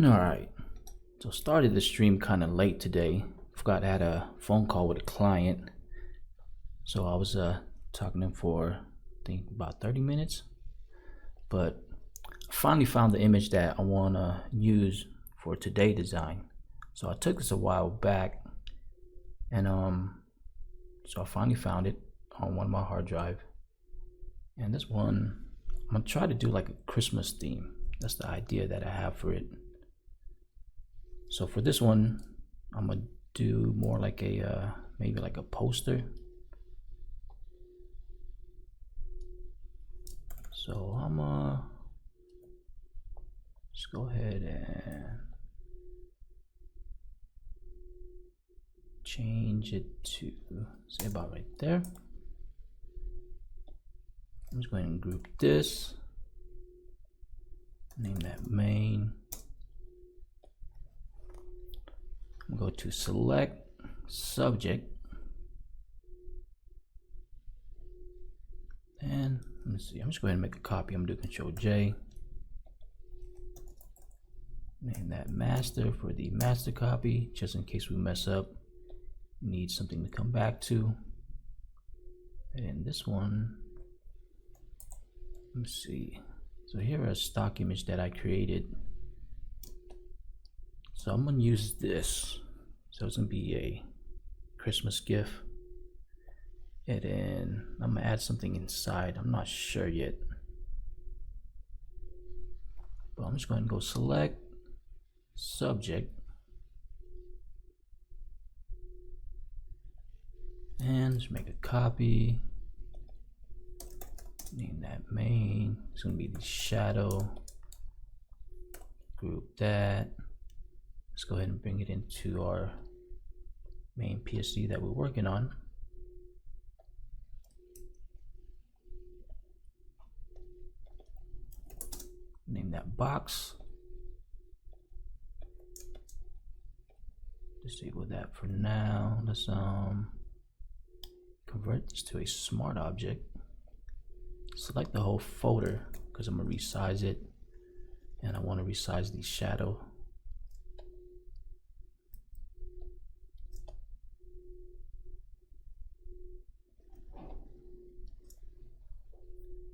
Alright, so started the stream kind of late today. Forgot I had a phone call with a client. So I was talking to him for I think about 30 minutes. But I finally found the image that I want to use for today design. So I took this a while back and so I finally found it on one of my hard drive. And this one, I'm gonna try to do like a Christmas theme. That's the idea that I have for it. So for this one, I'm gonna do more like a maybe like a poster. So I'm just go ahead and change it to say about right there. I'm just going to group this, name that main. I'm going to go to select subject, and let me see, I'm just going to make a copy. I'm going to do Control J, name that master for the master copy, just in case we mess up, need something to come back to. And this one, let me see, so here is a stock image that I created. So I'm gonna use this. So it's gonna be a Christmas gift. And then I'm gonna add something inside. I'm not sure yet. But I'm just going to go select subject. And just make a copy. Name that main. It's gonna be the shadow. Group that. Let's go ahead and bring it into our main PSD that we're working on. Name that box. Disable that for now. Let's convert this to a smart object. Select the whole folder because I'm gonna resize it, and I want to resize the shadow.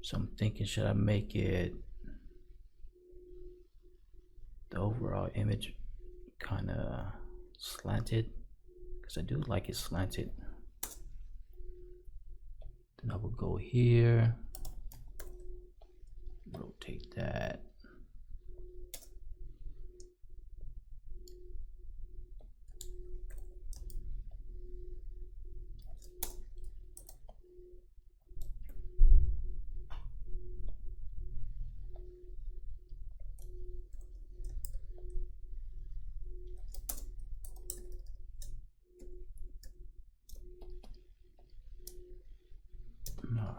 So I'm thinking, should I make it the overall image kind of slanted? Because I do like it slanted. Then I will go here, rotate that. Alright,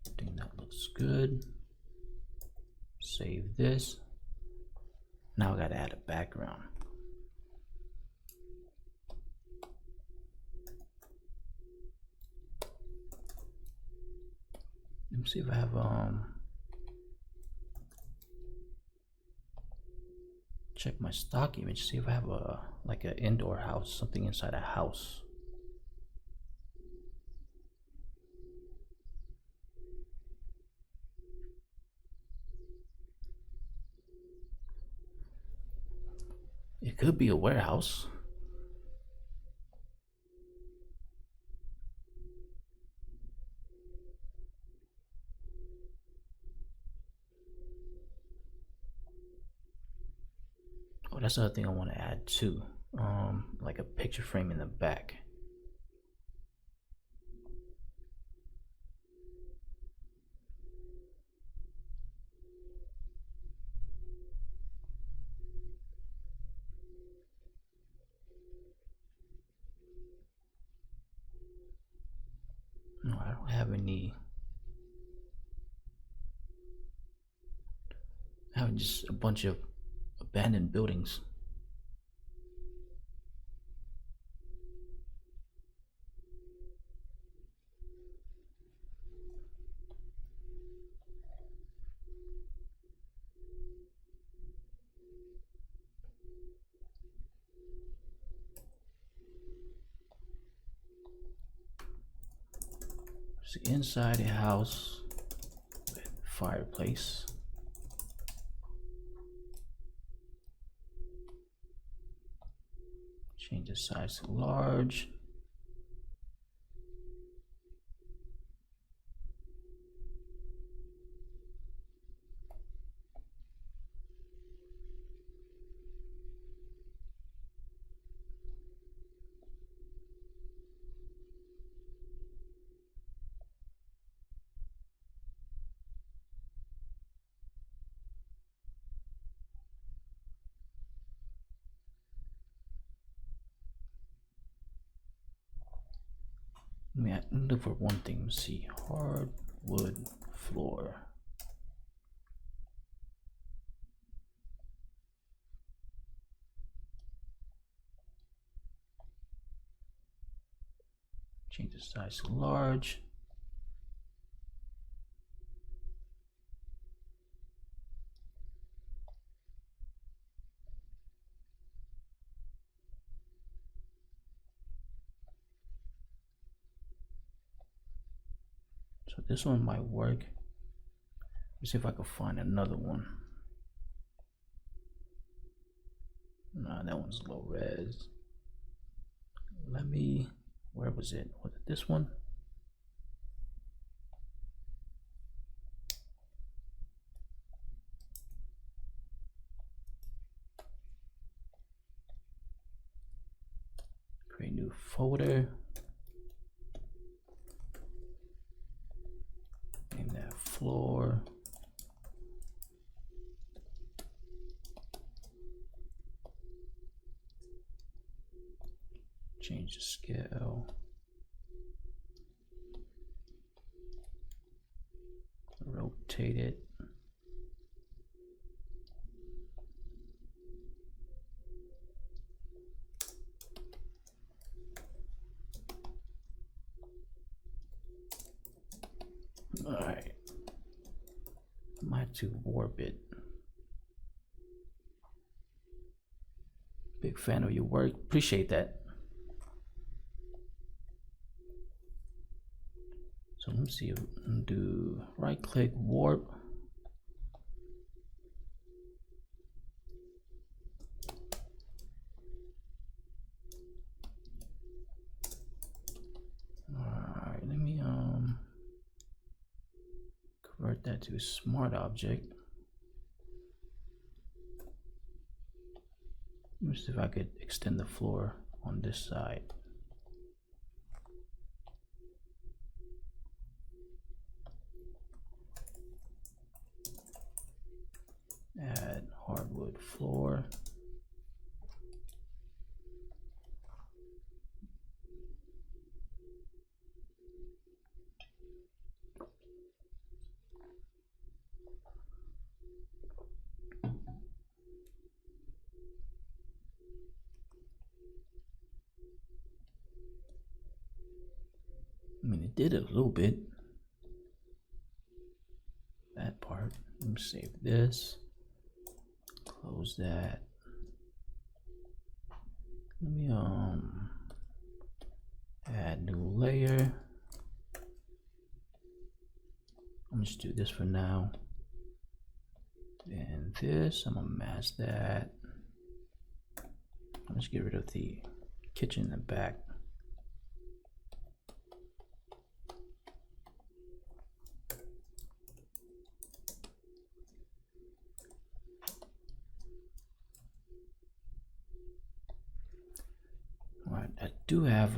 I think that looks good. Save this. Now I gotta add a background. Let me see if I have check my stock image, see if I have a like an indoor house, something inside a house. It could be a warehouse. Oh, that's the other thing I want to add too. Like a picture frame in the back. No, I don't have any. I have just a bunch of abandoned buildings. It's inside the house with fireplace. Change the size to large. I look for one thing. Let's see, hardwood floor. Change the size to large. So this one might work. Let's see if I can find another one. Nah, that one's low res. Let me, where was it? Was it this one? Create new folder. Name that floor. Change the scale. Rotate it. All right. I might have to warp it. Big fan of your work. Appreciate that. So let me see, do right click warp. Alright, let me convert that to a smart object. Let me see if I could extend the floor on this side. Add hardwood floor. I mean, it did a little bit. That part. Let me save this. Close that. Let me add new layer. I'm just do this for now. And this, I'm gonna mask that. Let's get rid of the kitchen in the back. Alright, I do have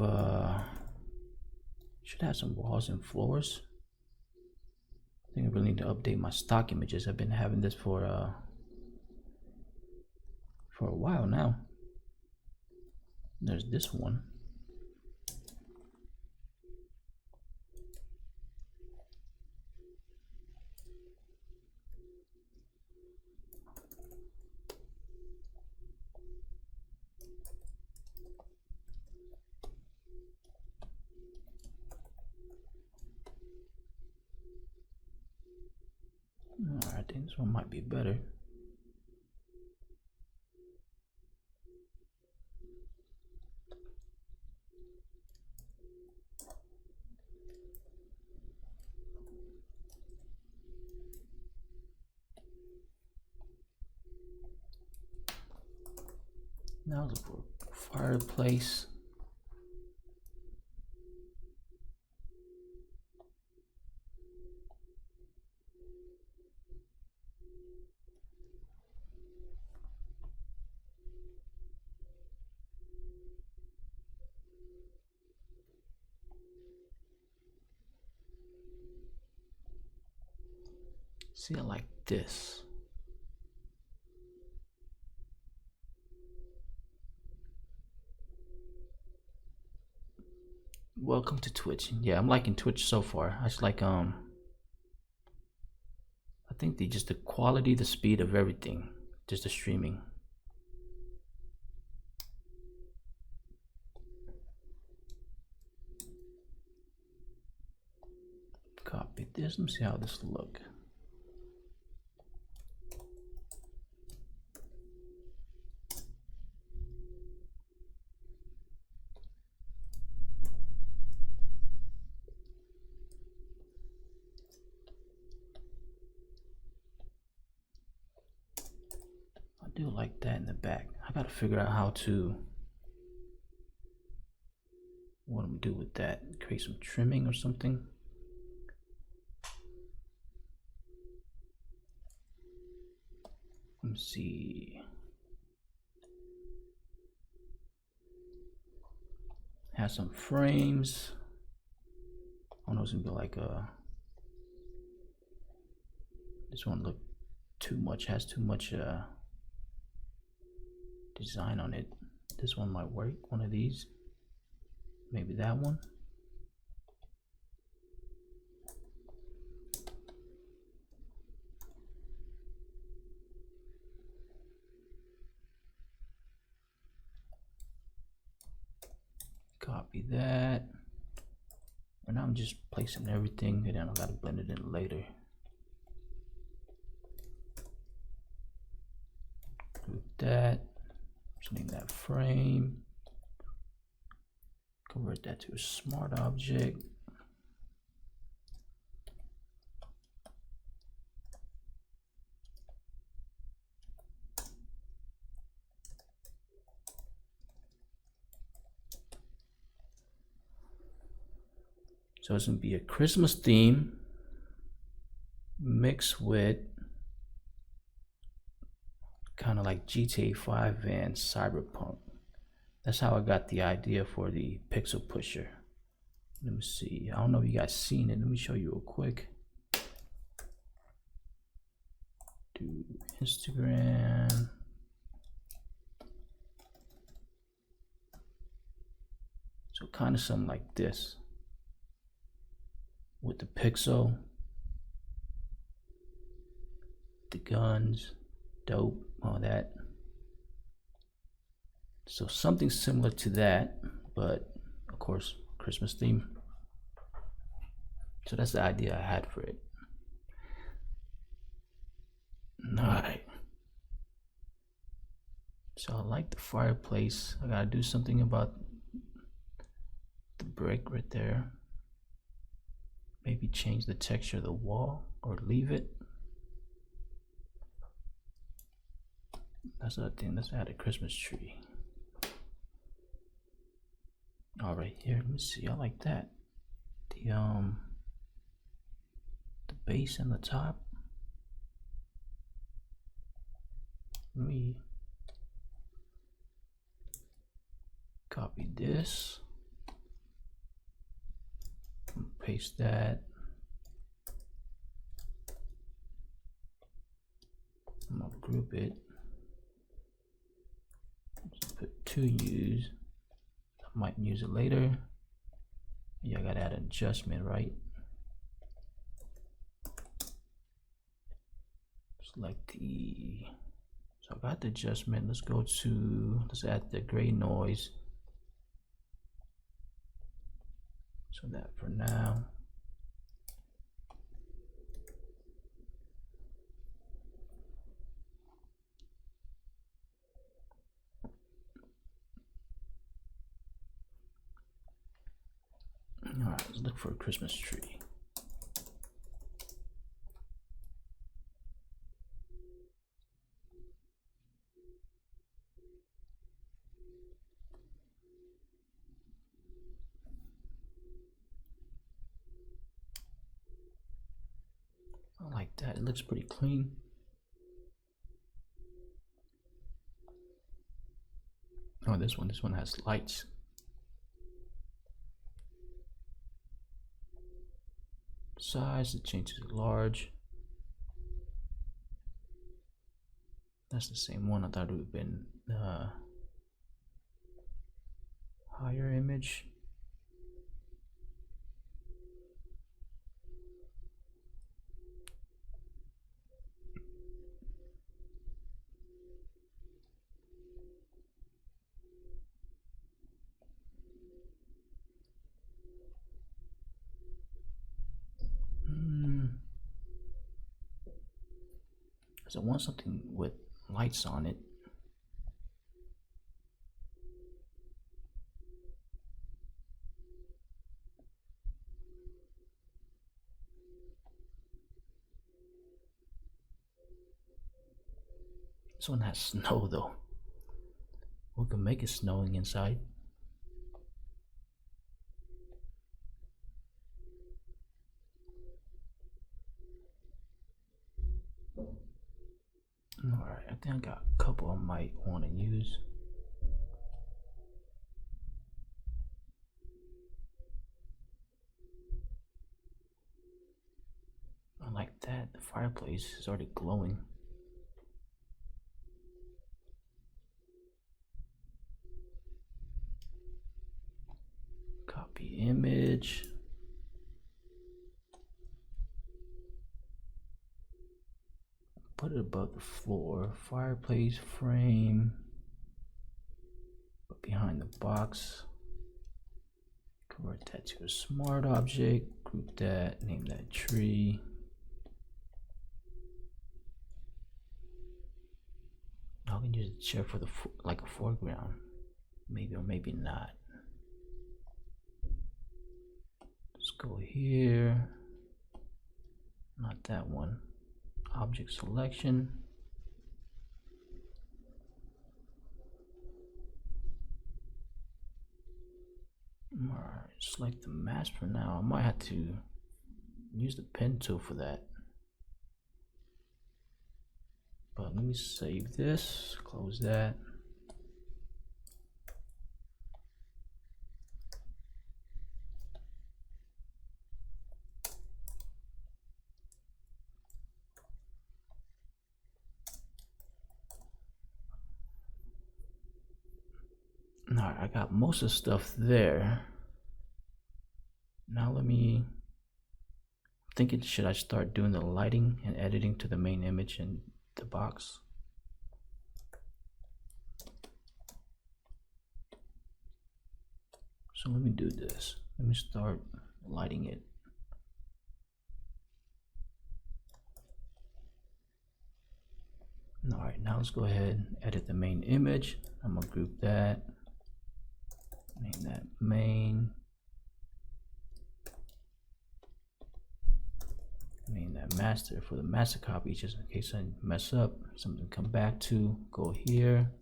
should have some walls and floors. I think I really need to update my stock images. I've been having this for a while now. There's this one. I think this one might be better. Now look for Fireplace. See, I like this. Welcome to Twitch. Yeah, I'm liking Twitch so far. I just like I think just the quality, the speed of everything, just the streaming. Copy this. Let me see how this look. I do like that in the back. I gotta figure out how to, what I'm gonna do with that. Create some trimming or something. Let me see. Have some frames. I don't know, it's gonna be like this one look too much, has too much design on it. This one might work, one of these. Maybe that one. Copy that. And I'm just placing everything, and then I gotta blend it in later. Group that. Just name that frame. Convert that to a smart object. So it's gonna be a Christmas theme mixed with kind of like GTA V and Cyberpunk. That's how I got the idea for the pixel pusher. Let me see. I don't know if you guys seen it. Let me show you real quick. Do Instagram. So kind of something like this with the pixel, the guns, dope, all that. So something similar to that, but of course Christmas theme. So that's the idea I had for it. All right. So I like the fireplace. I gotta do something about the brick right there. Maybe change the texture of the wall or leave it. That's the other thing. Let's add a Christmas tree. All right, here. Let me see. I like that. The base and the top. Let me copy this. Paste that. I'm gonna group it. Just put 2 U's. I might use it later. Yeah, I gotta add an adjustment, right? Select the. So I got the adjustment. Let's go to. Let's add the gray noise. So that for now. All right, let's look for a Christmas tree. I like that. It looks pretty clean. Oh, this one has lights. Size, it changes to large. That's the same one. I thought it would have been higher image. So I want something with lights on it. This one has snow though. We can make it snowing inside. Alright, I think I got a couple I might want to use. I like that. The fireplace is already glowing. Copy image. Put it above the floor. Fireplace frame. But behind the box. Convert that to a smart object. Group that. Name that tree. I can use the chair for the like a foreground. Maybe or maybe not. Let's go here. Not that one. Object selection. Alright, select the mask for now. I might have to use the pen tool for that. But let me save this, close that. Alright, I got most of the stuff there. Now let me, I'm thinking, should I start doing the lighting and editing to the main image in the box? So let me do this. Let me start lighting it. Alright, now let's go ahead and edit the main image. I'm gonna group that. Name that main. Name that master for the master copy, just in case I mess up. Something to come back to. Go here.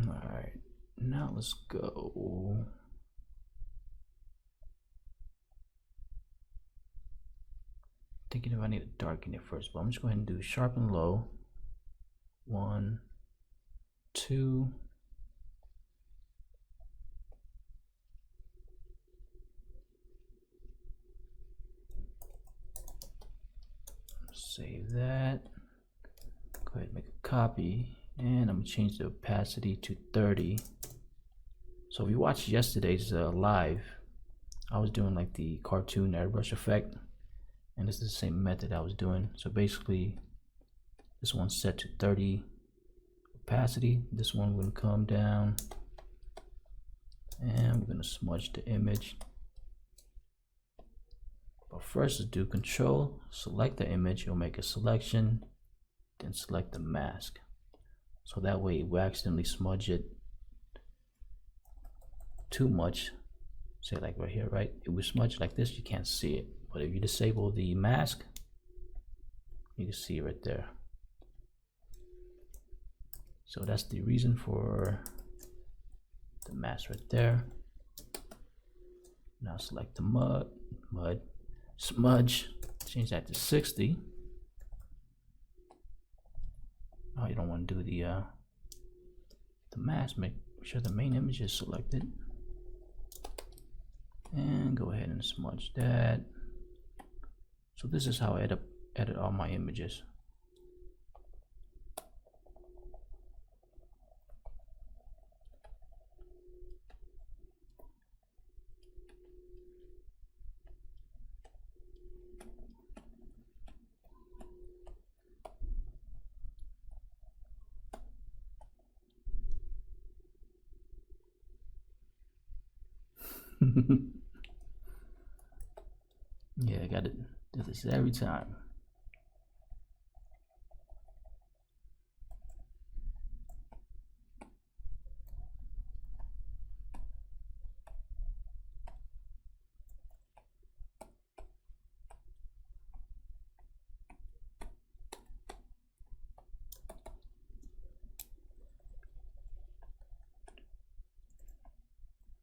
Alright, now let's go. Thinking if I need to darken it first, but I'm just going to do sharpen low. 1, 2. Save that. Go ahead and make a copy, and I'm gonna change the opacity to 30. So if you watched yesterday's live, I was doing like the cartoon airbrush effect, and this is the same method I was doing. So basically, this one's set to 30 opacity. This one will come down, and we're gonna smudge the image. But first, let's do Control, select the image. You'll make a selection, then select the mask. So that way, we accidentally smudge it too much. Say like right here, right? If we smudge like this, you can't see it. But if you disable the mask, you can see it right there. So that's the reason for the mask right there. Now select the smudge, change that to 60. Oh, you don't want to do the mask. Make sure the main image is selected. And go ahead and smudge that. So this is how I edit all my images. Yeah, I gotta do this every time.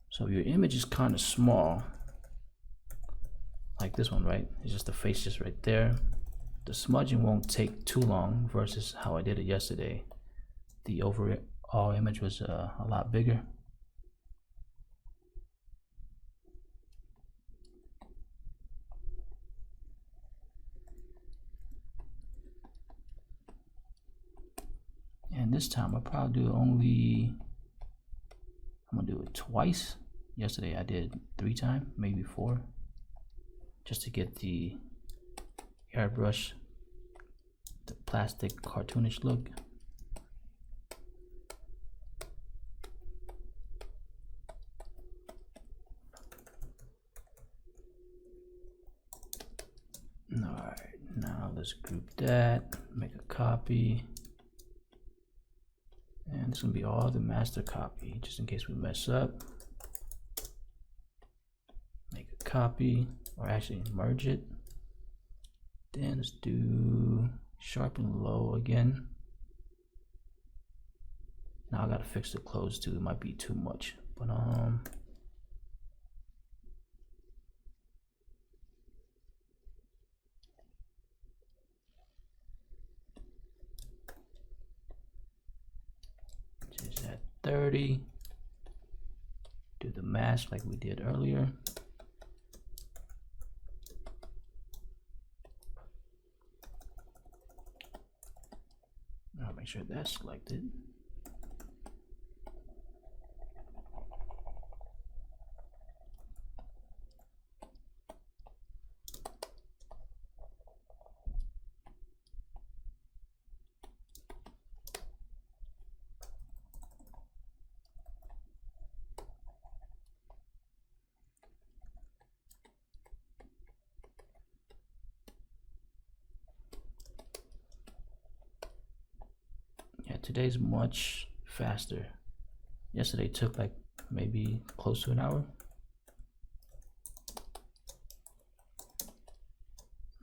So your image is kind of small, like this one, right? It's just the face just right there. The smudging won't take too long versus how I did it yesterday. The overall image was a lot bigger. And this time I'll probably do I'm gonna do it twice. Yesterday I did 3 times, maybe 4, just to get the airbrush, the plastic cartoonish look. Alright, now let's group that, make a copy. And this is gonna be all the master copy, just in case we mess up. Make a copy, or actually merge it. Then let's do sharpen low again. Now I gotta fix the close too, it might be too much, but change that 30. Do the mask like we did earlier. I'll make sure that's selected. Today's much faster. Yesterday took like maybe close to an hour.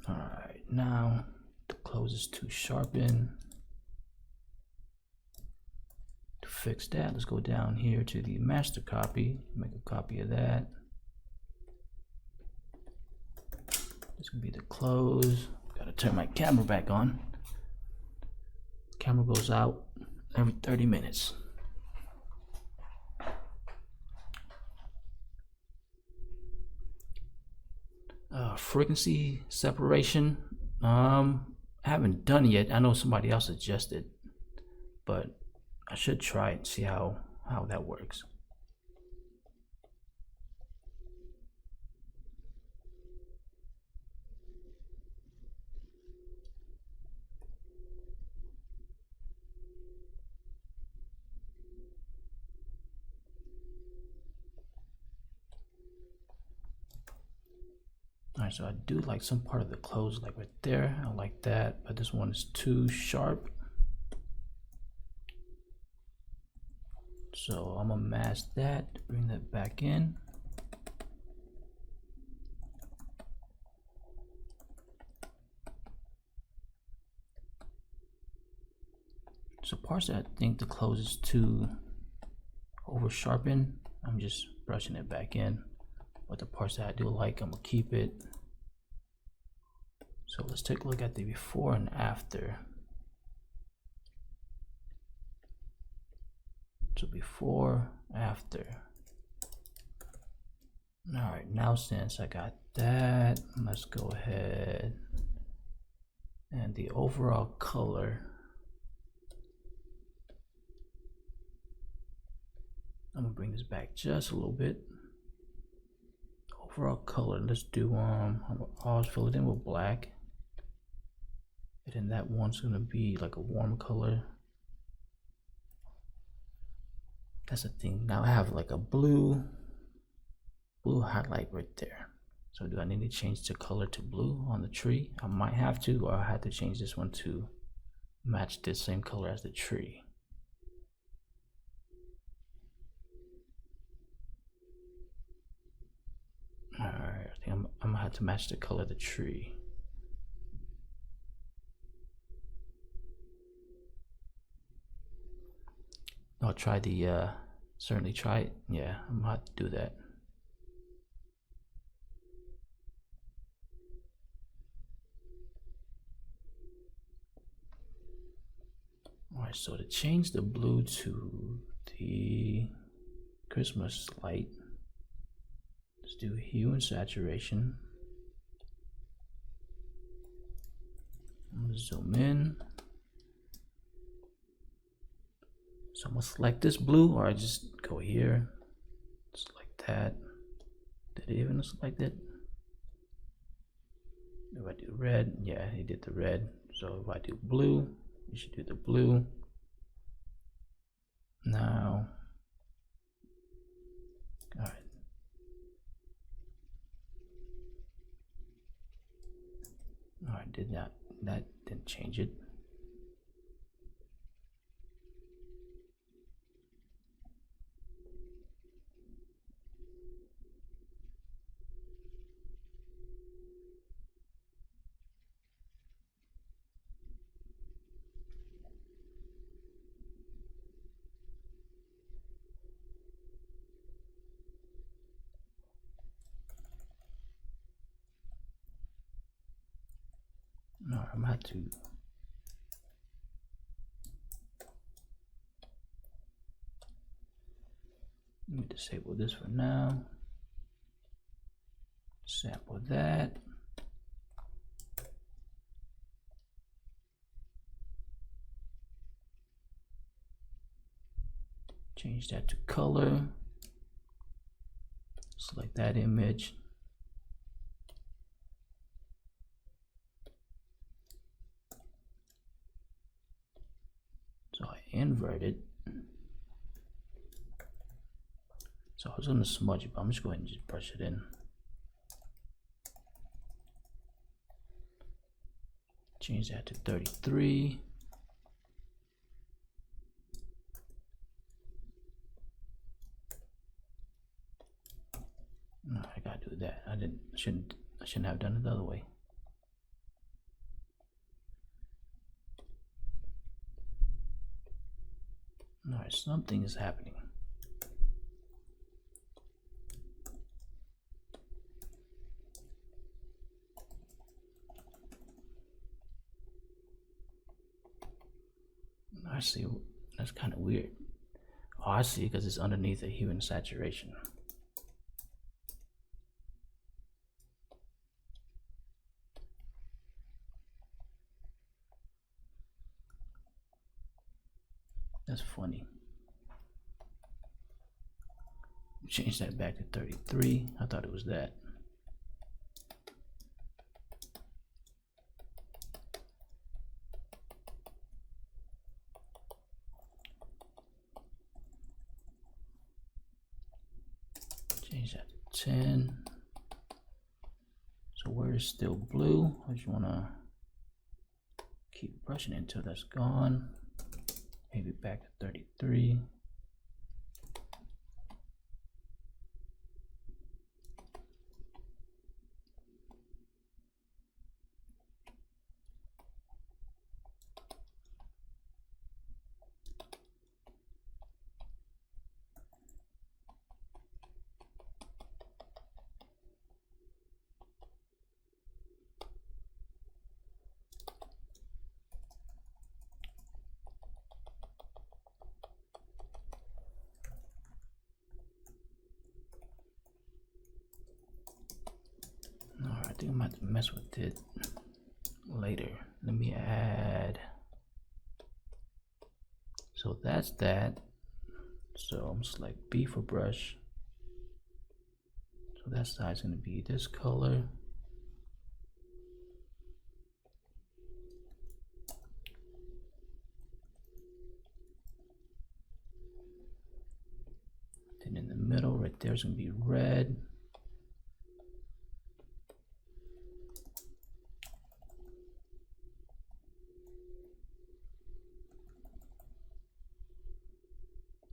Alright, now the close is too sharpen. To fix that, let's go down here to the master copy, make a copy of that. This can be the close. Gotta turn my camera back on. Camera goes out every 30 minutes. Frequency separation, I haven't done it yet. I know somebody else suggested, but I should try it and see how that works. Alright, so I do like some part of the close, like right there. I like that, but this one is too sharp. So I'm gonna mask that, bring that back in. So parts that I think the close is too over sharpened, I'm just brushing it back in. but the parts that I do like, I'm gonna keep it. So let's take a look at the before and after. So before, after. Alright, now since I got that, let's go ahead and the overall color. I'm gonna bring this back just a little bit. Overall color, let's do I'll always fill it in with black. And then that one's gonna be like a warm color. That's the thing. Now I have like a blue highlight right there. So do I need to change the color to blue on the tree? I might have to, or I have to change this one to match the same color as the tree. Alright, I think I'm gonna have to match the color of the tree. I'll try the certainly try it. Yeah, I'm gonna have to do that. Alright, so to change the blue to the Christmas light, let's do hue and saturation. I'm gonna zoom in. So I'm gonna select this blue, or I just go here, select that. Did it even select it? If I do red, yeah, it did the red. So if I do blue, you should do the blue. Now, all right. All right, that didn't change it. No, I'm gonna have to let me disable this for now. Sample that. Change that to color. Select that image. So I invert it. So I was gonna smudge it, but I'm just going to just brush it in. Change that to 33. No, I gotta do that. I shouldn't have done it the other way. Alright, something is happening. I see, that's kind of weird. Oh, I see, because it's underneath the hue and saturation. That's funny. Change that back to 33. I thought it was that. Change that to 10. So where is still blue? I just want to keep brushing it until that's gone. Maybe back to 33. think I might mess with it later. Let me add. So that's that. So I'm select B for brush. So that side's going to be this color. Then in the middle right there's going to be red.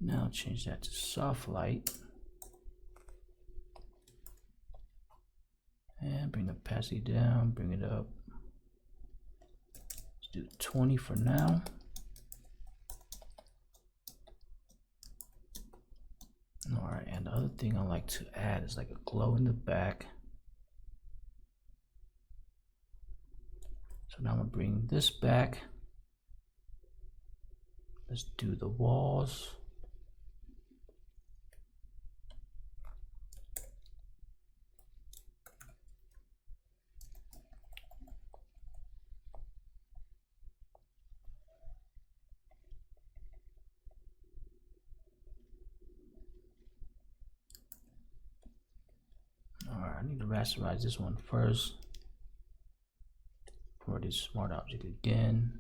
Now change that to soft light. And bring the opacity down, bring it up. Let's do 20 for now. Alright, and the other thing I like to add is like a glow in the back. So now I'm gonna bring this back. Let's do the walls. I need to rasterize this one first for this smart object again.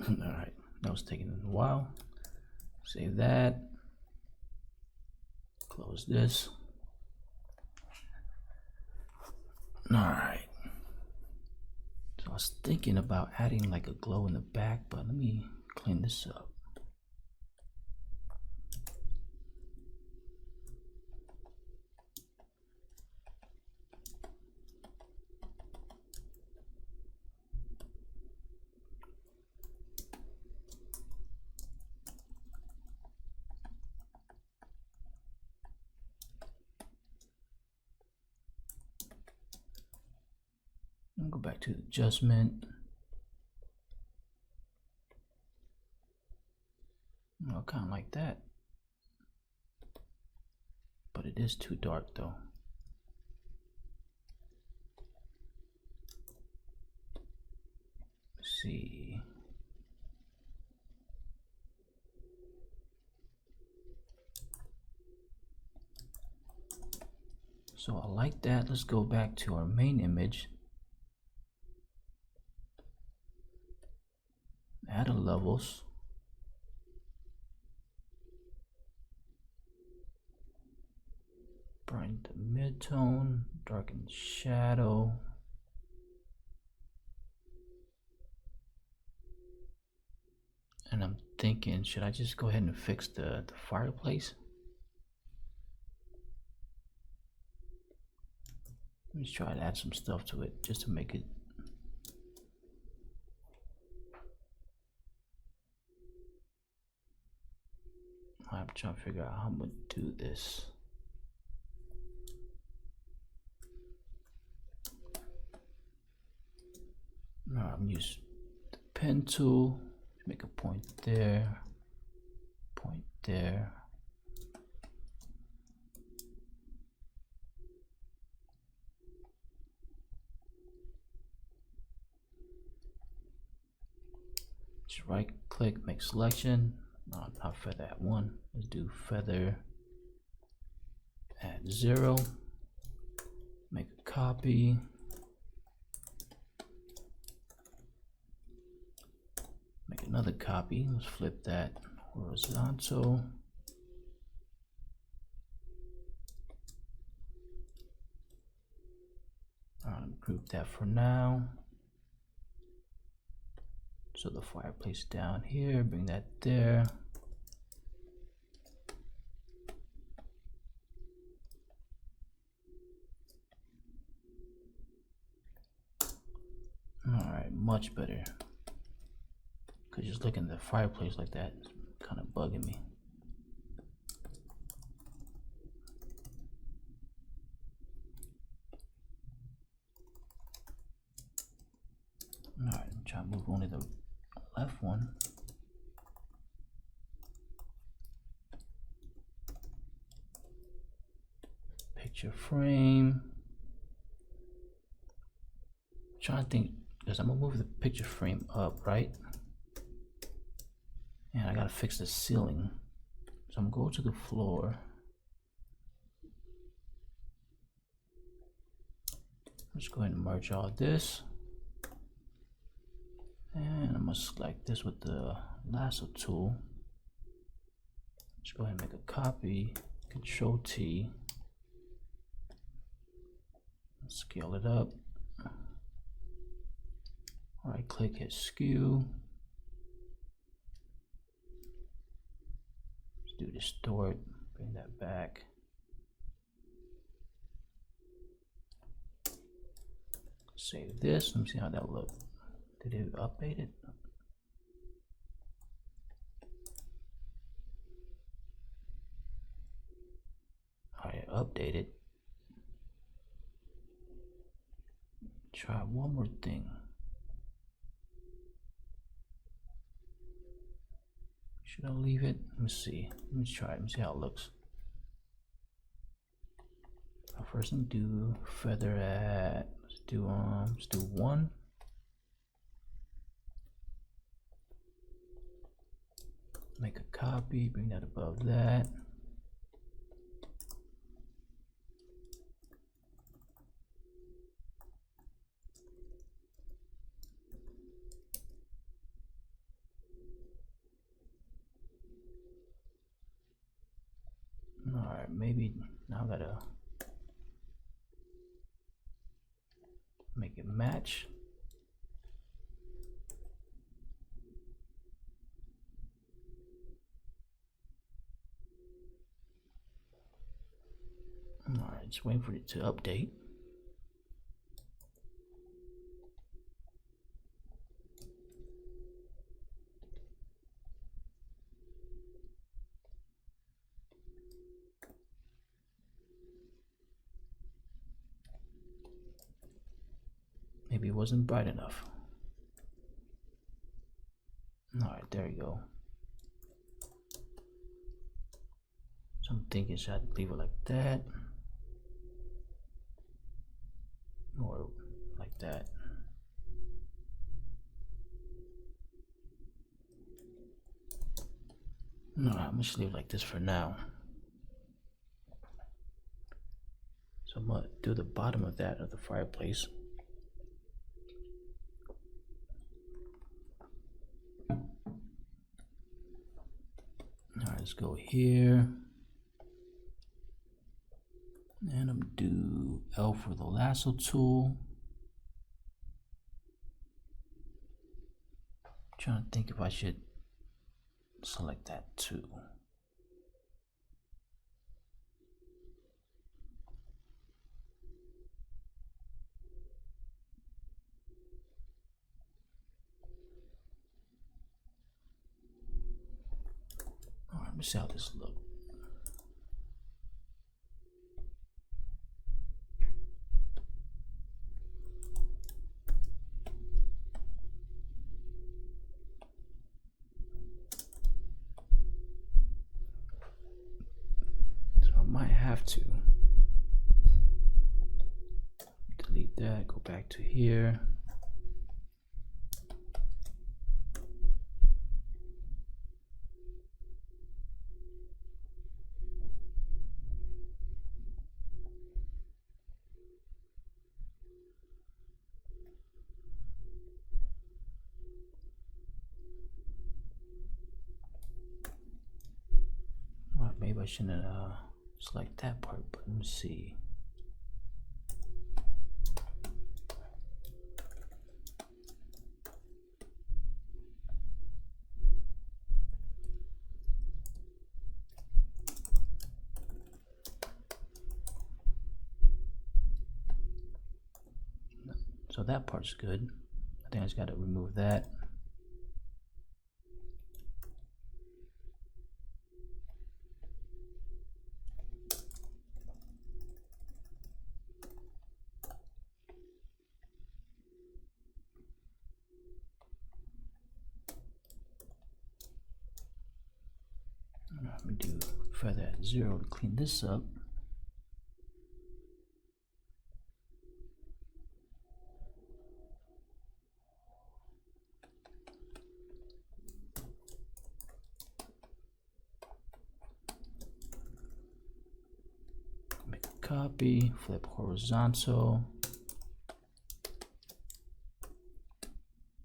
Alright, that was taking a while. Save that. Close this. Alright. So I was thinking about adding like a glow in the back, but let me clean this up. Go back to adjustment. Oh, kind of like that, but it is too dark though. Let's see. So I like that. Let's go back to our main image. Add a levels. Brighten the mid-tone, darken the shadow. And I'm thinking, should I just go ahead and fix the fireplace? Let me try to add some stuff to it just to make it. I'm trying to figure out how I'm going to do this. Now I'm using the pen tool to make a point there, point there. Just right click, make selection. No, not feather at 1. Let's do feather at 0. Make a copy. Make another copy. Let's flip that horizontal. Group that for now. So the fireplace down here, bring that there. much better. Cause just looking at the fireplace like that is kind of bugging me. Alright, try to move only the left one. Picture frame. I'm trying to think, because I'm gonna move the picture frame up, right? And I gotta fix the ceiling. So I'm gonna go to the floor. Let's go ahead and merge all this. And I'm gonna select this with the lasso tool. Let's go ahead and make a copy. Control T. Scale it up. Right click, hit skew. Let's do distort. Bring that back. Save this. Let me see how that looked. Did it update it? Alright, update it. Try one more thing. Should I leave it? Let me see. Let me try it. Let me see how it looks. First, I'm do feather at. Let's do 1. Make a copy. Bring that above that. Alright, maybe now I gotta make it match. Alright, just waiting for it to update. Maybe it wasn't bright enough. Alright, there you go. So I'm thinking, should I leave it like that? Or like that? No, I'm just leave it like this for now. So I'm gonna do the bottom of that of the fireplace. Alright, let's go here. And I'm gonna do L for the lasso tool. I'm trying to think if I should select that too. Alright, let me see how this looks. Might have to delete that, go back to here. Well, maybe I shouldn't select that part, but let me see. So that part's good. I think I just got to remove that. Let me do feather at 0 to clean this up. Make a copy, flip horizontal.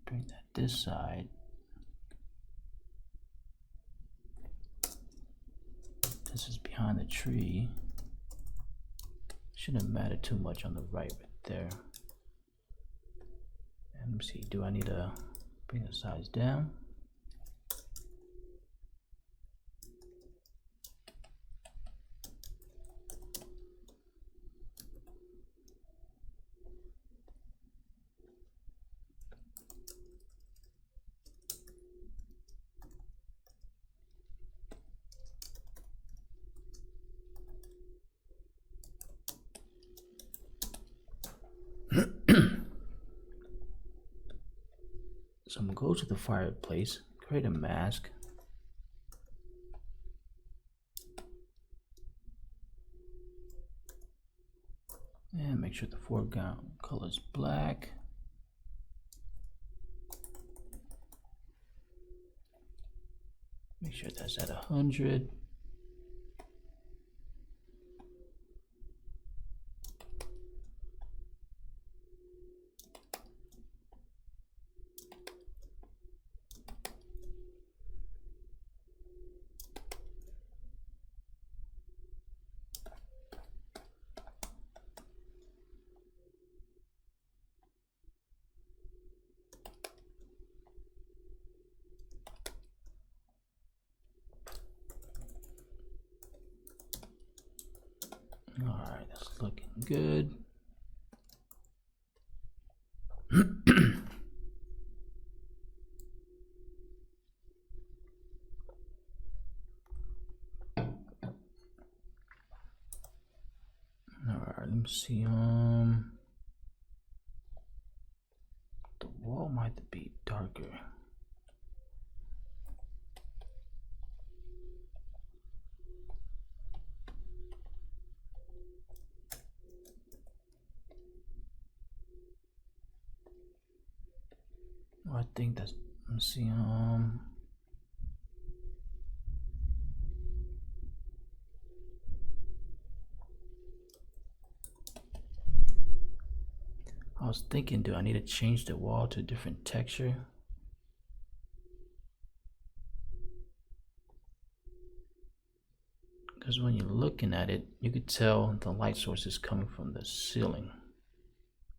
Bring that this side. This is behind the tree. Shouldn't matter too much on the right there. And let me see, do I need to bring the size down? So I'm gonna go to the fireplace, create a mask. And make sure the foreground color is black. Make sure that's at 100. All right, that's looking good. All right, let me see. The wall might be darker. I think that's, let's see, I was thinking, do I need to change the wall to a different texture? Because when you're looking at it, you could tell the light source is coming from the ceiling.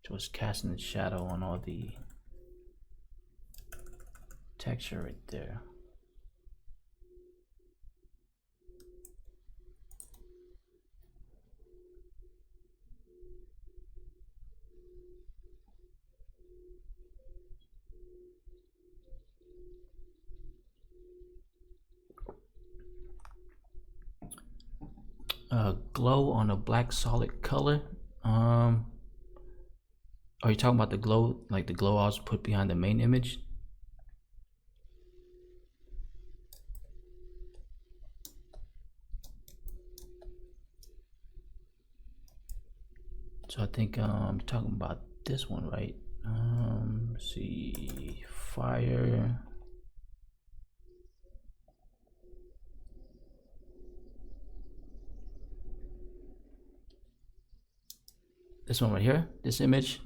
So it's casting the shadow on all the texture right there. Glow on a black solid color. Are you talking about the glow, like the glow I was put behind the main image? So I think I'm talking about this one, right? Let's see, fire. This one right here, this image.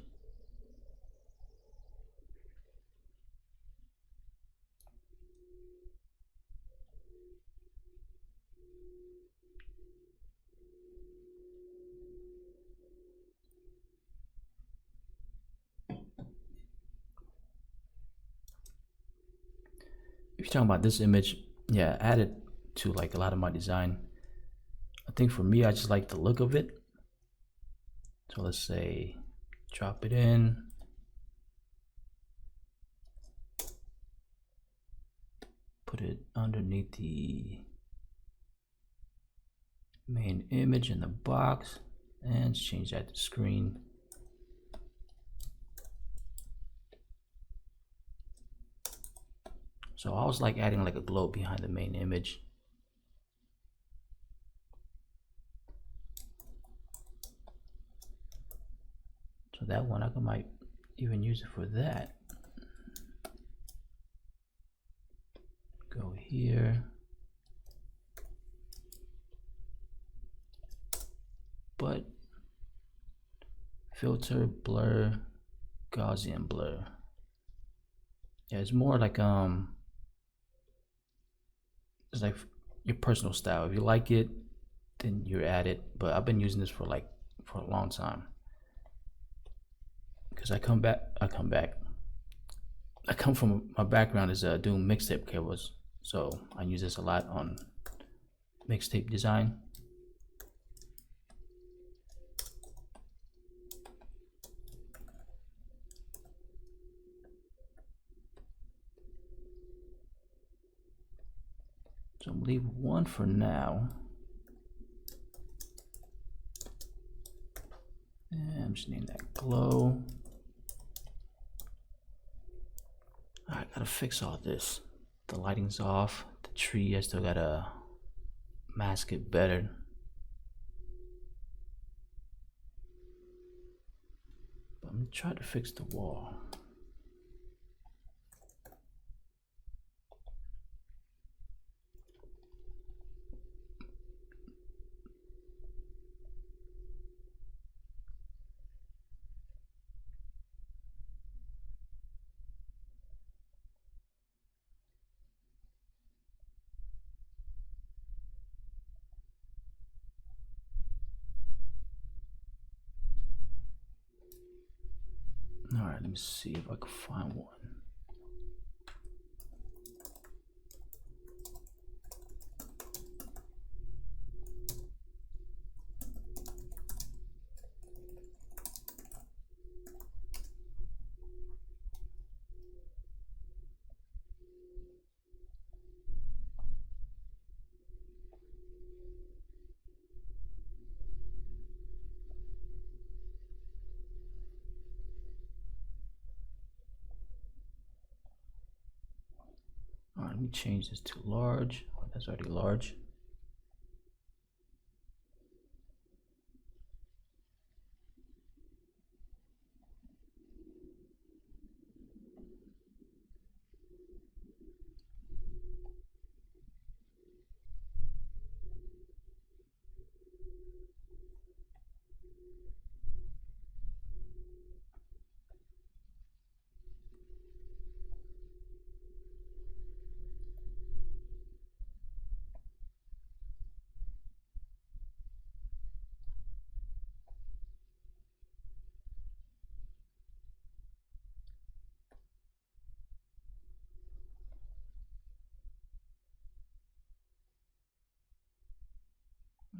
If you're talking about this image, yeah, added to like a lot of my design. I think for me, I just like the look of it. So let's say, drop it in. put it underneath the main image in the box and change that to screen. So I was like adding like a glow behind the main image. So that one I might even use it for that. Go here. But filter, blur, Gaussian blur. Yeah, it's more like it's like your personal style. If you like it, then you're at it. But I've been using this for a long time. Because I come from, my background is doing mixtape cables. So I use this a lot on mixtape design. So I'm gonna leave one for now. And I'm just naming that glow. I gotta fix all this. The lighting's off. The tree, I still gotta mask it better. But I'm gonna try to fix the wall. All right, let me see if I can find one. All right, let me change this to large. Oh, that's already large.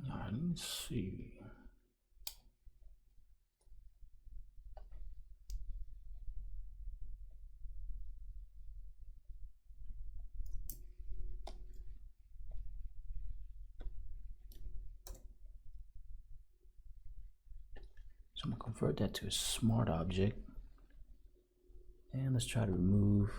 All right, let me see. So I'm gonna convert that to a smart object. And let's try to remove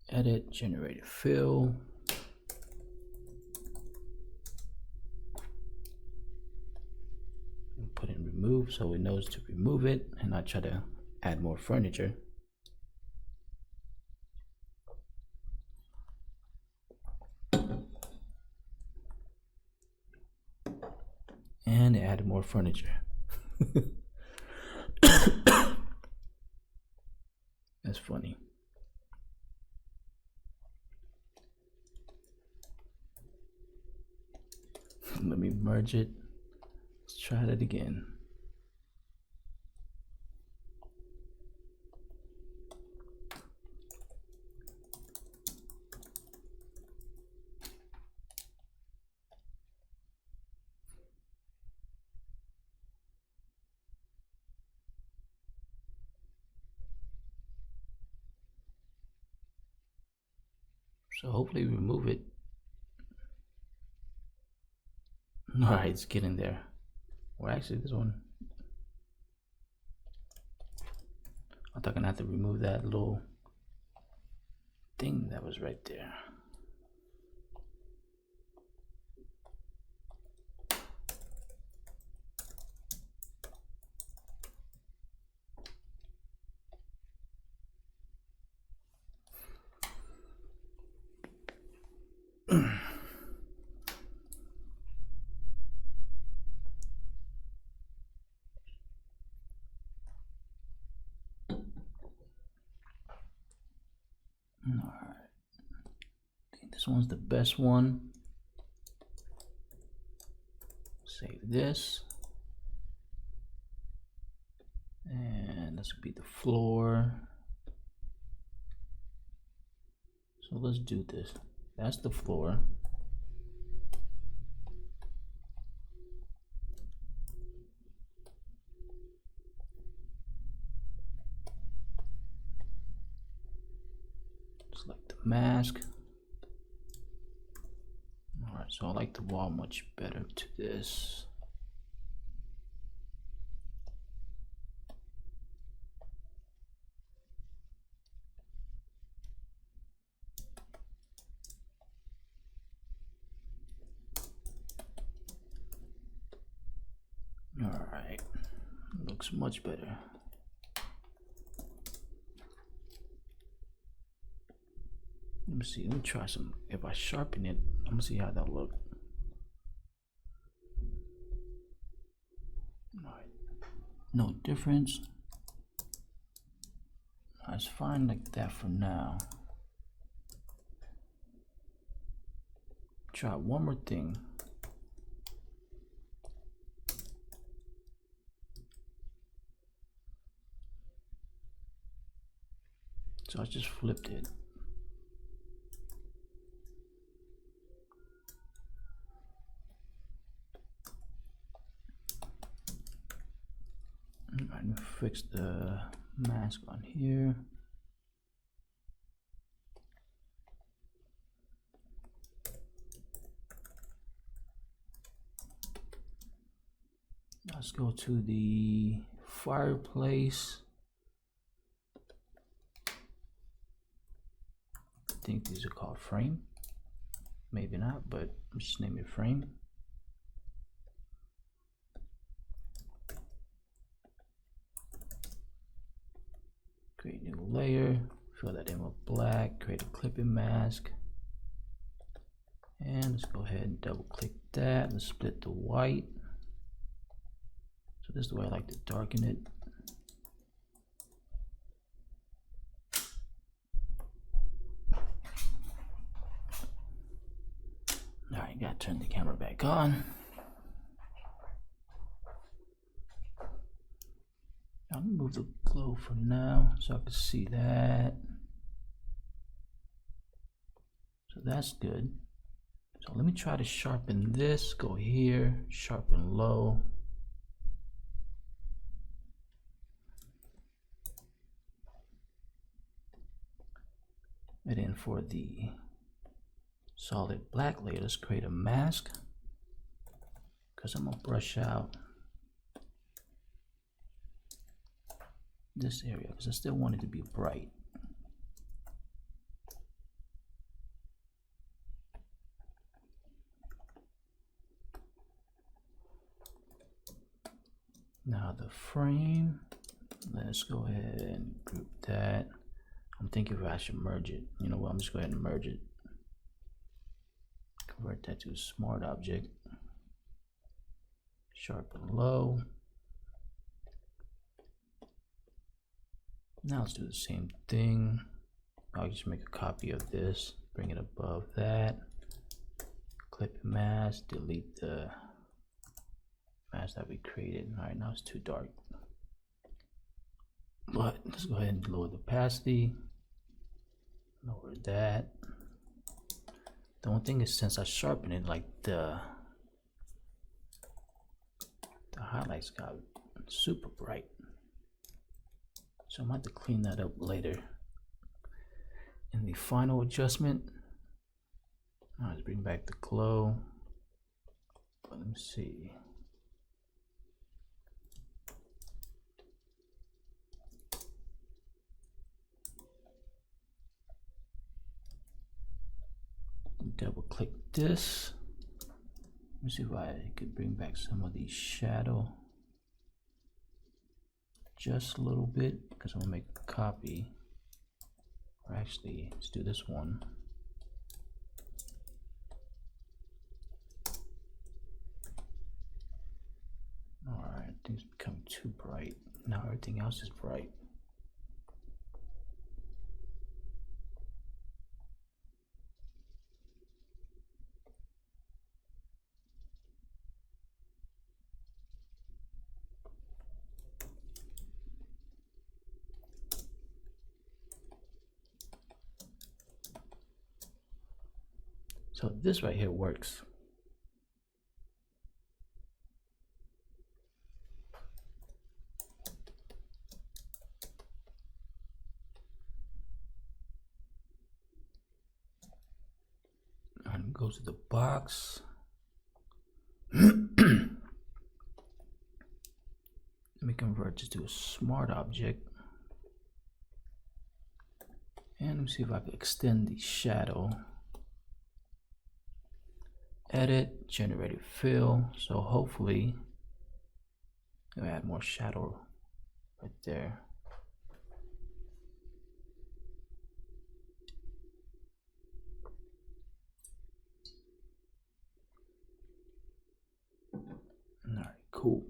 edit, generative fill. And put in remove so it knows to remove it, and I try to add more furniture. And it added more furniture. That's funny. Let me merge it. Let's try that again. So hopefully remove it. Alright, it's getting there. Or actually this one, I thought I'm gonna have to remove that little thing that was right there. Alright, I think this one's the best one. Save this. And this will be the floor. So let's do this. That's the floor. Select the mask. Alright, so I like the wall much better to this. Alright, looks much better. Let me see, let me try some. If I sharpen it, I'm gonna see how that look. Alright, no difference. It's fine like that for now. Try one more thing. So I just flipped it. I'm gonna fix the mask on here. Let's go to the fireplace. I think these are called frame. Maybe not, but I'm just name it frame. Create a new layer, fill that in with black, create a clipping mask. And let's go ahead and double click that. Let's split the white. So this is the way I like to darken it. Alright, gotta turn the camera back on. I'll move the glow for now so I can see that. So that's good. So let me try to sharpen this. Go here, sharpen low. And then for the solid black layer, let's create a mask. Because I'm gonna brush out this area because I still want it to be bright. Now the frame, let's go ahead and group that. I'm thinking if I should merge it. You know what, I'm just go ahead and merge it. Convert that to a smart object. Sharpen low. Now let's do the same thing. I'll just make a copy of this, bring it above that. Clip mask, delete the mask that we created. Alright, now it's too dark. But let's go ahead and lower the opacity. Lower that. The one thing is, since I sharpen it, like the highlights got super bright. So I'm going to have to clean that up later. In the final adjustment, Let's bring back the glow. Let me see. Double click this. Let me see if I could bring back some of the shadow just a little bit, because I'm gonna make a copy. Or actually, let's do this one. Alright, things become too bright. Now everything else is bright. So this right here works. And go to the box. Let me convert this to a smart object. And let me see if I can extend the shadow. Edit, generative fill. So hopefully I'll add more shadow right there. Alright, cool.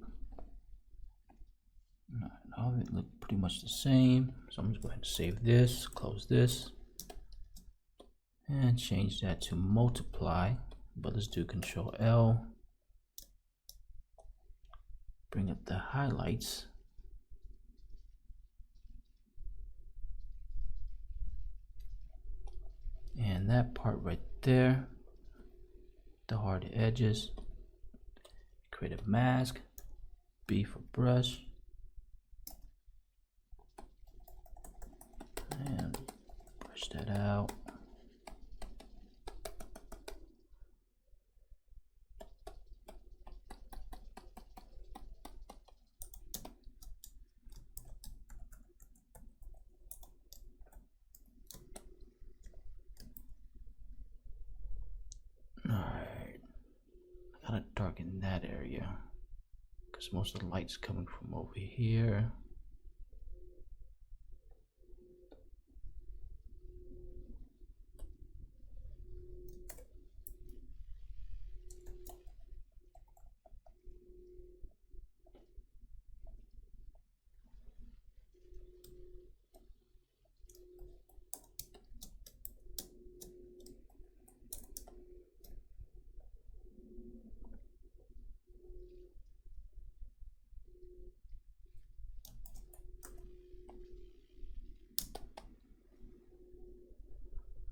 Alright, now it looks pretty much the same. So I'm just going to save this, close this, and change that to multiply. But let's do Control L. Bring up the highlights. And that part right there, the hard edges. Create a mask, B for brush, and brush that out. Alright, I gotta darken that area because most of the light's coming from over here.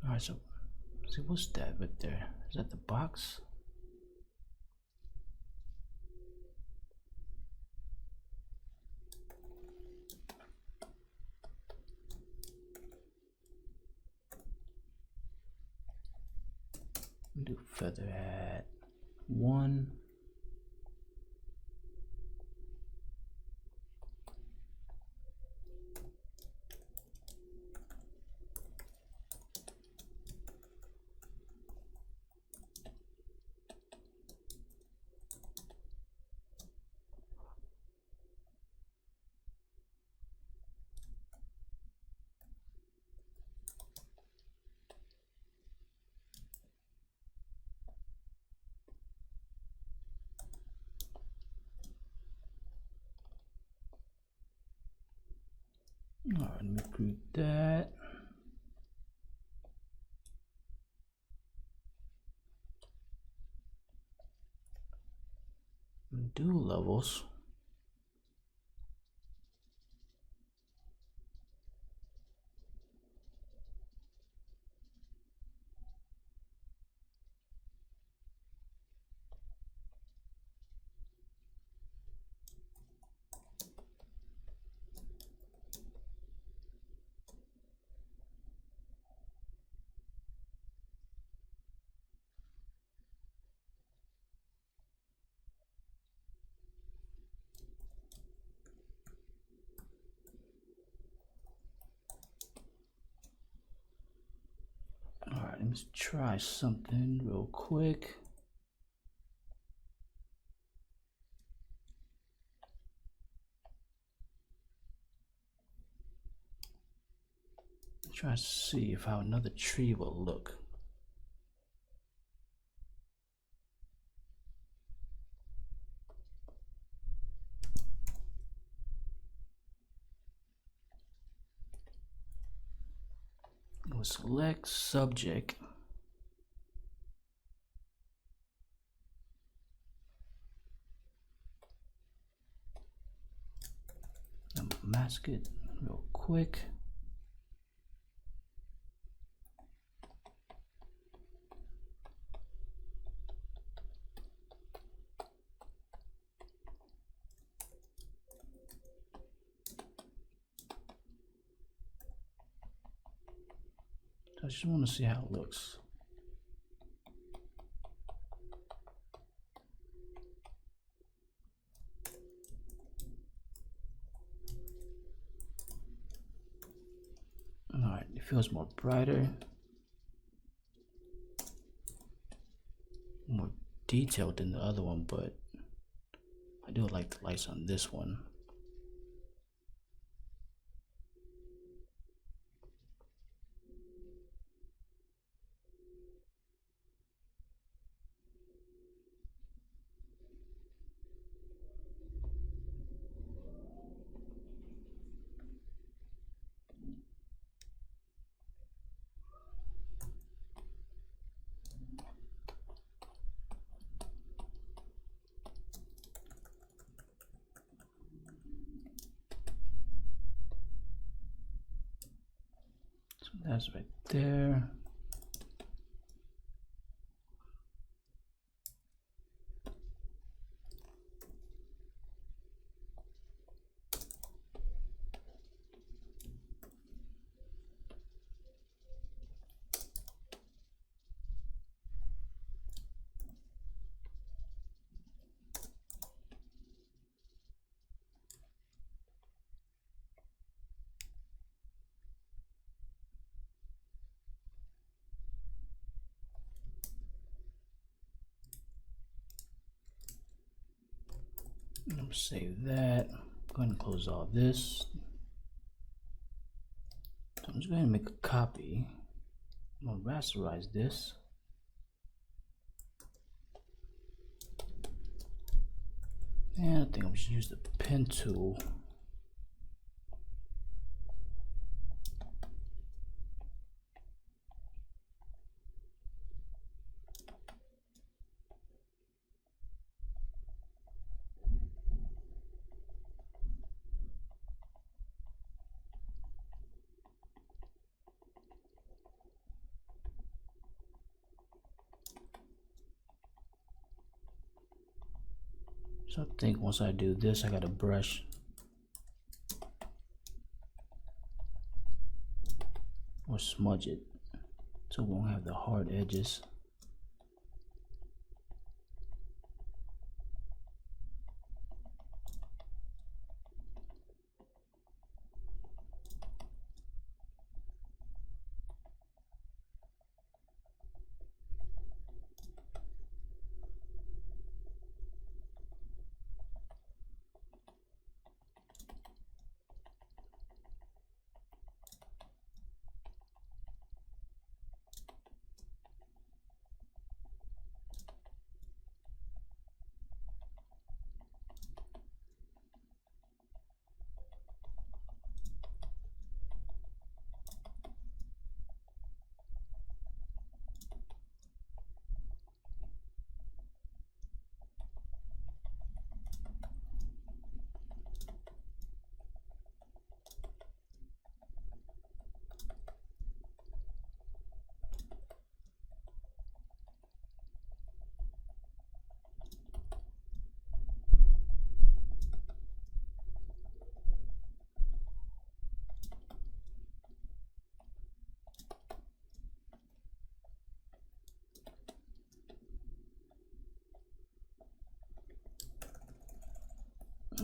Alright, so see, what's that right there? Is that the box? Do feather at 1. Alright, let me group that. Do levels. Let's try something real quick. Try to see how another tree will look. We'll select subject. And mask it real quick. I just want to see how it looks. Alright, it feels more brighter, more detailed than the other one, but I do like the lights on this one. That's right there. I'm gonna save that. Go ahead and close all this. So I'm just going to make a copy. I'm gonna rasterize this. And I think I'm just use the pen tool. So I think once I do this, I got a brush or smudge it so it won't have the hard edges.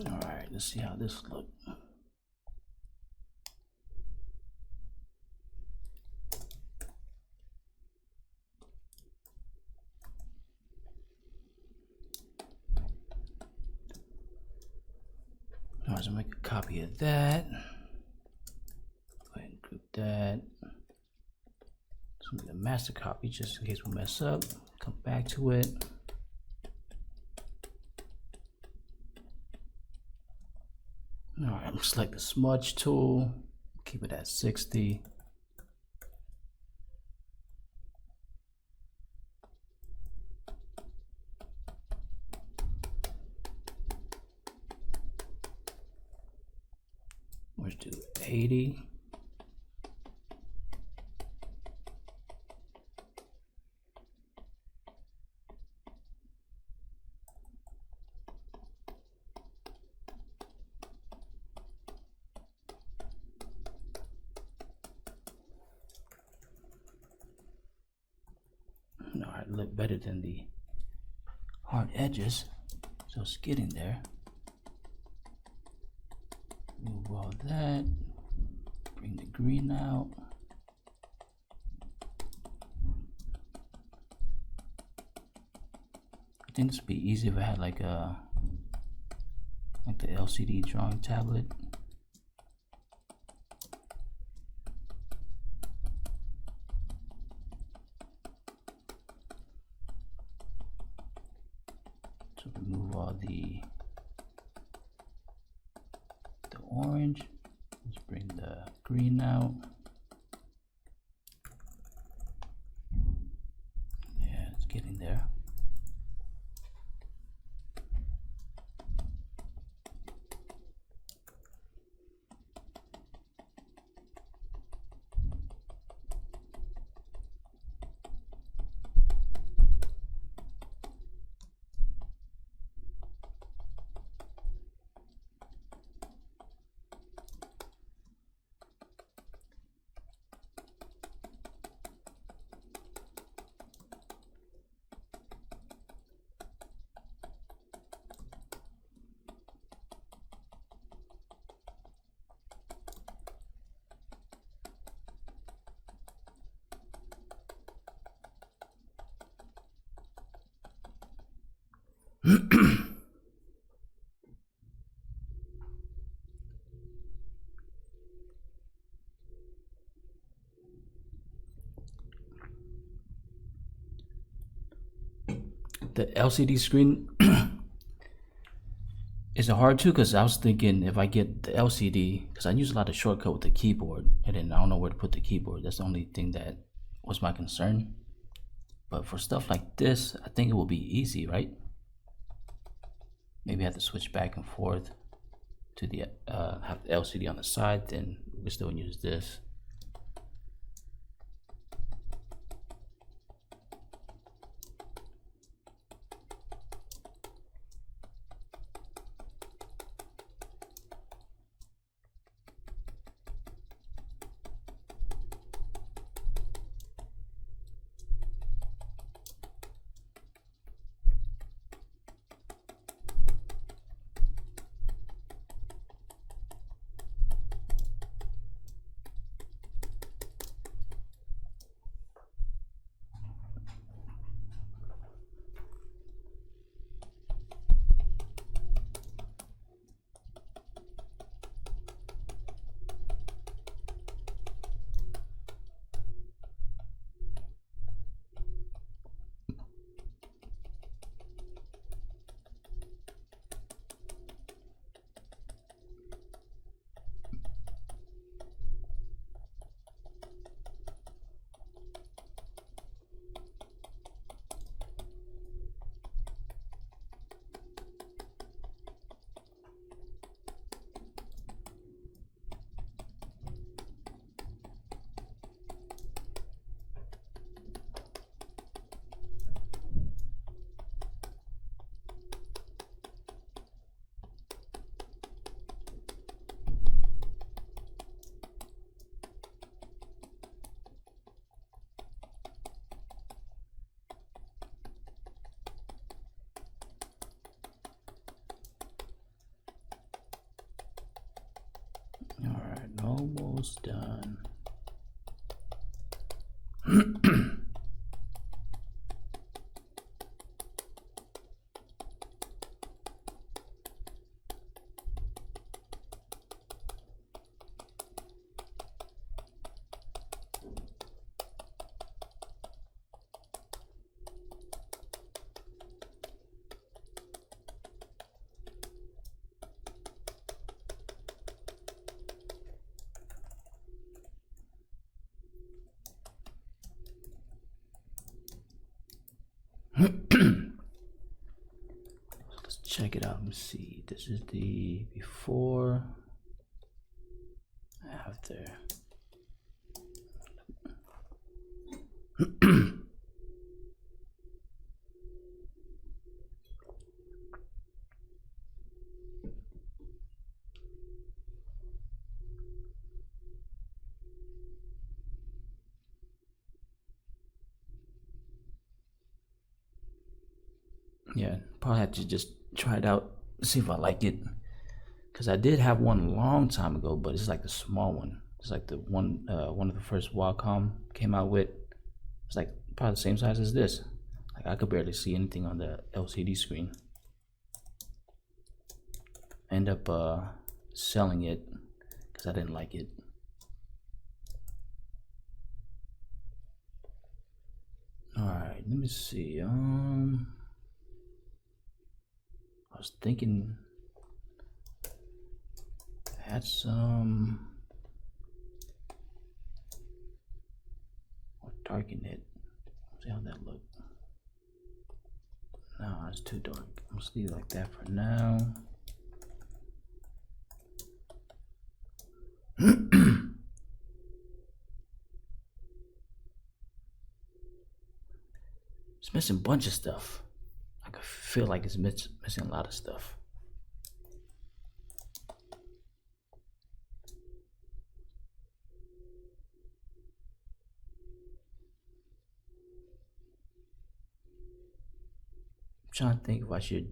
All right, let's see how this looks. Alright, so make a copy of that. Go ahead and group that. So make a master copy just in case we mess up. Come back to it. Alright, I'm gonna select the Smudge Tool. Keep it at 60. Let's do 80. Alright, look better than the hard edges, so it's getting there. Move all that, bring the green out. I think this would be easy if I had like the LCD drawing tablet. So remove all the orange. Let's bring the green out. Yeah, it's getting there. The LCD screen is hard too, because I was thinking if I get the LCD, because I use a lot of shortcut with the keyboard, and then I don't know where to put the keyboard. That's the only thing that was my concern. But for stuff like this, I think it will be easy, right? Maybe I have to switch back and forth to the have the LCD on the side, then we can still use this. Alright, almost done. let me see, this is the before, after. Yeah, probably have to just try it out, see if I like it. Cause I did have one a long time ago, but it's like the small one. It's like the one of the first Wacom came out with. It's like probably the same size as this. Like I could barely see anything on the LCD screen. End up selling it because I didn't like it. All right, let me see. I was thinking add some or darken it. See how that look. No, it's too dark. Let's leave it like that for now. It's missing a bunch of stuff. I could feel like it's missing a lot of stuff. I'm trying to think if I should,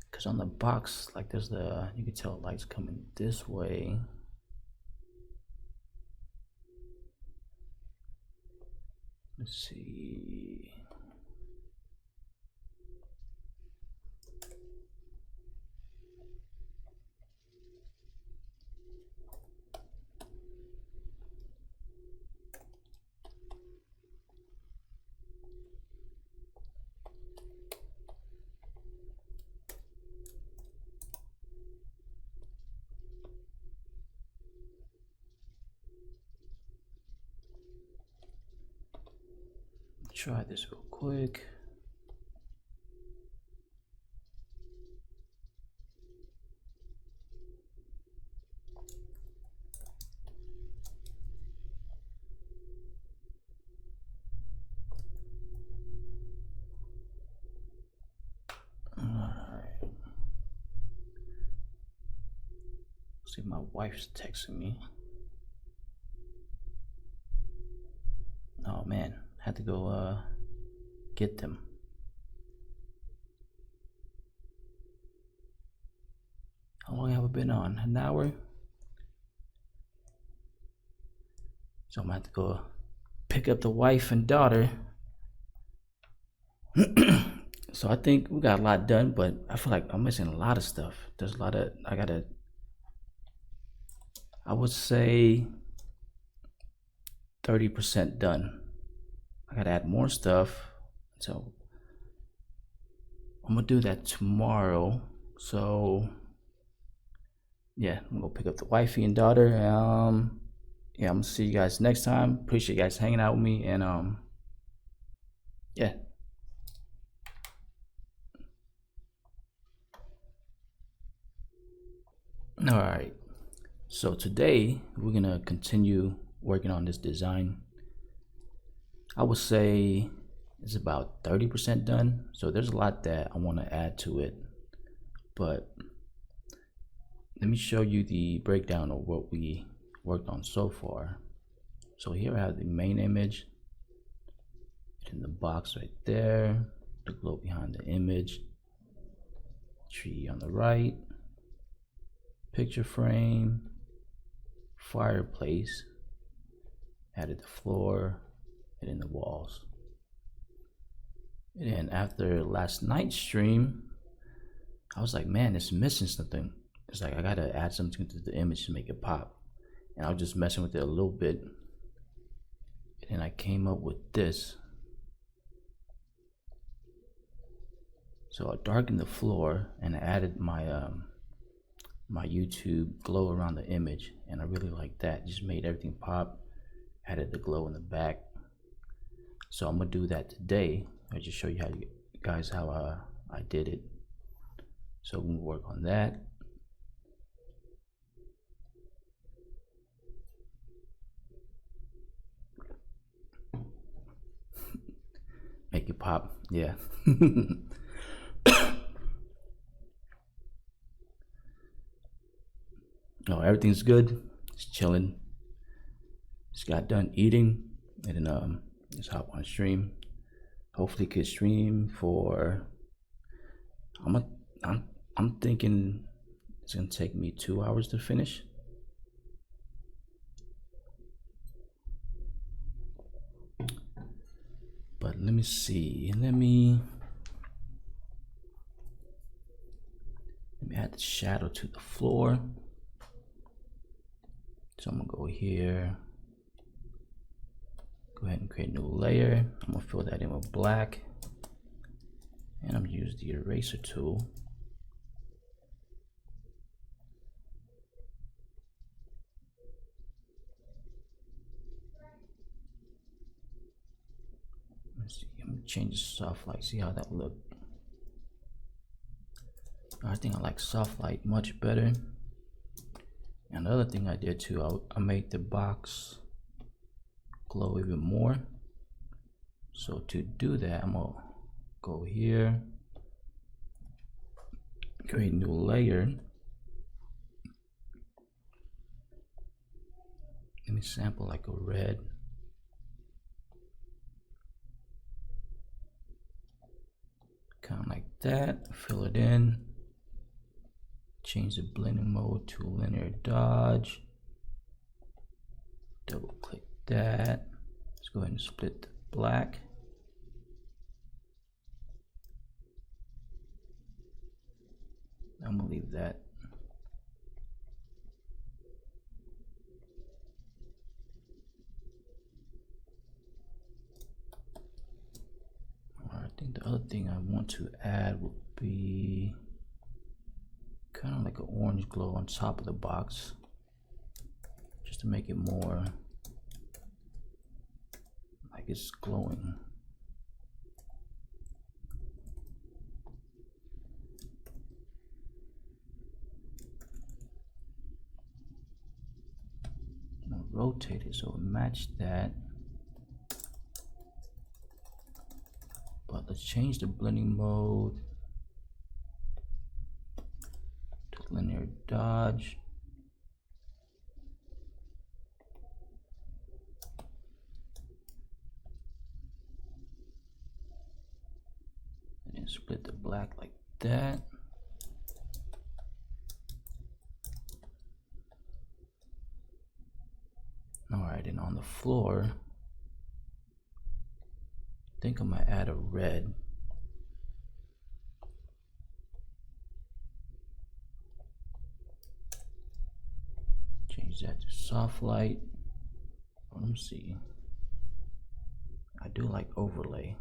because on the box, like there's the, you can tell light's coming this way. Let's see. Try this real quick. Alright. See, my wife's texting me. Oh man, had to go get them. How long have I been on? An hour? So I'm gonna have to go pick up the wife and daughter. So I think we got a lot done, but I feel like I'm missing a lot of stuff. There's a lot of, I would say 30% done. I gotta add more stuff. So I'm gonna do that tomorrow. So yeah, I'm gonna pick up the wifey and daughter. Yeah, I'm gonna see you guys next time. Appreciate you guys hanging out with me, and yeah. All right. So today we're gonna continue working on this design. I would say it's about 30% done. So there's a lot that I want to add to it, but let me show you the breakdown of what we worked on so far. So here I have the main image in the box right there, the glow behind the image, tree on the right, picture frame, fireplace, added the floor, and in the walls. And then after last night's stream, I was like, man, it's missing something. It's like I gotta add something to the image to make it pop. And I was just messing with it a little bit, and then I came up with this. So I darkened the floor and I added my my YouTube glow around the image, and I really like that. Just made everything pop. Added the glow in the back. So I'm gonna do that today. I just show you how I did it. So we'll work on that. Make it pop, yeah. No, everything's good. Just chilling. Just got done eating, and then just hop on stream. Hopefully, could stream for. I'm thinking it's gonna take me 2 hours to finish. But let me see. Let me add the shadow to the floor. So I'm gonna go here. Go ahead and create a new layer. I'm gonna fill that in with black. And I'm gonna use the eraser tool. Let's see, I'm gonna change the soft light, see how that look. I think I like soft light much better. And the other thing I did too, I made the box glow even more. So to do that, I'm gonna go here, create a new layer. Let me sample like a red. Kind of like that, fill it in. Change the blending mode to linear dodge. Double click that. Let's go ahead and split the black. I'm gonna leave that. I think the other thing I want to add would be kind of like an orange glow on top of the box, just to make it more like it's glowing. I'm gonna rotate it so it match that. But let's change the blending mode to linear dodge. And then split the black like that. Alright, and on the floor, I think I'm gonna add a red. Change that to soft light. Let me see. I do like overlay.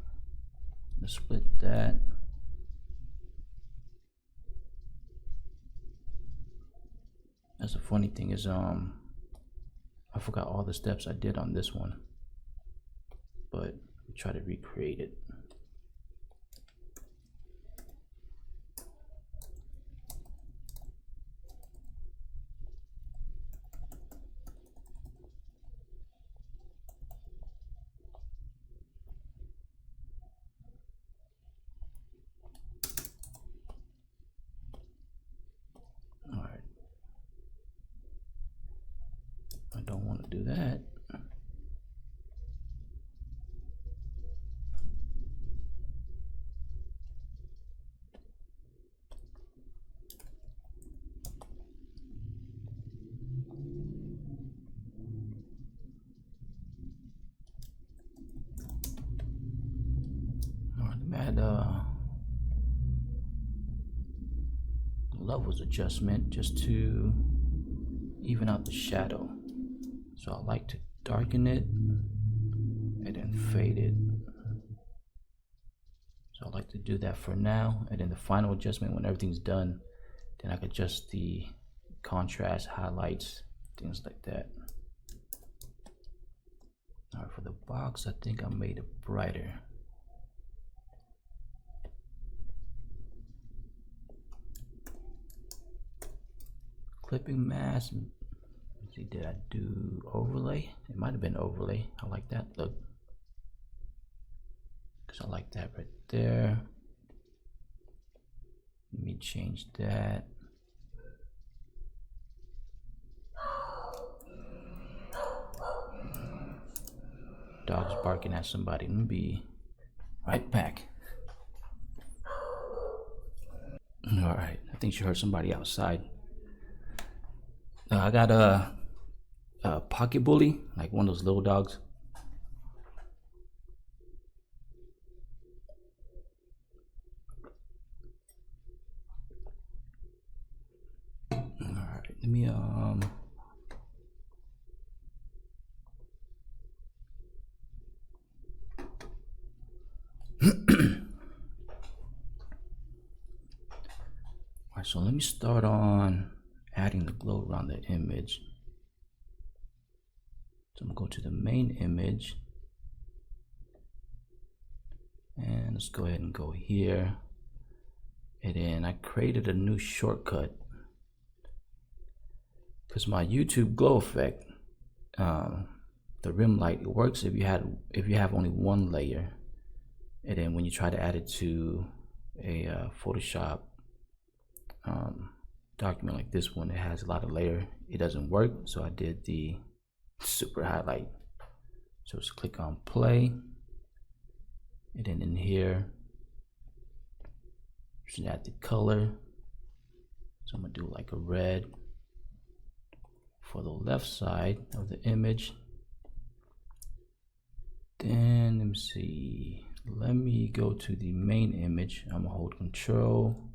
Let's split that. That's the funny thing is I forgot all the steps I did on this one, but try to recreate it. All right. I don't want to do that. Add levels adjustment just to even out the shadow. So I like to darken it and then fade it. So I like to do that for now, and then the final adjustment when everything's done, then I can adjust the contrast, highlights, things like that. All right, for the box, I think I made it brighter. clipping mask. Let's see, did I do overlay? It might have been overlay. I like that look. Because I like that right there. Let me change that. Dog's barking at somebody. Let me be right back. Alright, I think she heard somebody outside. I got a pocket bully, like one of those little dogs. Alright, let me Alright, so let me start on adding the glow around the image. So I'm gonna go to the main image, and let's go ahead and go here. And then I created a new shortcut because my YouTube glow effect, the rim light, it works if you have only one layer, and then when you try to add it to a Photoshop document like this one, it has a lot of layer, it doesn't work. So I did the super highlight. So just click on play, and then in here should add the color. So I'm gonna do like a red for the left side of the image. Then let me see, let me go to the main image. I'm gonna hold control,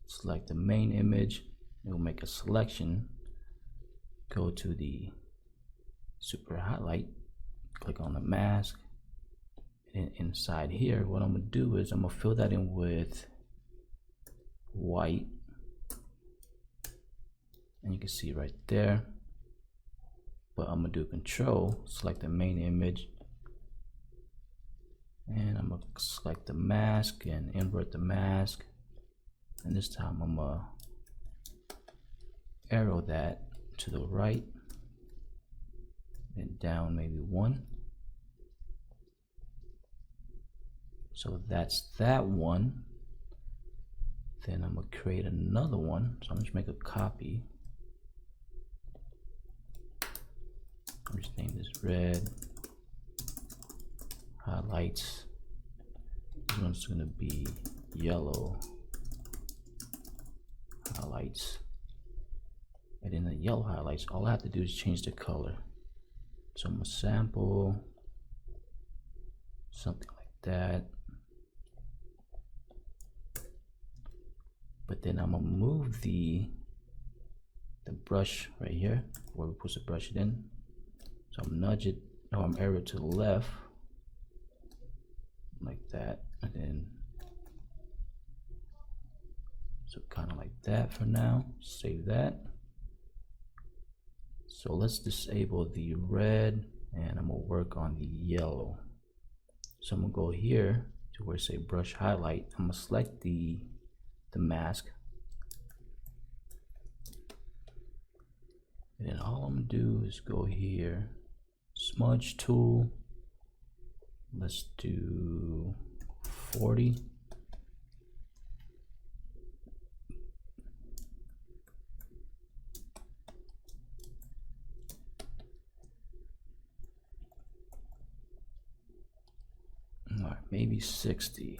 select the main image, it will make a selection. Go to the super highlight, click on the mask, and inside here what I'm gonna do is I'm gonna fill that in with white, and you can see right there. But I'm gonna do control, select the main image, and I'm gonna select the mask and invert the mask, and this time I'm gonna arrow that to the right and down maybe 1. So that's that one. Then I'm gonna create another one. So I'm just make a copy. I'm just name this red highlights. This one's gonna be yellow highlights. And in the yellow highlights, all I have to do is change the color. So I'm gonna sample something like that. But then I'm gonna move the brush right here where we put the brush in. So I'm nudge it, or I'm arrow to the left like that, and then so kind of like that for now. Save that. So let's disable the red, and I'm gonna work on the yellow. So I'm gonna go here to where it say brush highlight. I'm gonna select the mask, and then all I'm gonna do is go here, Smudge Tool. Let's do 40. All right, maybe 60.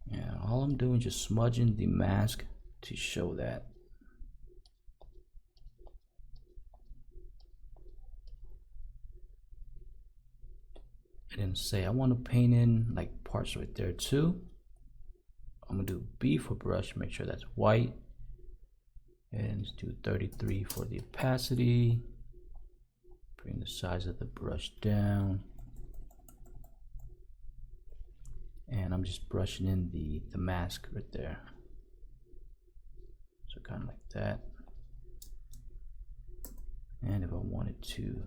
Yeah, all I'm doing is just smudging the mask to show that. And then say I want to paint in like parts right there too. I'm gonna do B for brush, make sure that's white, and let's do 33 for the opacity. Bring the size of the brush down, and I'm just brushing in the mask right there. So kind of like that. And if I wanted to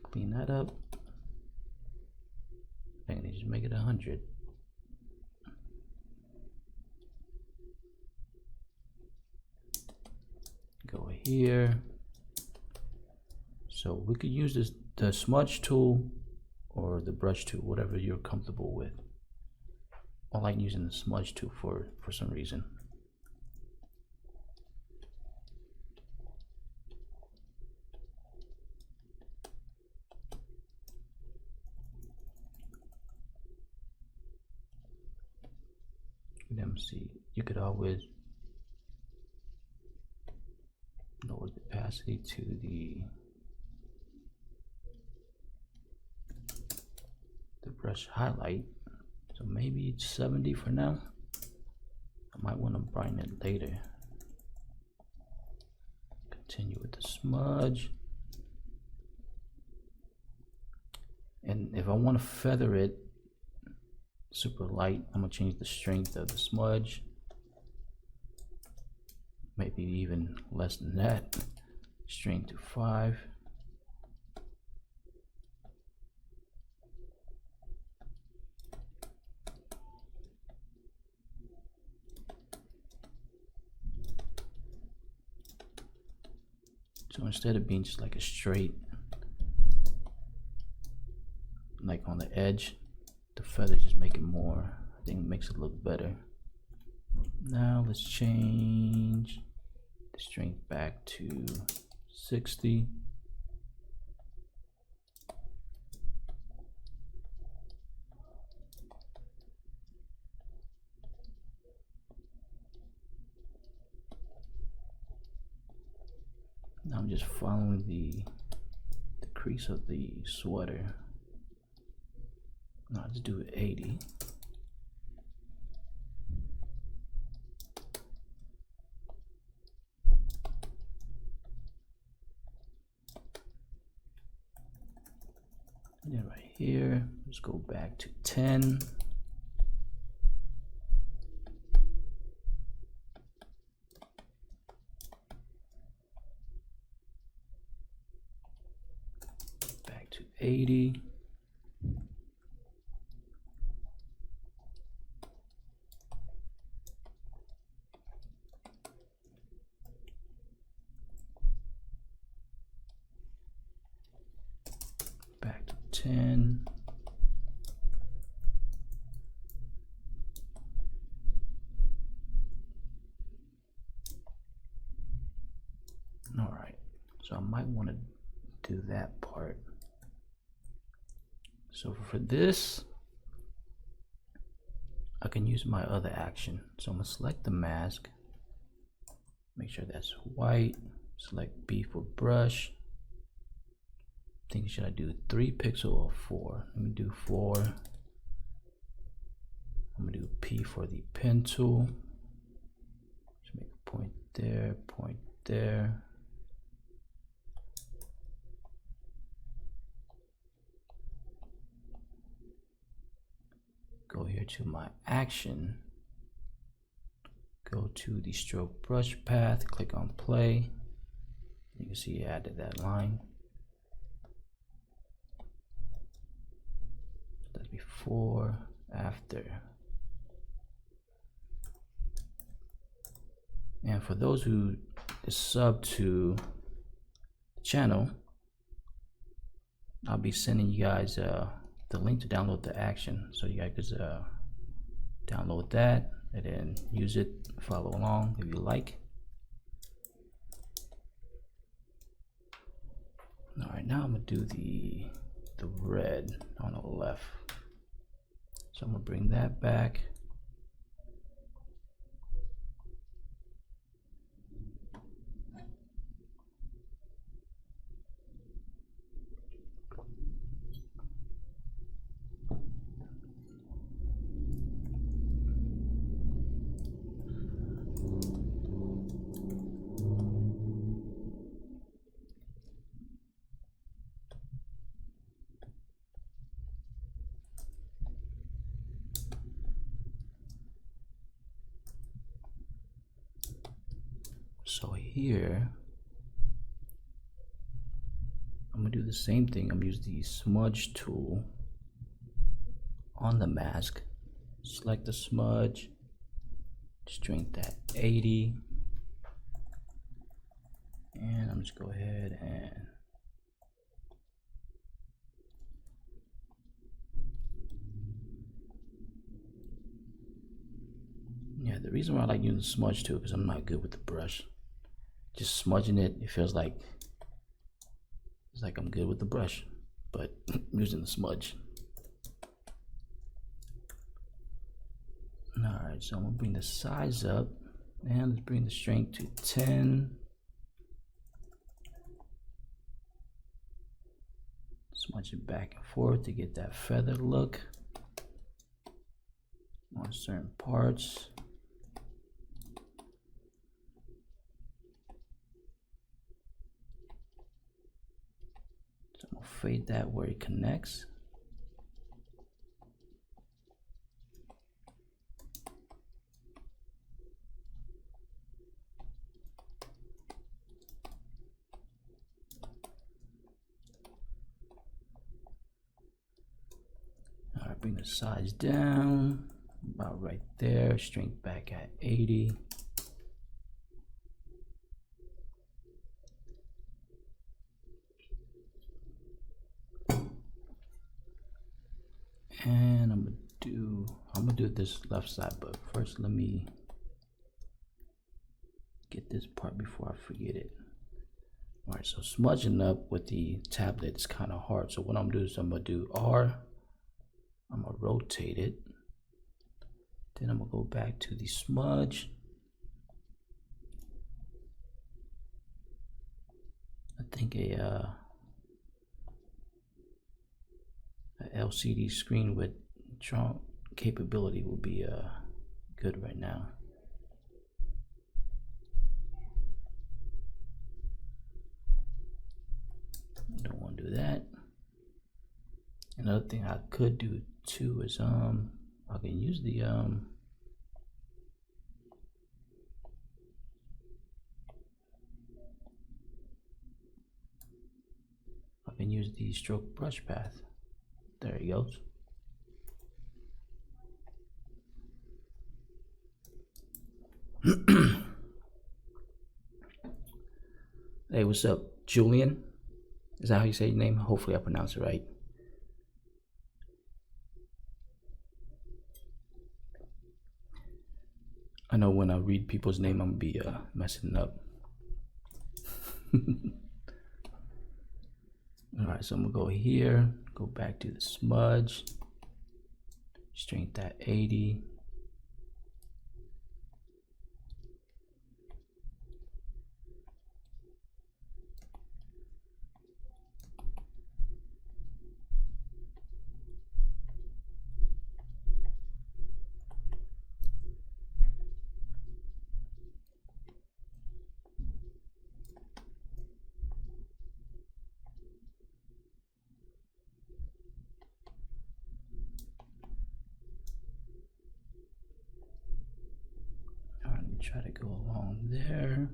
clean that up, I think they just make it 100. Go here. So we could use this, the smudge tool or the brush tool, whatever you're comfortable with. I like using the smudge tool for some reason. Let me see. You could always lower the opacity to the brush highlight. So maybe it's 70 for now. I might want to brighten it later. Continue with the smudge. And if I want to feather it super light, I'm gonna change the strength of the smudge. Maybe even less than that. Strength to 5. So instead of being just like a straight, like on the edge, the feather just make it more, I think it makes it look better. Now let's change the strength back to 60. Now I'm just following the crease of the sweater. Now let's do 80. And then right here, let's go back to 10. Back to 80. Back to 10. All right, so I might want to do that part. So for this, I can use my other action. So I'm gonna select the mask, make sure that's white, select B for brush. Think, should I do 3 pixel or 4? Let me do 4. I'm gonna do P for the pen tool. Just make a point there, point there. Go here to my action. Go to the stroke brush path, click on play. You can see I added that line. That's before, after. And for those who is sub to the channel, I'll be sending you guys the link to download the action, so you guys could download that and then use it, follow along if you like. All right, now I'm gonna do the red on the left. So I'm gonna bring that back. So here, I'm gonna do the same thing. I'm gonna use the smudge tool on the mask, select the smudge, strength at 80, and I'm just go ahead and yeah, the reason why I like using the smudge tool because I'm not good with the brush. Just smudging it, it feels like it's like I'm good with the brush, but using the smudge. Alright, so I'm gonna bring the size up and let's bring the strength to 10. Smudge it back and forth to get that feather look on certain parts. So I'm gonna fade that where it connects. Alright, bring the size down, about right there, strength back at 80. And I'm gonna do this left side, but first let me get this part before I forget it. All right, so smudging up with the tablet is kind of hard. So what I'm gonna do is I'm gonna do R, I'm gonna rotate it, then I'm gonna go back to the smudge. I think a LCD screen with strong capability will be good right now. Don't want to do that. Another thing I could do too is I can use the stroke brush path. There he goes. Hey, what's up, Julian? Is that how you say your name? Hopefully I pronounce it right. I know when I read people's name, I'm gonna be messing up. All right, so I'm gonna go here, go back to the smudge, strength at 80. Try to go along there.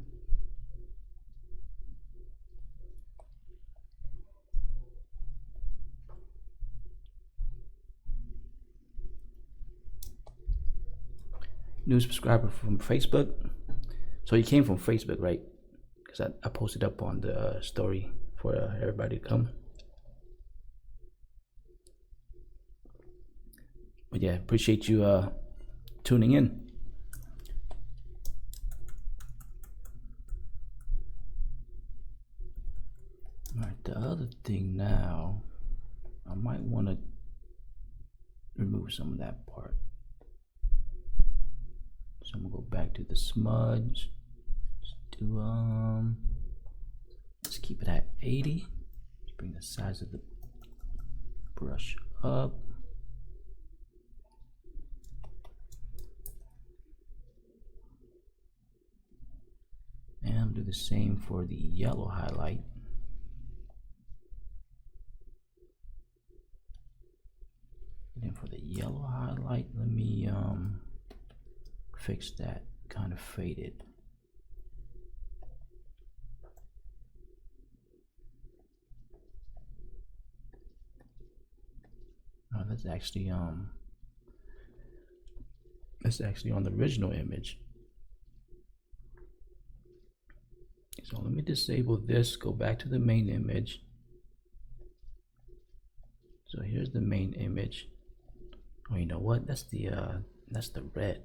New subscriber from Facebook. So you came from Facebook, right? Because I posted up on the story for everybody to come. But yeah, appreciate you tuning in. Alright, the other thing now, I might want to remove some of that part. So I'm gonna go back to the smudge. Let's keep it at 80. Let's bring the size of the brush up. And do the same for the yellow highlight. And then for the yellow highlight, let me fix that kind of faded. Now that's actually on the original image. So let me disable this, go back to the main image. So here's the main image. Oh, you know what? That's the red.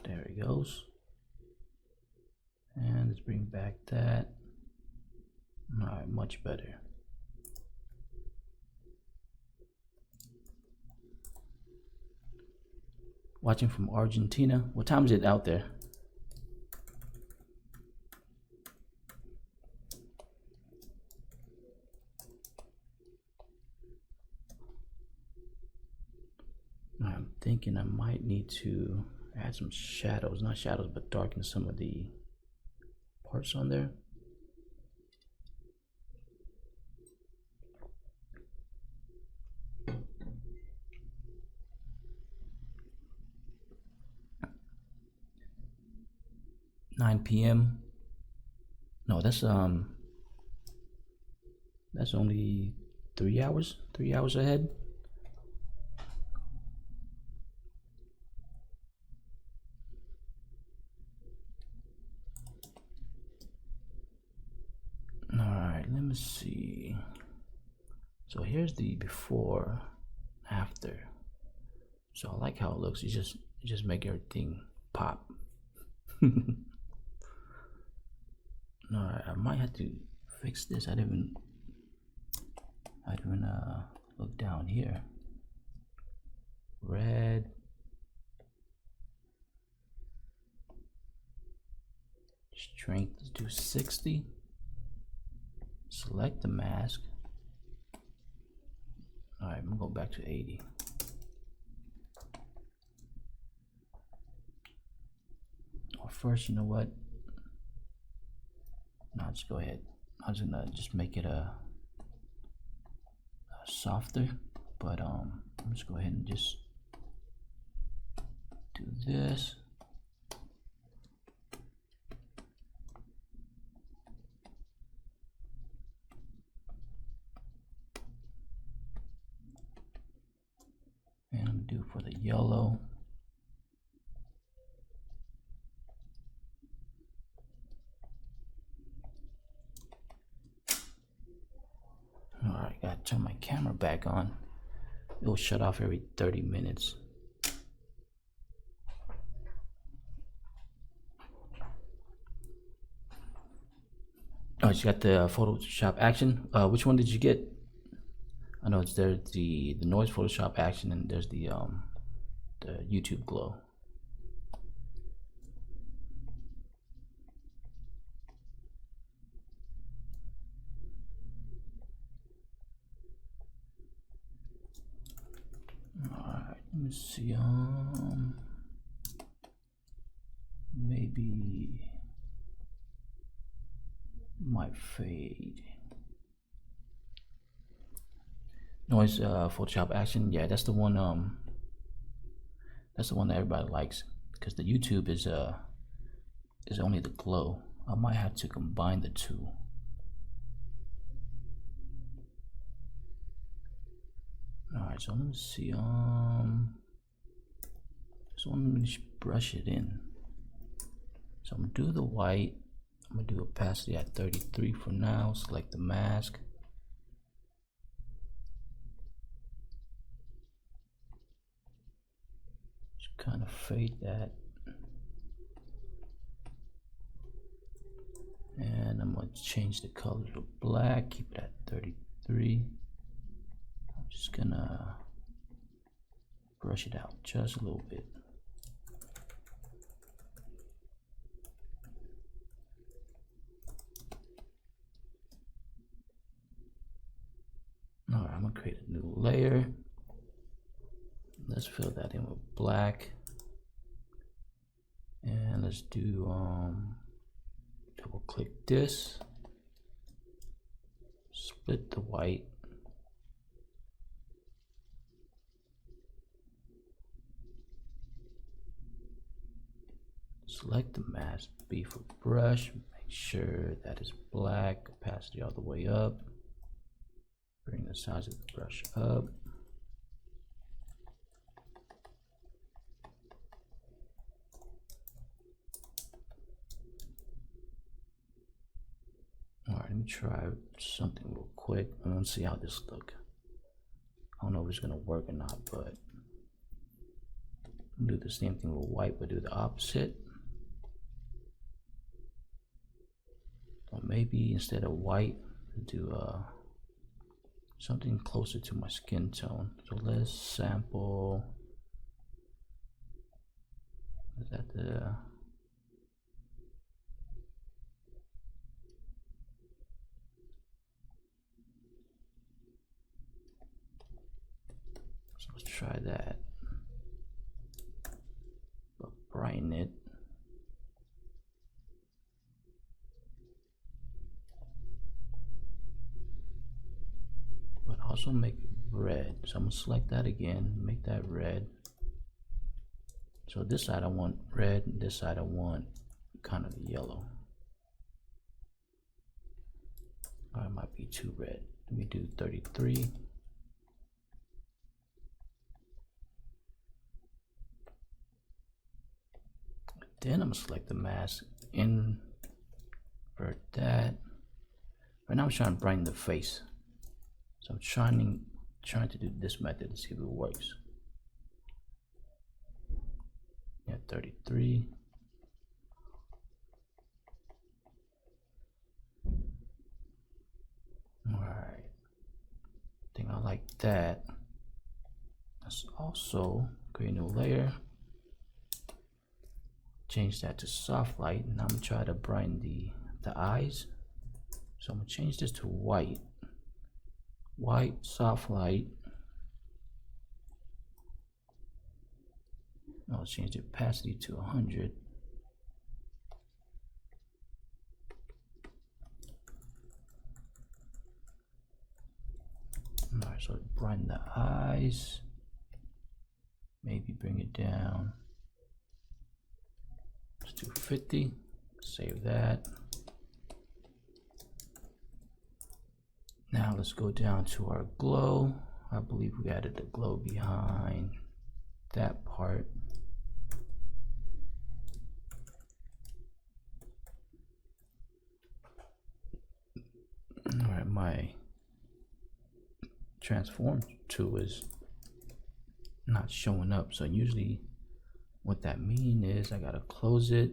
There it goes. And let's bring back that. All right, much better. Watching from Argentina. What time is it out there? I'm thinking I might need to add some shadows, not shadows, but darken some of the parts on there. $9 p.m. No, that's only 3 hours. 3 hours ahead. Alright, let me see. So here's the before, after. So I like how it looks. You just make everything pop. Alright, I might have to fix this. I didn't even look down here. Red. Strength, let's do 60. Select the mask. Alright, I'm gonna go back to 80. Or first, you know what? No, just go ahead. I'm just gonna make it a softer, but I'm just go ahead and just do this. And I'm gonna do for the yellow. Alright, gotta turn my camera back on. It will shut off every 30 minutes. Oh, you got the Photoshop action. Which one did you get? I know it's there, the noise Photoshop action, and there's the YouTube glow. Alright, let me see. Maybe might fade. Noise Photoshop action. Yeah, that's the one. That's the one that everybody likes, because the YouTube is only the glow. I might have to combine the two. Alright, so let me see. So let me just brush it in. So I'm gonna do the white. I'm gonna do opacity at 33 for now. Select the mask. Just kind of fade that. And I'm gonna change the color to black. Keep it at 33. I'm just gonna brush it out just a little bit. Alright, I'm gonna create a new layer. Let's fill that in with black. And let's do double click this. Split the white. Select the mask, B for brush, make sure that is black, opacity all the way up. Bring the size of the brush up. Alright, let me try something real quick. I want to see how this looks. I don't know if it's gonna work or not, but do the same thing with white, but do the opposite. Or maybe instead of white, do something closer to my skin tone. So let's sample. Is that the? So let's try that. But brighten it. But also make it red. So I'm gonna select that again, make that red. So this side I want red, this side I want kind of yellow. Or it might be too red. Let me do 33. Then I'm gonna select the mask, invert that. Right now I'm trying to brighten the face. So I'm trying to do this method to see if it works. Yeah, 33. Alright. I think I like that. Let's also create a new layer. Change that to soft light, and I'm gonna try to brighten the eyes. So I'm gonna change this to white. White, soft light. I'll change the opacity to 100. Alright, so brighten the eyes. Maybe bring it down. Let's do 50. Save that. Now let's go down to our glow. I believe we added the glow behind that part. Alright, my transform tool is not showing up. So usually what that means is I gotta close it,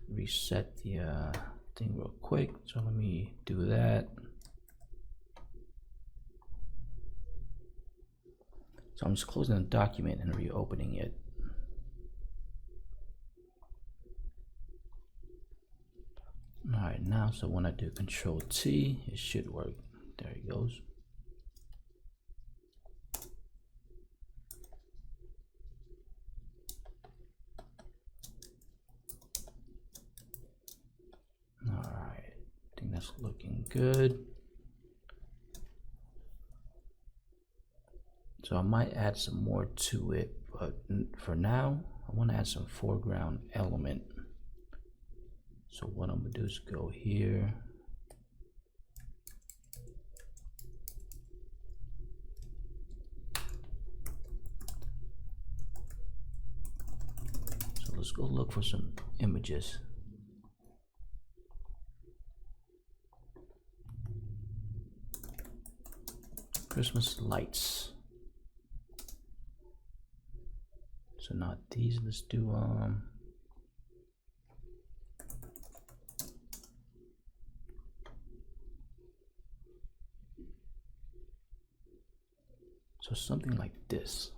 reset the thing real quick. So let me do that. So I'm just closing the document and reopening it. Alright, now so when I do Control T, it should work. There it goes. Alright, I think that's looking good. So I might add some more to it, but for now, I want to add some foreground element. So what I'm gonna do is go here. So let's go look for some images. Christmas lights. So not these, let's do so something like this.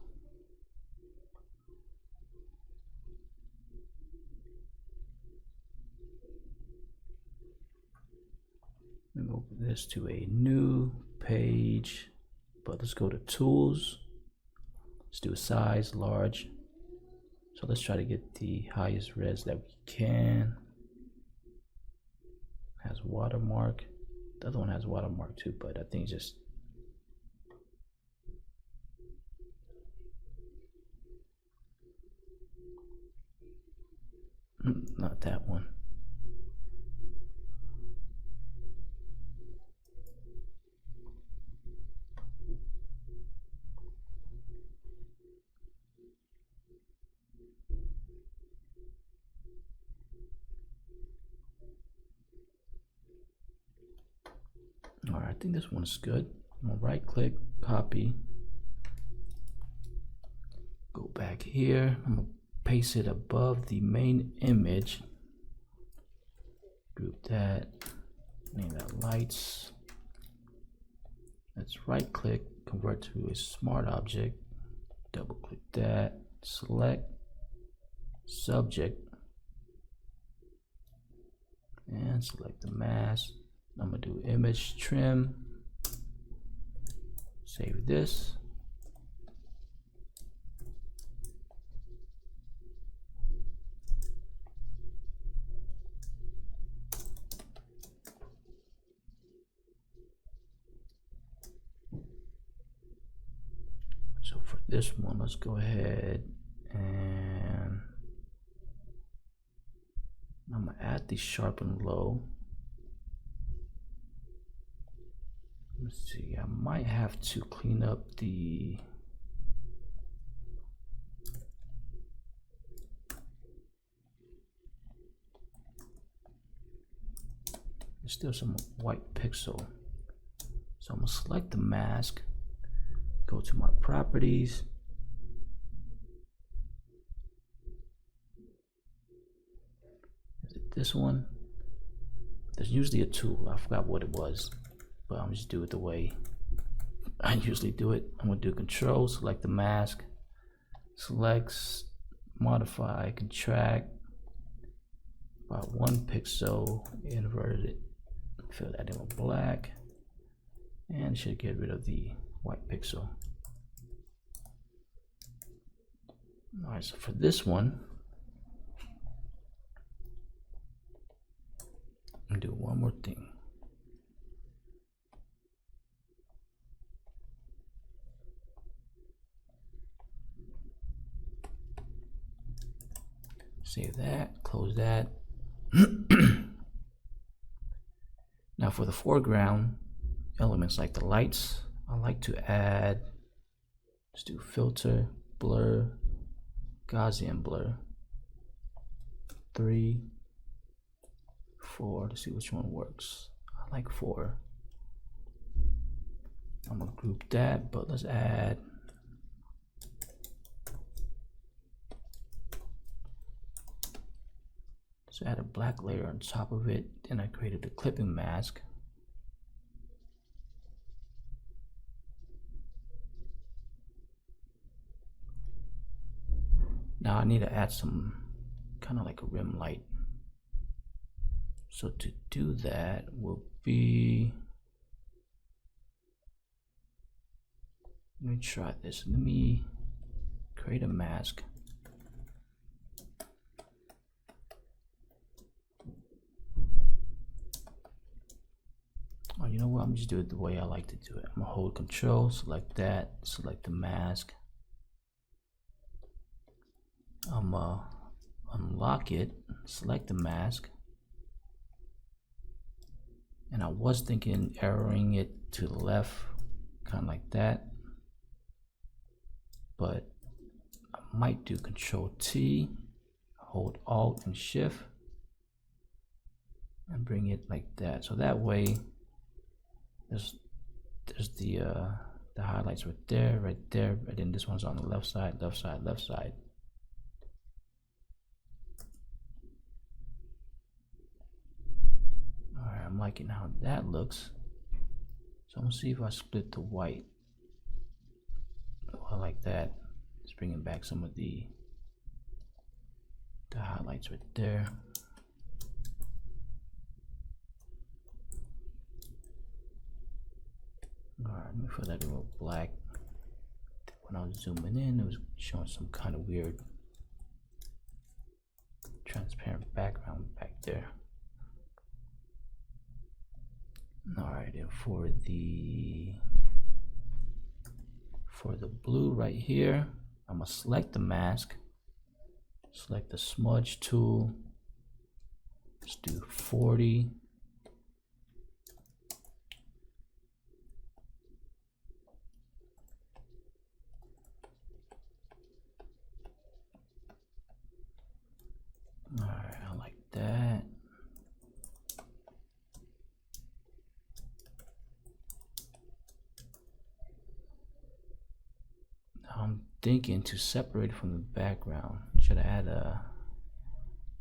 Let me open this to a new page, but let's go to tools. Let's do a size, large. So let's try to get the highest res that we can. Has watermark. The other one has watermark too, but I think it's just not that one. Alright, I think this one is good. I'm gonna right click, copy, go back here. I'm gonna paste it above the main image. Group that, name that lights. Let's right click, convert to a smart object, double click that, select subject, and select the mask. I'm gonna do image trim, save this. So for this one, let's go ahead and I'm gonna add the sharpen low. Let's see, I might have to clean up the there's still some white pixel. So I'm gonna select the mask, go to my properties, is it this one? There's usually a tool, I forgot what it was, but I'm just do it the way I usually do it. I'm gonna do control, select the mask, select, modify, contract by 1 pixel, invert it, fill that in with black, and should get rid of the white pixel. All right, so for this one, I'm gonna do one more thing. Save that, close that. Now for the foreground elements like the lights, I like to add, let's do filter, blur, Gaussian blur, 3, 4, to see which one works. I like 4. I'm gonna group that, but let's add a black layer on top of it. Then I created the clipping mask. Now I need to add some kind of like a rim light. So to do that will be, let me try this. Let me create a mask. Oh, you know what? I'm just doing it the way I like to do it. I'm gonna hold control, select that, select the mask. I'm gonna unlock it, select the mask. And I was thinking arrowing it to the left, kind of like that. But I might do Control T, hold Alt and Shift, and bring it like that. So that way, there's the highlights right there, and then this one's on the left side, left side, left side. All right, I'm liking how that looks. So I'm gonna see if I split the white. Oh, I like that. It's bringing back some of the highlights right there. Alright, let me fill that in with black. When I was zooming in, it was showing some kind of weird transparent background back there. Alright, and for the blue right here, I'm gonna select the mask, select the smudge tool, let's do 40. Alright, I like that. thinking to separate it from the background. Should I add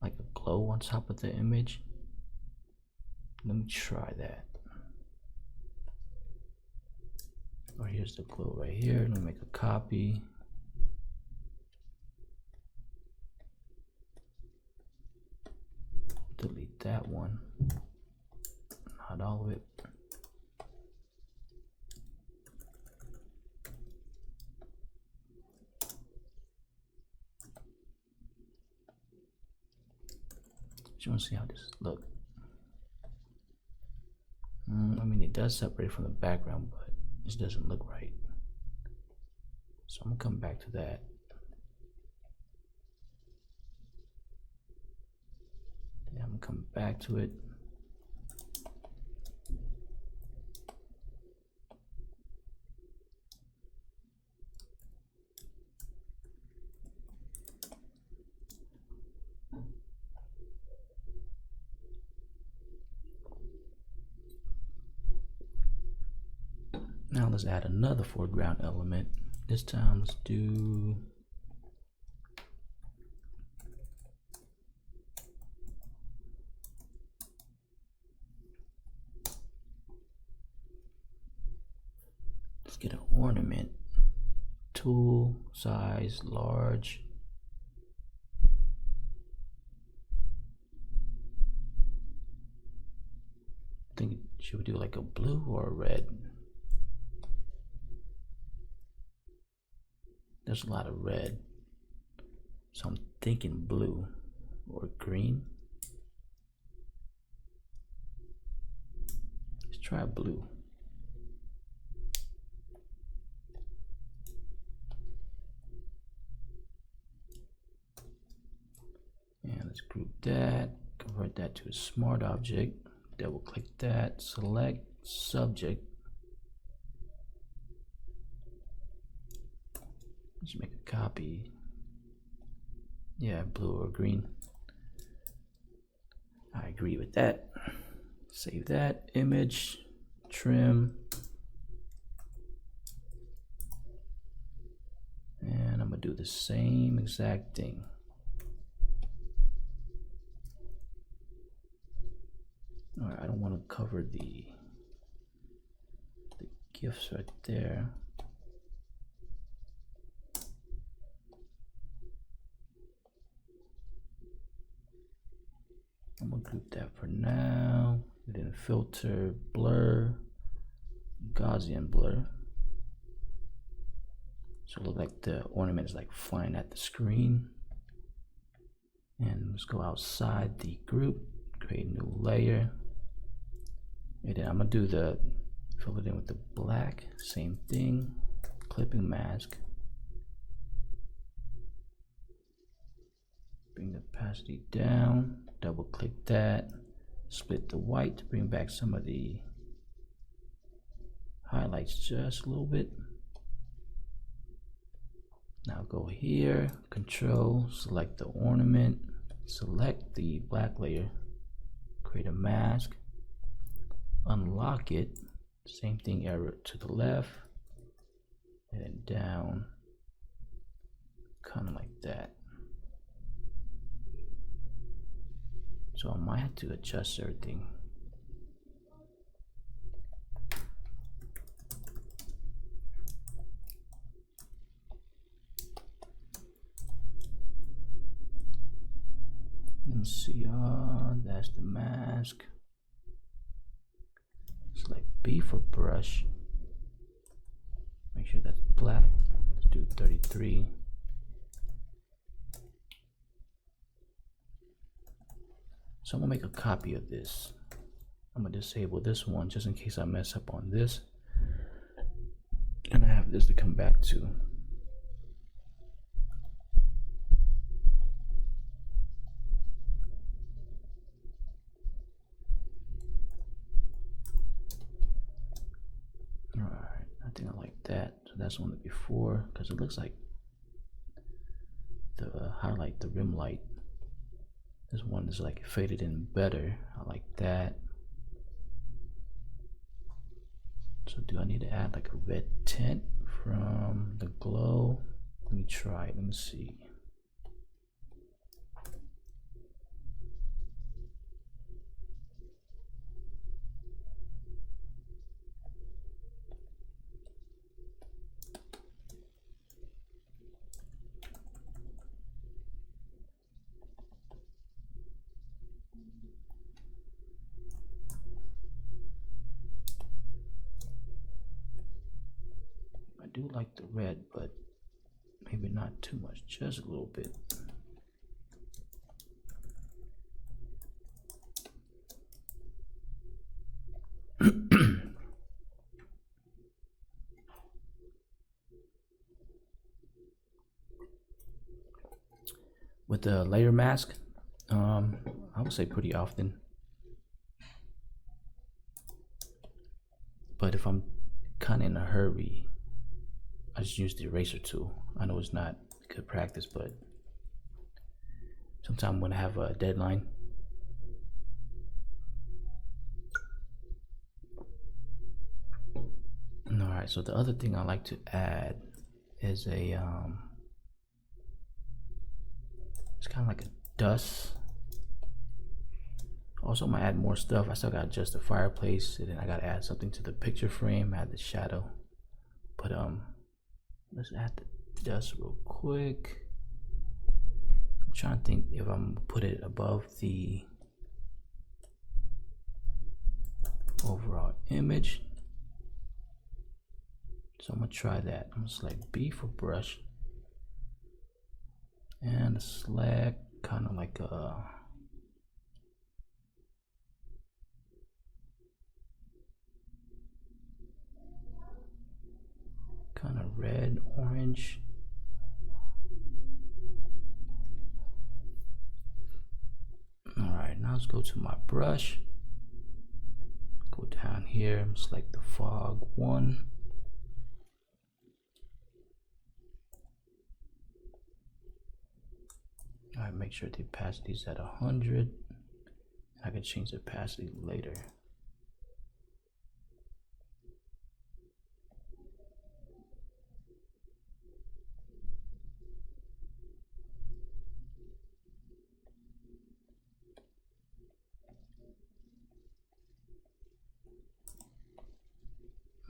like a glow on top of the image? Let me try that. Or here's the glow right here. Let me make a copy. Delete that one. Not all of it. Just want to see how this looks. I mean, it does separate from the background, but this doesn't look right. So I'm gonna come back to that. Yeah, I'm gonna come back to it. Now let's add another foreground element. This time let's do let's get an ornament tool, size large. I think should we do like a blue or a red? There's a lot of red, so I'm thinking blue or green. Let's try blue. And let's group that, convert that to a smart object, double click that, select subject. Let's make a copy. Yeah, blue or green. I agree with that. Save that image, trim. And I'm gonna do the same exact thing. All right, I don't want to cover the GIFs right there. I'm gonna group that for now. Then filter, blur, Gaussian blur. So it looks like the ornament is like flying at the screen. And let's go outside the group, create a new layer. And then I'm gonna do the fill it in with the black, same thing, clipping mask. Bring the opacity down, double click that, split the white to bring back some of the highlights just a little bit. Now go here, control, select the ornament, select the black layer, create a mask, unlock it, same thing, arrow to the left, and then down, kind of like that. So I might have to adjust everything. Let's see, that's the mask. Select B for brush. Make sure that's black. Let's do 33. So I'm gonna make a copy of this. I'm gonna disable this one just in case I mess up on this. And I have this to come back to. Alright, I think I like that. So that's one before, because it looks like the highlight, the rim light. This one is like faded in better. I like that. So do I need to add like a red tint from the glow? Let me try it. Let me see. I do like the red, but maybe not too much, just a little bit. With the layer mask, I would say pretty often. But if I'm kind of in a hurry, I just use the eraser tool. I know it's not good practice, but sometimes when I have a deadline, alright, so the other thing I like to add is a it's kind of like a dust. Also, I'm gonna add more stuff. I still gotta adjust the fireplace, and then I gotta add something to the picture frame, add the shadow. But let's add the dust real quick. I'm trying to think if I'm gonna put it above the overall image. So I'm gonna try that. I'm gonna select B for brush, and select kind of like a kind of red, orange. Alright, now let's go to my brush. Go down here, select the fog 1. Alright, make sure the opacity is at 100. I can change the opacity later.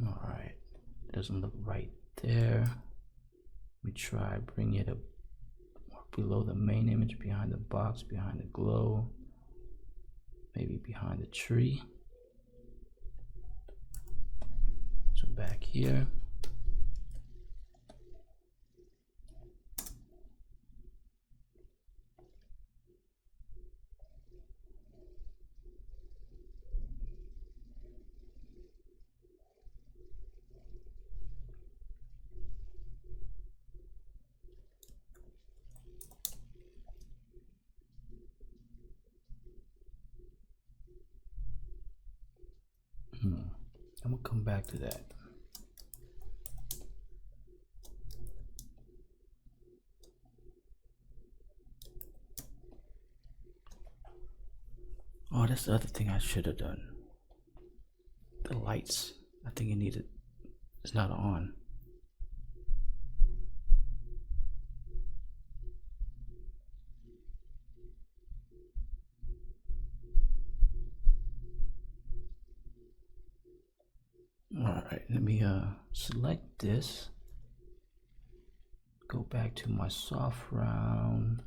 Alright, doesn't look right there. We try bring it up below the main image, behind the box, behind the glow, maybe behind the tree. So back here. I'm gonna come back to that. Oh, that's the other thing I should have done. The lights. I think it needed. It's not on. Alright, let me select this. Go back to my soft round.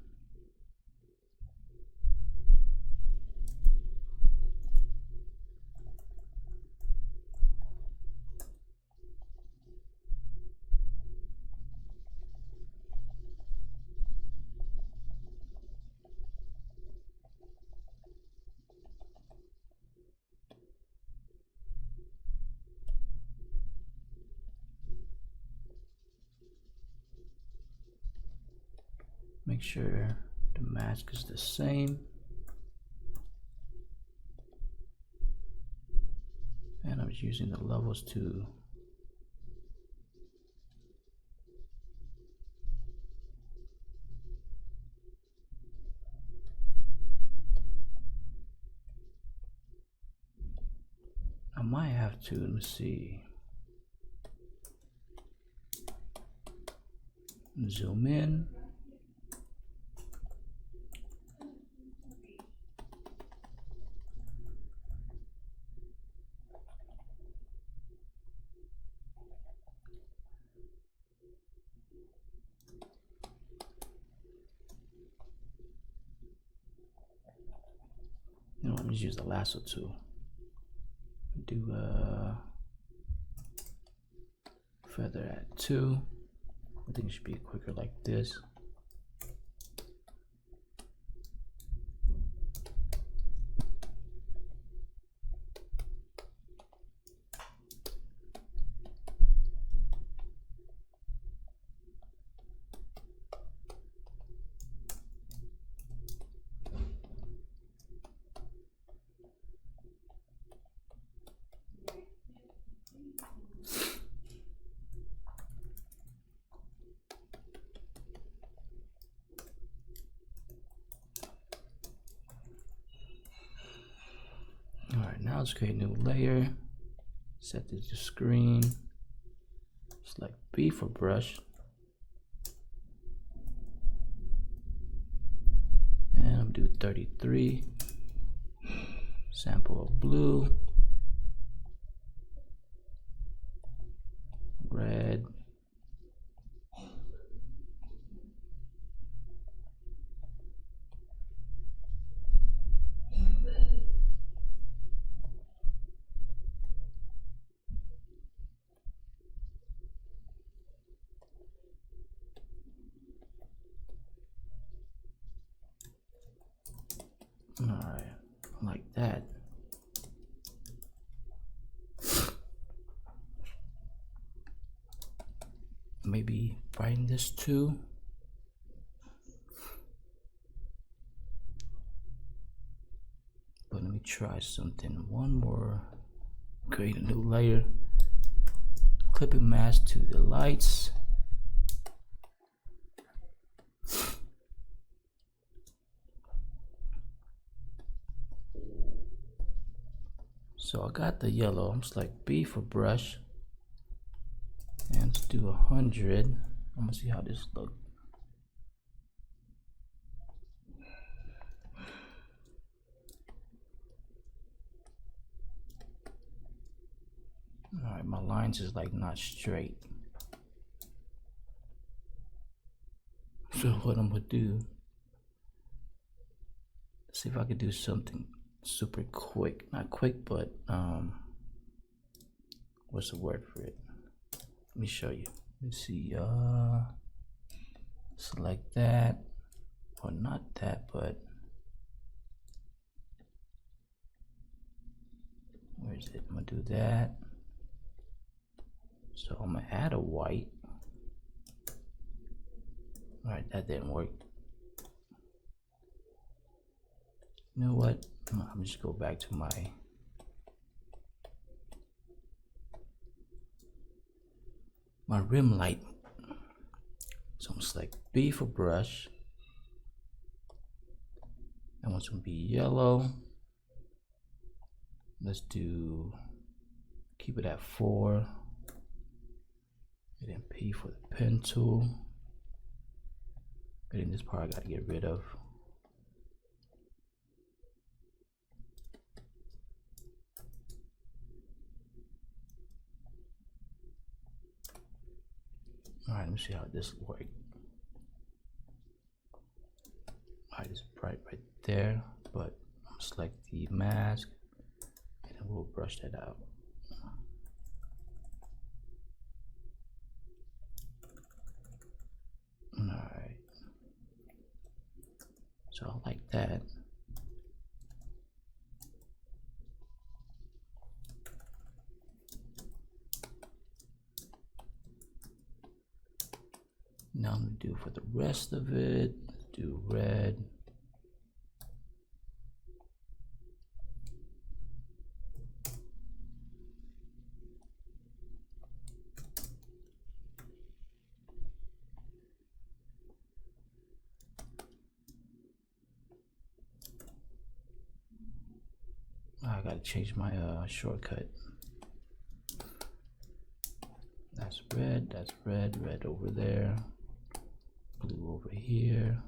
Make sure the mask is the same. And I'm using the levels to I might have to, let me see. Zoom in. You know, let me just use the lasso tool. Do feather at 2. I think it should be quicker like this. Alright, now let's create a new layer. Set this to screen. Select B for brush. And I'm gonna do 33. Sample of blue. Red. Alright, like that. Maybe brighten this too. But let me try something. One more. Create a new layer. Clipping mask to the lights. So I got the yellow. I'm select B for brush. And let's do 100. I'm gonna see how this looks. Alright, my lines is like not straight. So what I'm gonna do, see if I could do something super quick. Not quick, but what's the word for it? Let me show you. Let's see, select that, or not that, but where is it? I'm gonna do that. So I'm gonna add a white. All right, that didn't work. You know what? I'm just go back to my rim light. So I'm gonna select B for brush. I want it to be yellow. Let's do, keep it at 4. And then P for the pen tool. And then this part I gotta get rid of. Alright, let me see how this works. Alright, it's bright right there, but I'm gonna select the mask and then we'll brush that out. Alright. So I like that. Now I'm gonna do for the rest of it, do red. I gotta change my shortcut. That's red, red over there. blue over here.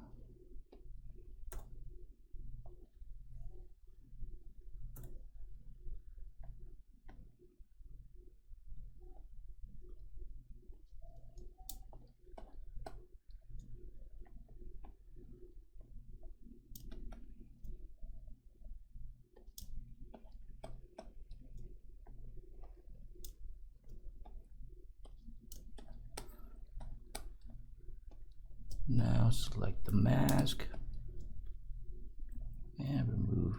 Now select the mask and remove.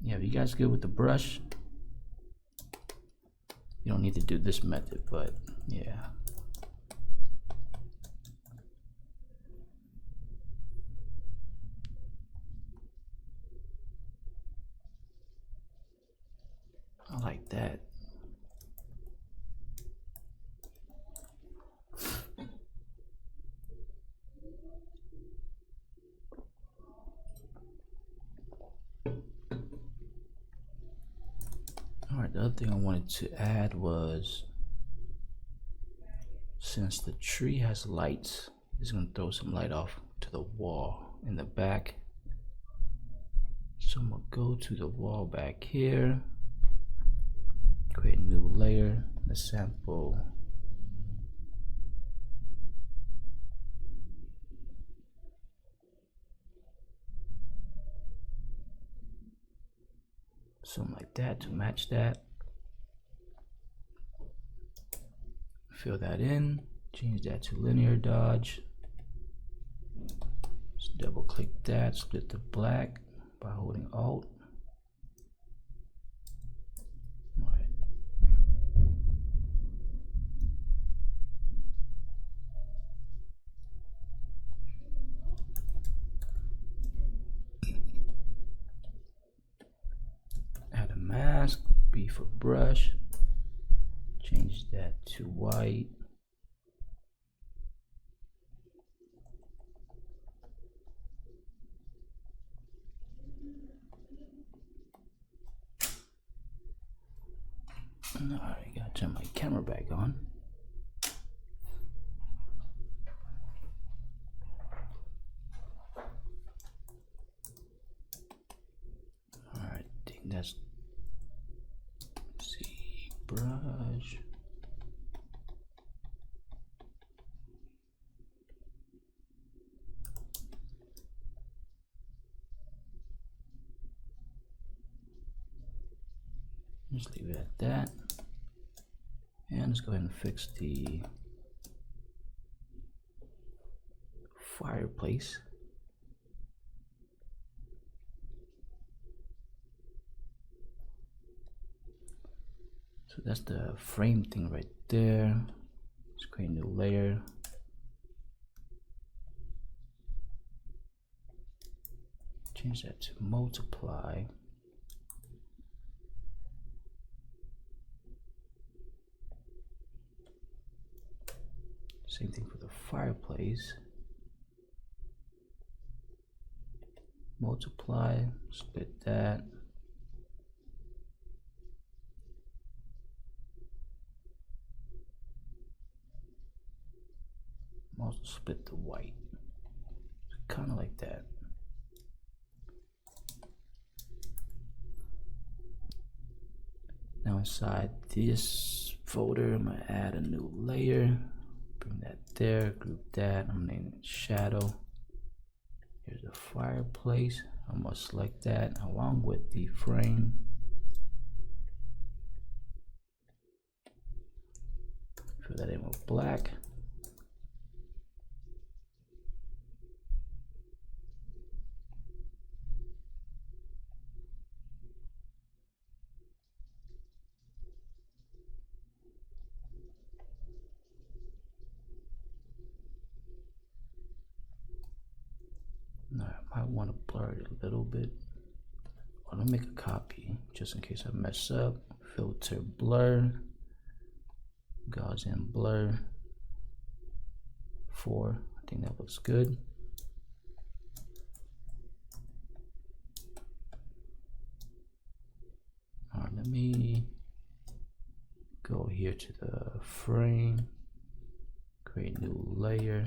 Yeah, if you guys good with the brush, you don't need to do this method, but yeah. I like that. Alright, the other thing I wanted to add was, since the tree has lights, it's going to throw some light off to the wall in the back. So I'm going to go to the wall back here, create a new layer, the sample. Something like that to match that. Fill that in, change that to linear dodge. Just double click that, split the black by holding Alt. Right. Add a mask, B for brush. Change that to white. Alright, gotta turn my camera back on. Alright, I think that's brush. Just leave it at that. And let's go ahead and fix the fireplace. So that's the frame thing right there. Let's create a new layer. Change that to multiply. Same thing for the fireplace. Multiply, split that. Also split the white. Kind of like that. Now inside this folder, I'm gonna add a new layer. Bring that there, group that. I'm naming it shadow. Here's the fireplace. I'm gonna select that along with the frame. Fill that in with black. Now I might want to blur it a little bit. Or let me make a copy just in case I mess up. Filter blur. Gaussian blur 4. I think that looks good. let me go here to the frame, create a new layer.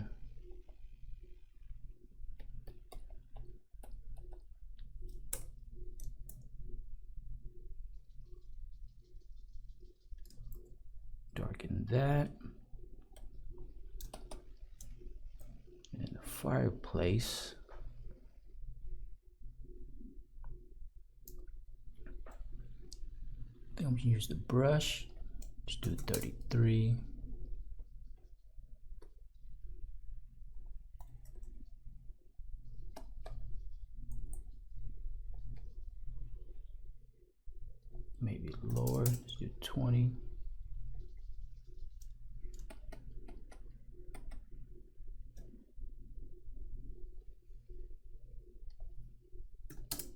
Darken that. And the fireplace. I think I'm gonna use the brush. Just do 33. Maybe lower. Let's do 20.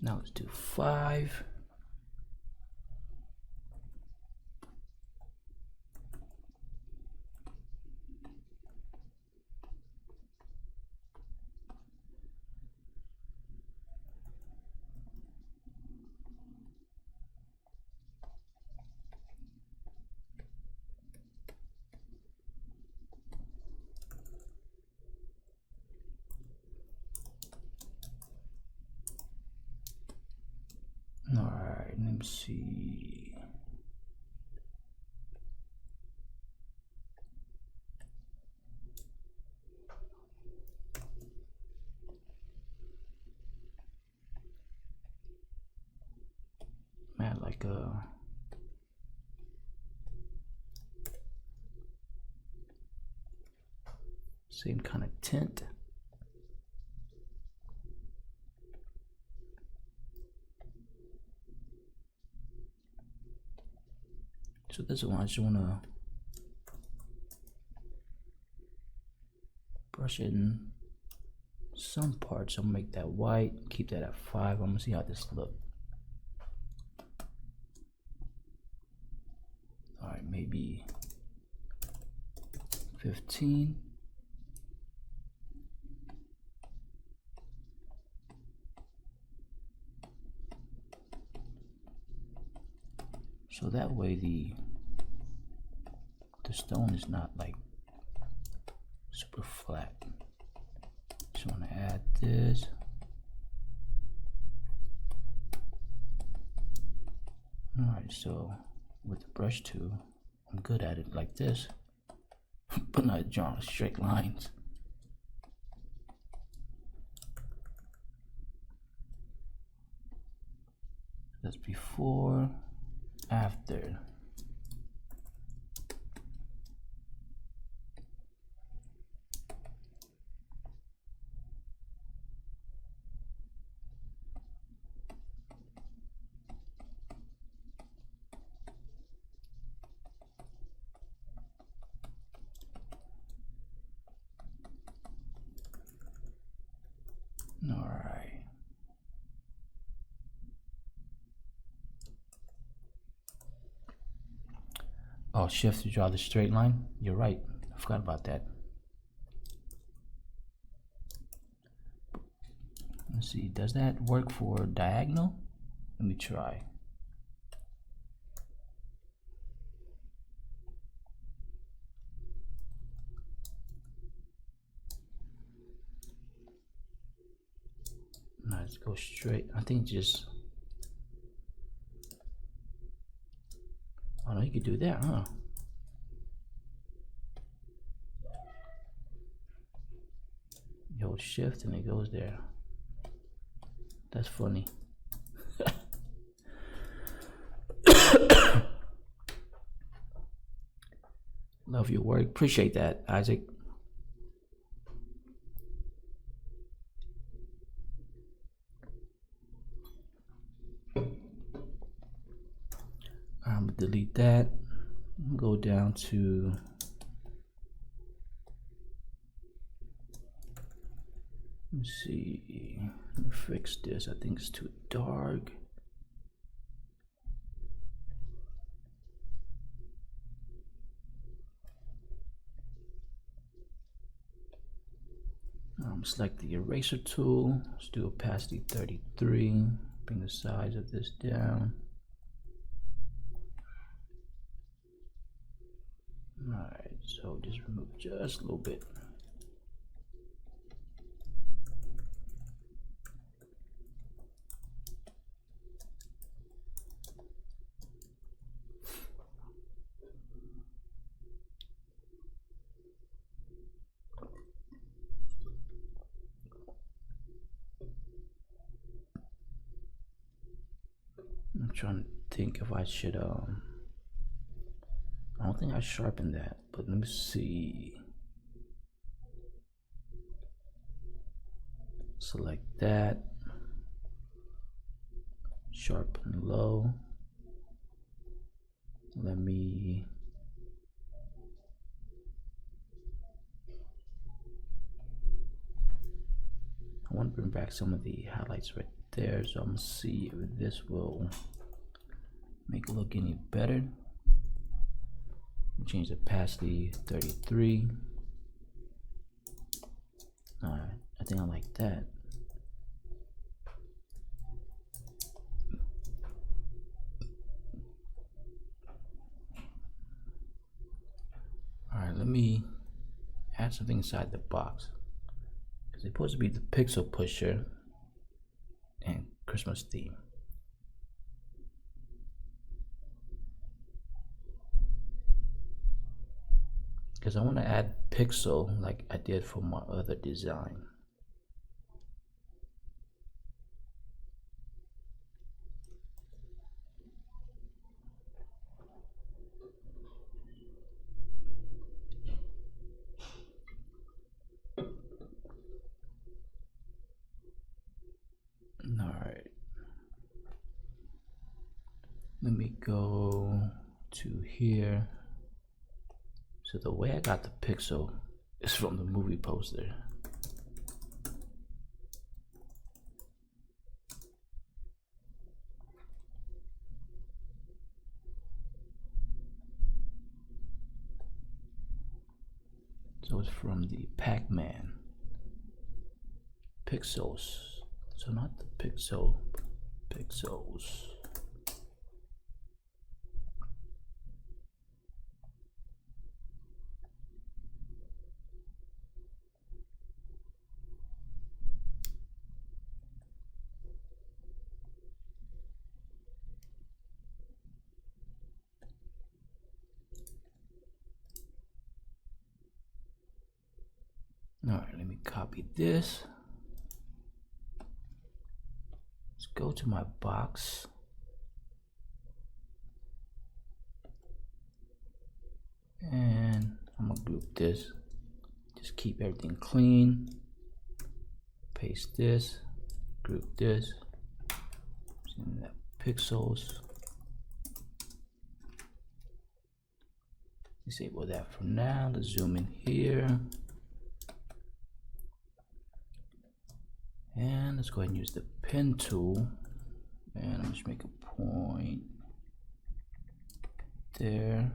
Now let's do 5. All right, let me see. Man, like a same kind of tint. So this one, I just want to brush it in some parts. I'm gonna make that white, keep that at 5. I'm gonna see how this looks. All right, maybe 15. So that way the stone is not like super flat. Just want to add this. All right, so with the brush tool, I'm good at it like this, but not drawing straight lines. That's before, after. All right. Oh, shift to draw the straight line. You're right. I forgot about that. Let's see. Does that work for diagonal? Let me try. No, let's go straight. I think just. Oh no, you could do that, huh? You hold shift and it goes there. That's funny. Love your work. Appreciate that, Isaac. I'm gonna delete that. Go down to let's see. Let me fix this. I think it's too dark. Select the eraser tool. Let's do opacity 33. Bring the size of this down. So just remove just a little bit. I'm trying to think if I should I don't think I sharpened that, but let me see. Select that, sharpen low. Let me I want to bring back some of the highlights right there, so I'm gonna see if this will make it look any better. Change the opacity 33. Alright, I think I like that. Alright, let me add something inside the box. Because it's supposed to be the pixel pusher and Christmas theme. Because I want to add pixel like I did for my other design. Alright. Let me go to here. So the way I got the pixel is from the movie poster. So it's from the Pac-Man pixels. So not the pixel, pixels. All right, let me copy this. Let's go to my box. And I'm gonna group this. Just keep everything clean. Paste this, group this. Send that pixels. Disable that for now. Let's zoom in here. And let's go ahead and use the pen tool, and I'm just make a point there.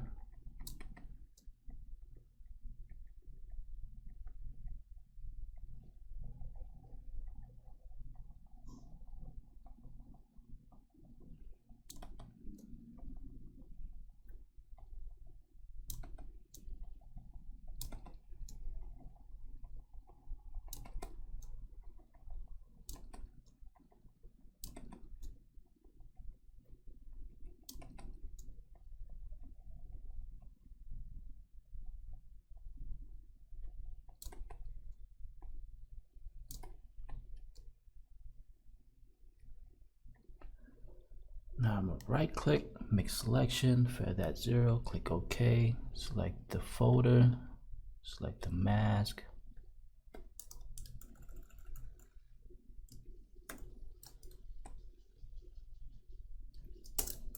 Now I'm gonna right click, make selection, for that 0, click OK, select the folder, select the mask.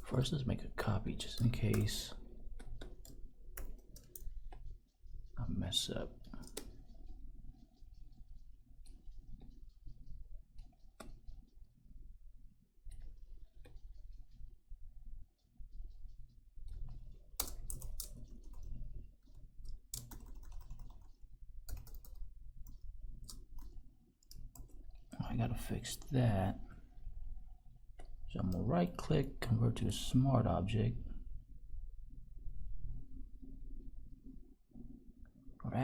First, let's make a copy just in case I mess up. I gotta fix that. So I'm gonna right click, convert to a smart object.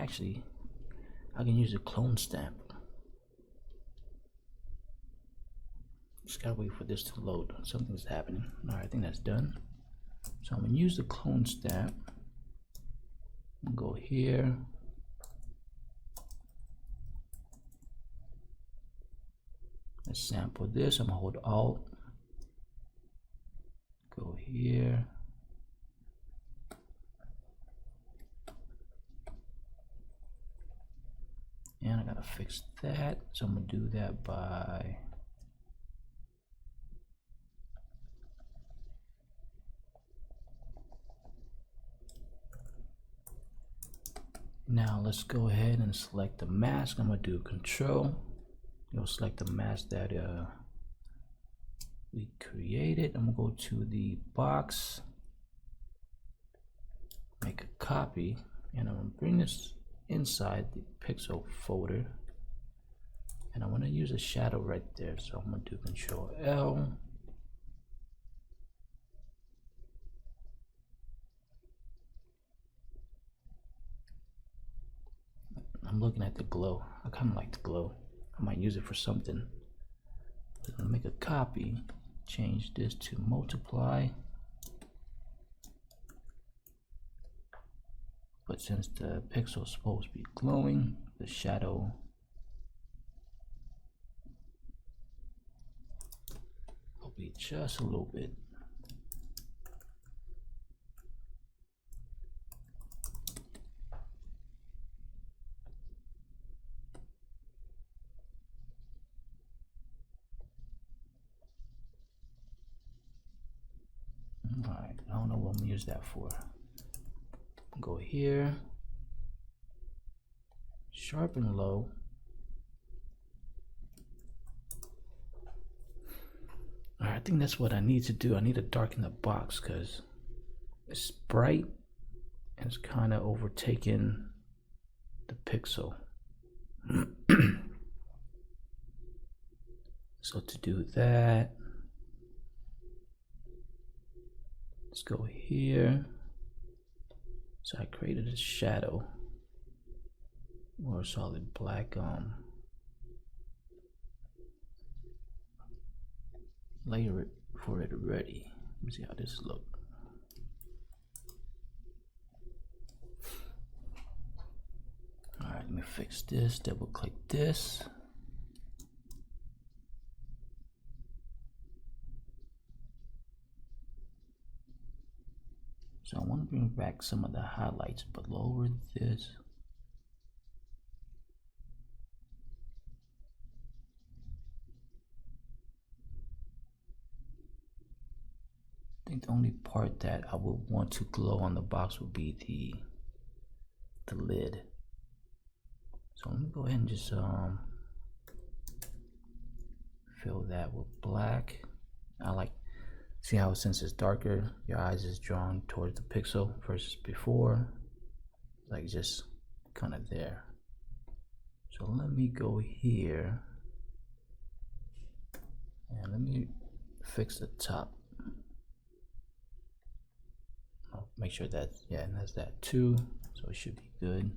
Actually, I can use a clone stamp. Just gotta wait for this to load. Something's happening. Alright, I think that's done. So I'm gonna use the clone stamp. Go here. Let's sample this. I'm gonna hold Alt. Go here. And I gotta fix that. So I'm gonna do that by now. Let's go ahead and select the mask. I'm gonna do Control. You'll select the mask that we created. I'm gonna go to the box, make a copy, and I'm gonna bring this inside the pixel folder, and I want to use a shadow right there. So I'm gonna do Control L. I'm looking at the glow. I kind of like the glow. I might use it for something. I'm gonna make a copy, change this to multiply. But since the pixel is supposed to be glowing, the shadow will be just a little bit. Alright, I don't know what I'm gonna use that for. Go here, sharpen low. Alright, I think that's what I need to do. I need to darken the box because it's bright and it's kind of overtaking the pixel. So to do that, let's go here. So I created a shadow or a solid black layer it for it already. Let me see how this looks. Alright, let me fix this, double click this. So I want to bring back some of the highlights, but lower this. I think the only part that I would want to glow on the box would be the lid. So let me go ahead and just fill that with black. I like, see how since it's darker, your eyes is drawn towards the pixel versus before, like just kind of there. So let me go here and let me fix the top. I'll make sure that, yeah, and that's that too, so it should be good.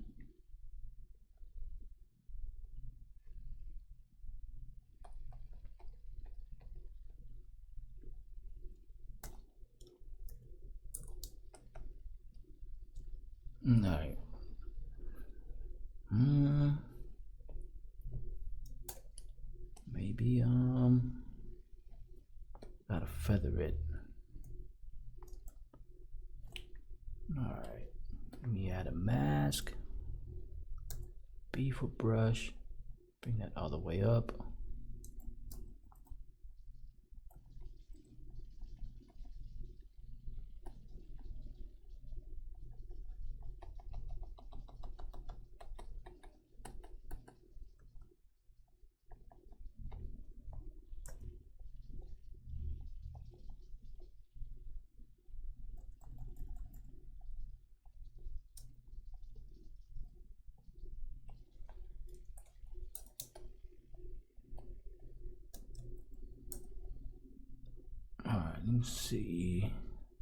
Alright. Maybe gotta feather it. Alright. Let me add a mask. B for brush. Bring that all the way up. Alright, let me see.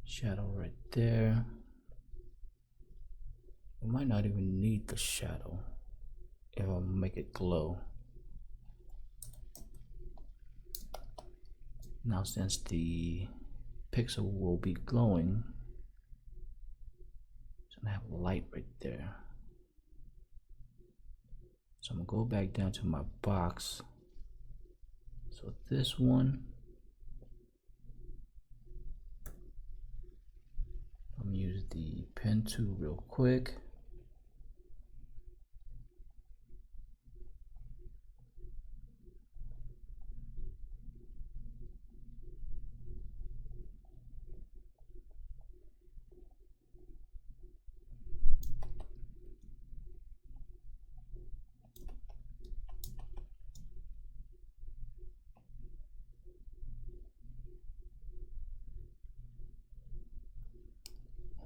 Shadow right there. We might not even need the shadow if I make it glow. Now since the pixel will be glowing, it's gonna have light right there. So I'm gonna go back down to my box. So this one, I'm gonna use the pen tool real quick.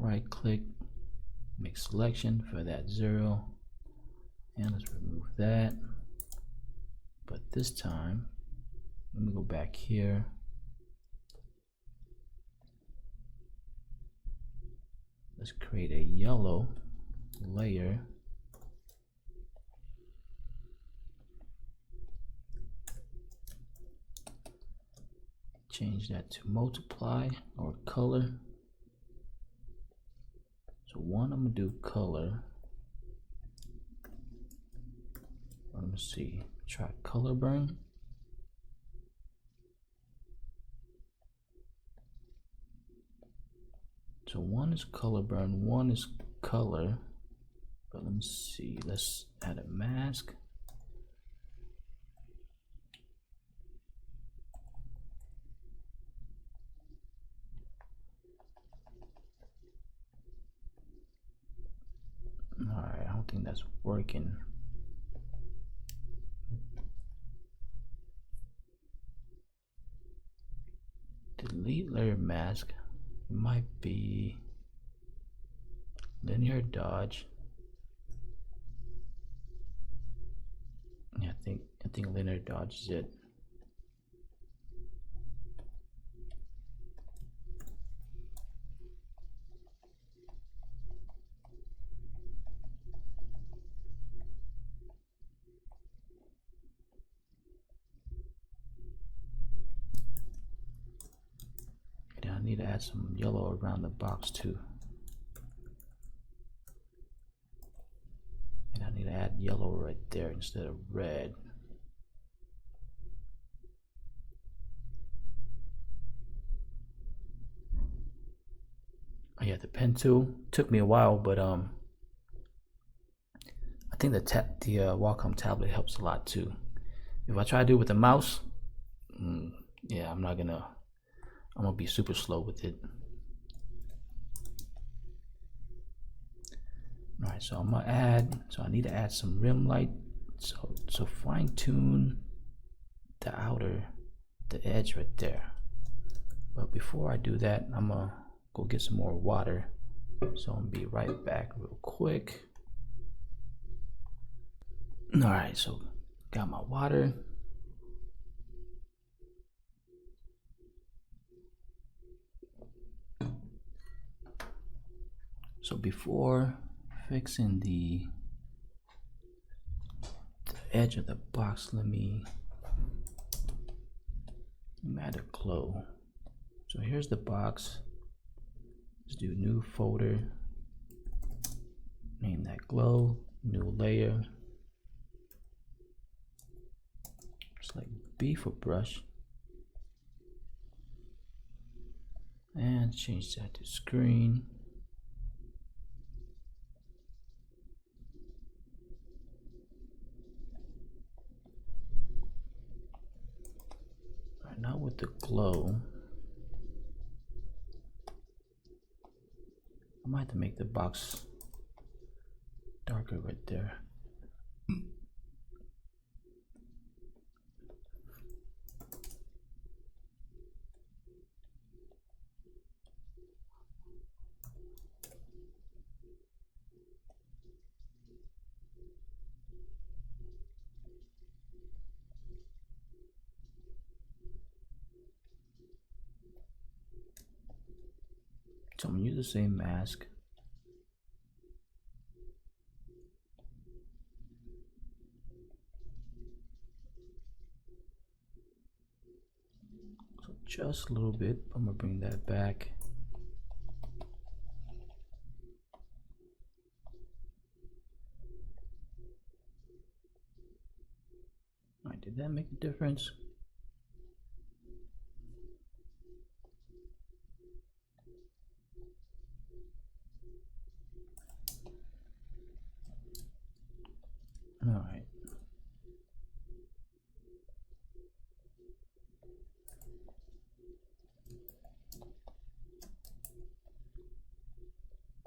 Right click, make selection for that 0, and let's remove that. But this time, let me go back here. Let's create a yellow layer. Change that to multiply or color. So one, I'm gonna do color. Let me see, try color burn. So one is color burn, one is color. But let me see, let's add a mask. Alright, I don't think that's working. Delete layer mask. It might be linear dodge. Yeah, I think linear dodge is it. And I need to add some yellow around the box too. And I need to add yellow right there instead of red. Oh yeah, the pen tool took me a while, but I think the Wacom tablet helps a lot too. If I try to do it with the mouse, yeah, I'm gonna be super slow with it. All right, so I'm gonna add. So I need to add some rim light. So fine tune the edge right there. But before I do that, I'm gonna go get some more water. So I'm gonna be right back real quick. All right, so got my water. So before fixing the edge of the box, let me add a glow. So here's the box. Let's do new folder. Name that glow. New layer. Select B for brush. And change that to screen. All right, now with the glow, I might have to make the box darker right there. So I'm gonna use the same mask. just a little bit. I'm gonna bring that back. All right, did that make a difference? All right.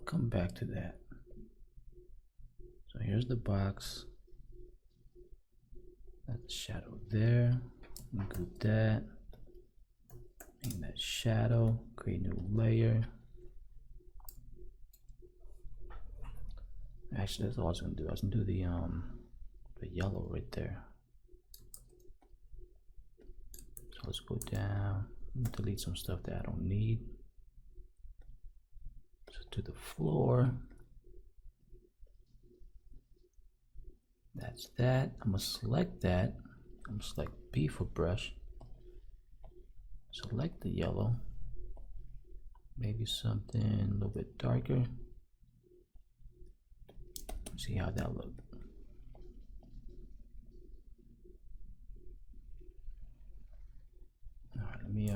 Come back to that. So here's the box. That's the shadow there. Group that. And that shadow. Create a new layer. Actually, that's all I was gonna do. I was gonna do the yellow right there. So let's go down. Delete some stuff that I don't need. So to the floor. That's that. I'm gonna select that. I'm gonna select B for brush. Select the yellow. Maybe something a little bit darker. See how that looks. All right, let me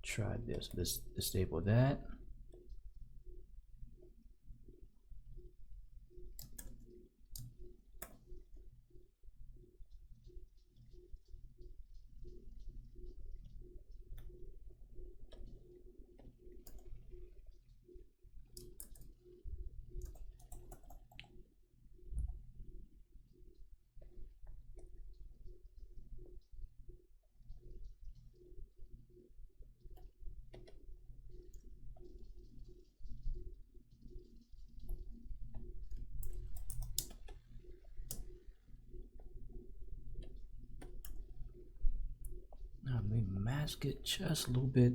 try this. Let's disable that. Now let me mask it just a little bit.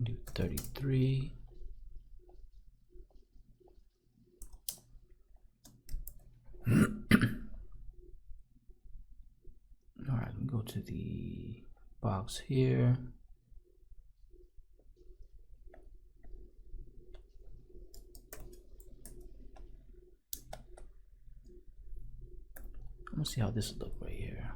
Do 33. All right, let me go to the box here. I'm gonna see how this looks right here.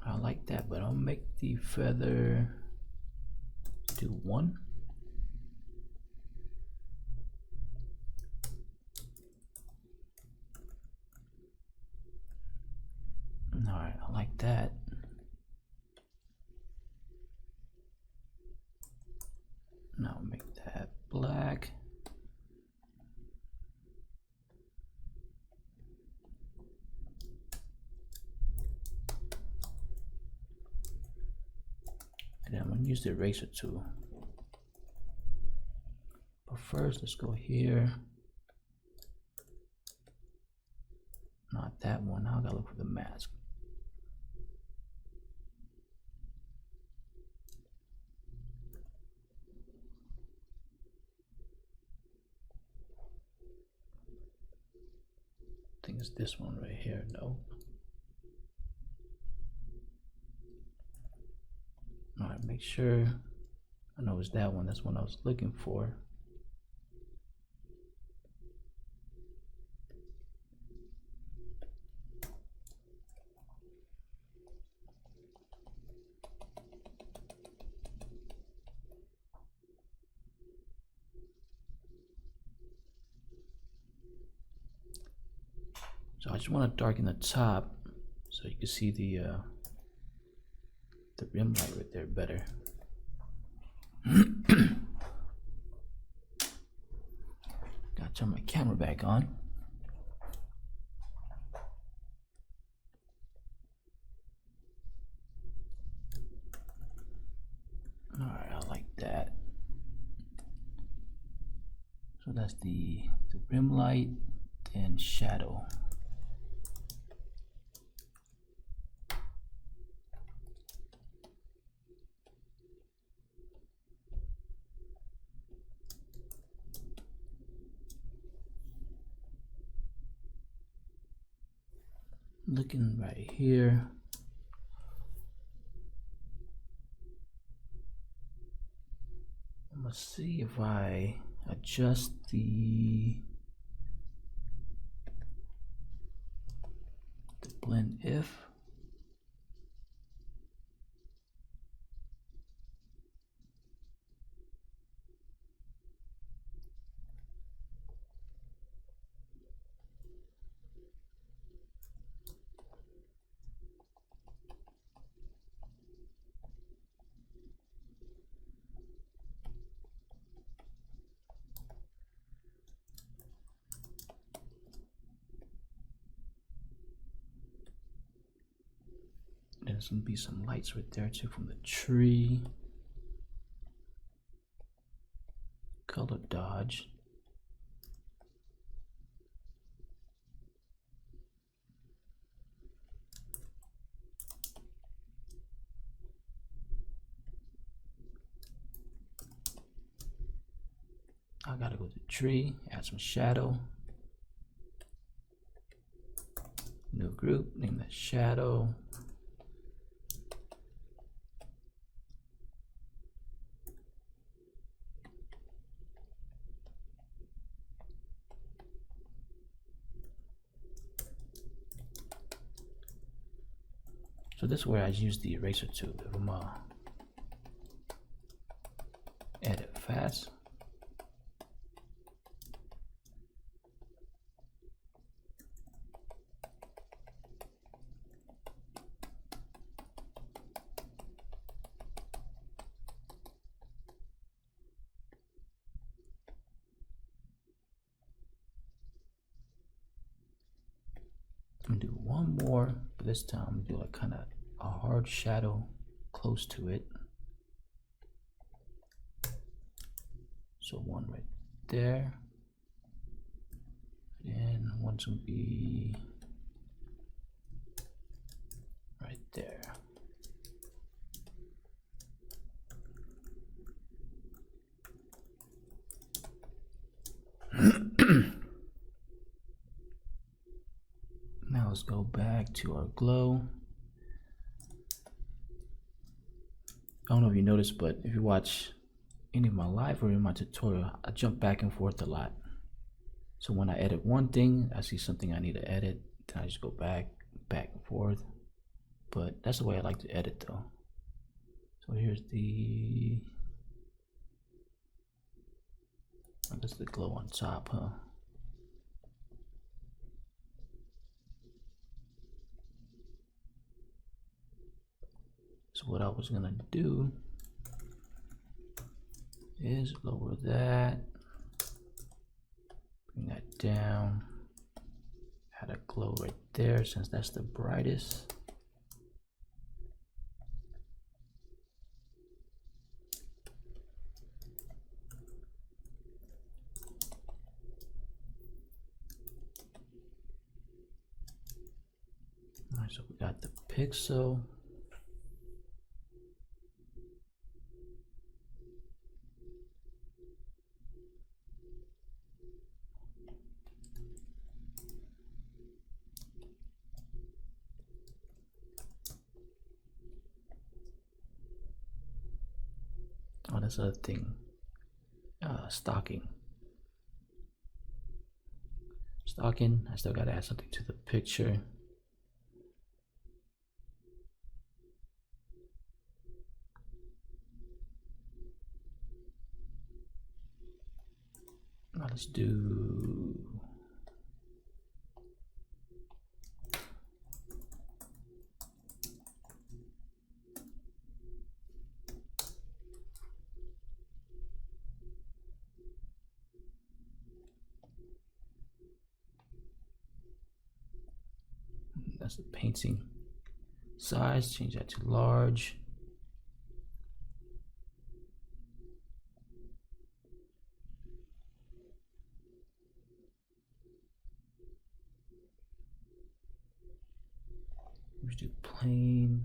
I like that, but I'll make the feather do 1. All right, I like that. Now make that black. And then I'm going to use the eraser tool. But first, let's go here. Not that one. Now I gotta look for the mask. I think it's this one right here. No. All right, make sure. I know it's that one. That's what I was looking for. So I just want to darken the top so you can see the rim light right there better. Gotta turn my camera back on. that's the rim light, then shadow. Looking right here. I'm gonna see if I adjust the blend if. There's gonna be some lights right there too from the tree. Color dodge. I gotta go to the tree, add some shadow. New group, name that shadow. So this is where I use the eraser tool. If I'm edit fast. I'm gonna do one more, but this time I'm gonna do like kind of a hard shadow close to it. So one right there, and one's gonna be right there. Now let's go back to our glow. I don't know if you noticed, but if you watch any of my live or in my tutorial, I jump back and forth a lot. So when I edit one thing, I see something I need to edit, then I just go back and forth. But that's the way I like to edit though. So here's the, I guess the glow on top, huh? So what I was gonna do is lower that, bring that down, add a glow right there since that's the brightest. All right, so we got the pixel. Oh, that's another thing. Stocking. Stocking, I still gotta add something to the picture. Now let's do that's the painting size, change that to large. Let's do plane.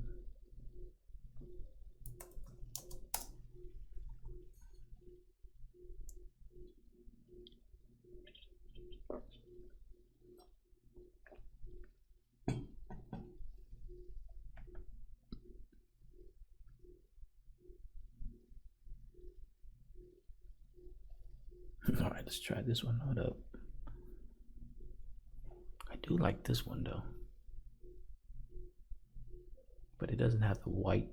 All right, let's try this one. Hold up. I do like this one though, but it doesn't have the white,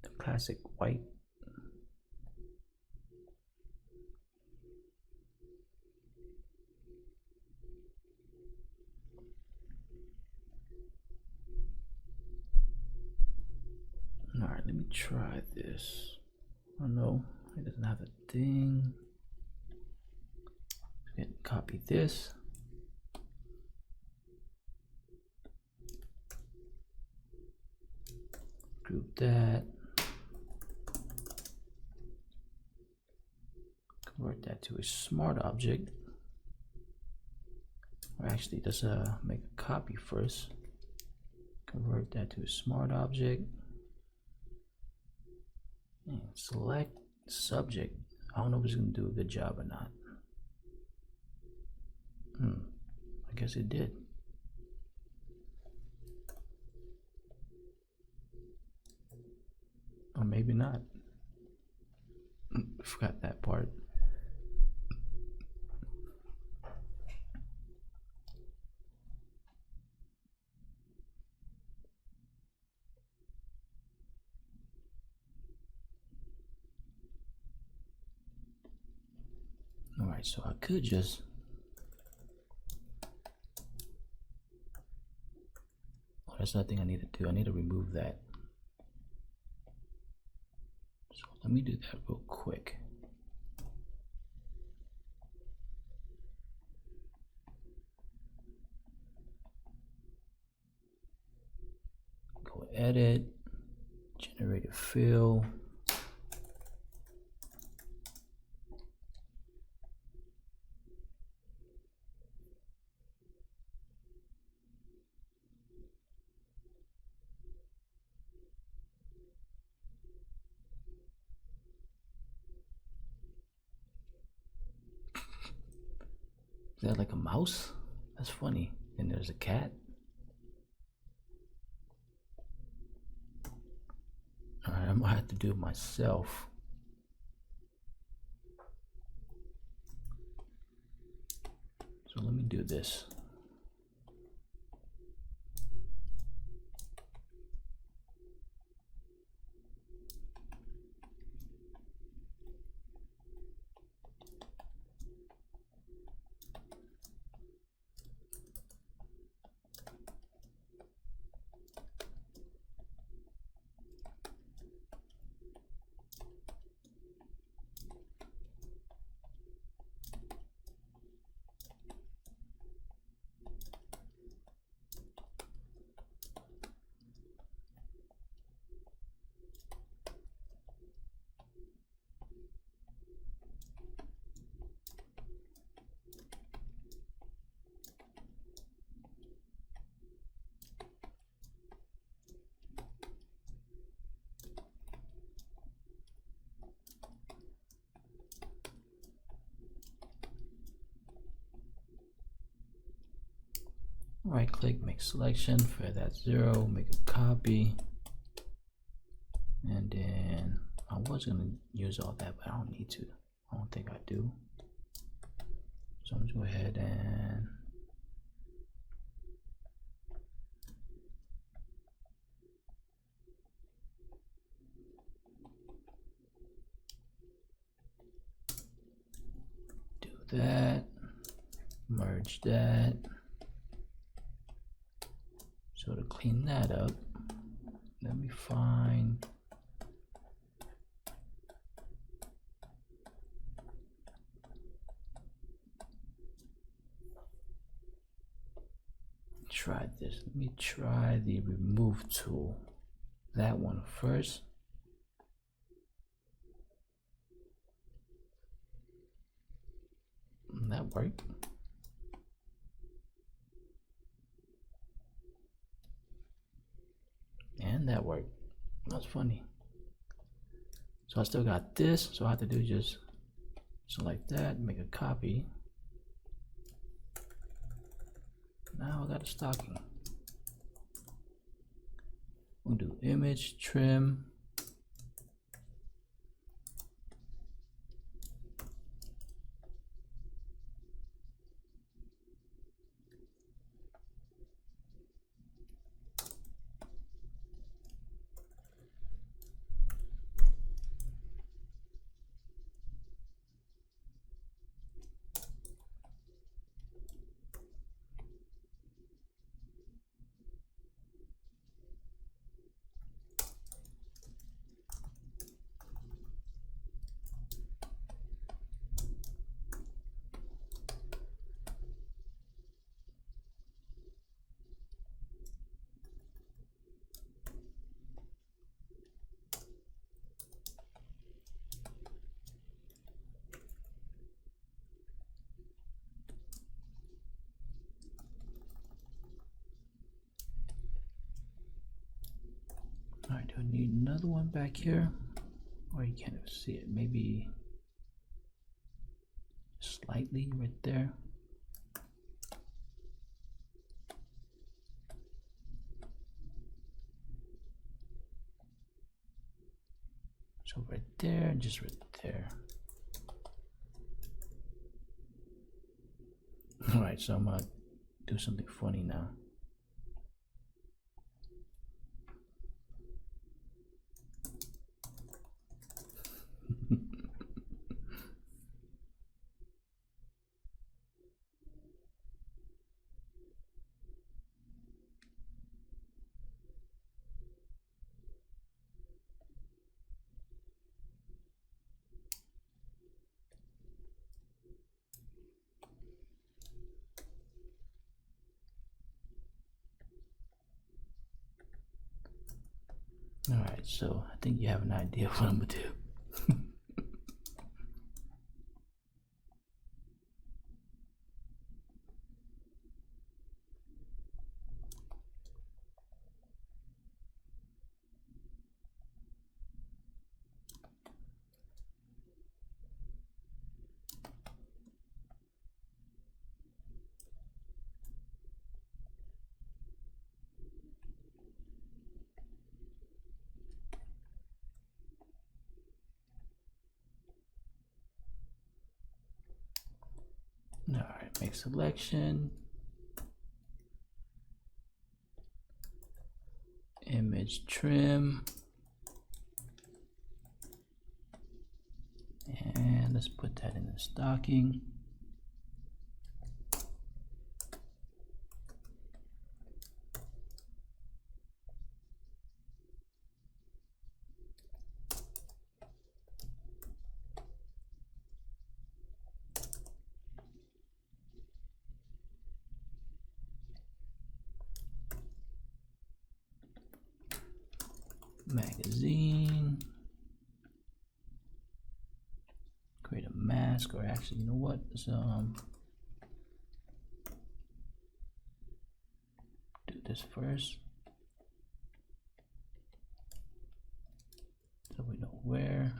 the classic white. All right, let me try this. Oh no, it doesn't have a thing. Copy this. Group that. Convert that to a smart object. Or actually, let's make a copy first. Convert that to a smart object. And select subject. I don't know if it's going to do a good job or not. I guess it did. Or maybe not. Forgot that part. All right, so I could just that's nothing I need to do. I need to remove that. So let me do that real quick. Go edit, generative fill. Is that like a mouse? That's funny. And there's a cat. Alright, I might have to do it myself. So let me do this. Right click, make selection, for that 0, make a copy. And then I was gonna use all that, but I don't need to. I don't think I do. So I'm just go ahead and do that, merge that. So to clean that up, let me find try this. Let me try the remove tool. That one first. That worked. That's funny. So I still got this, so I have to do just select that, make a copy. Now I got a stocking. We'll do image, trim. All right, do I need another one back here? Or you can't even see it, maybe slightly right there. So right there, and just right there. All right, so I'm gonna do something funny now. All right, so I think you have an idea of what I'm gonna do. All right, make selection, image trim, and let's put that in the stocking. Magazine, create a mask, or actually, you know what? So do this first, so we know where.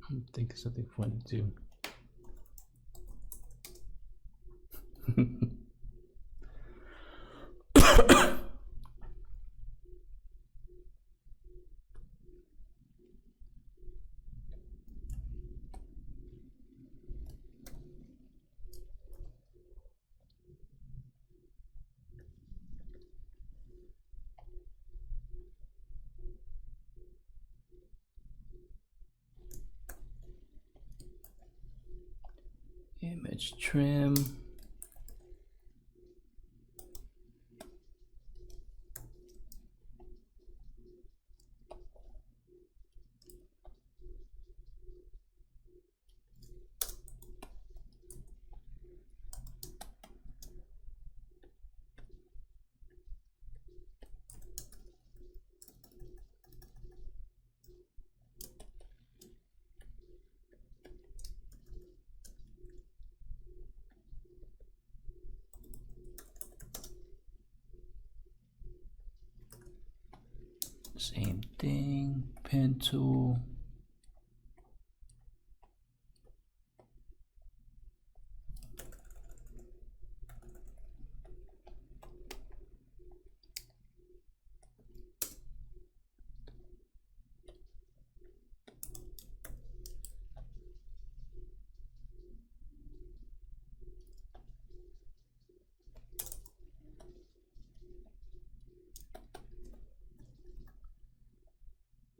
I'm thinking something funny too. Image trim. Same thing, pen tool.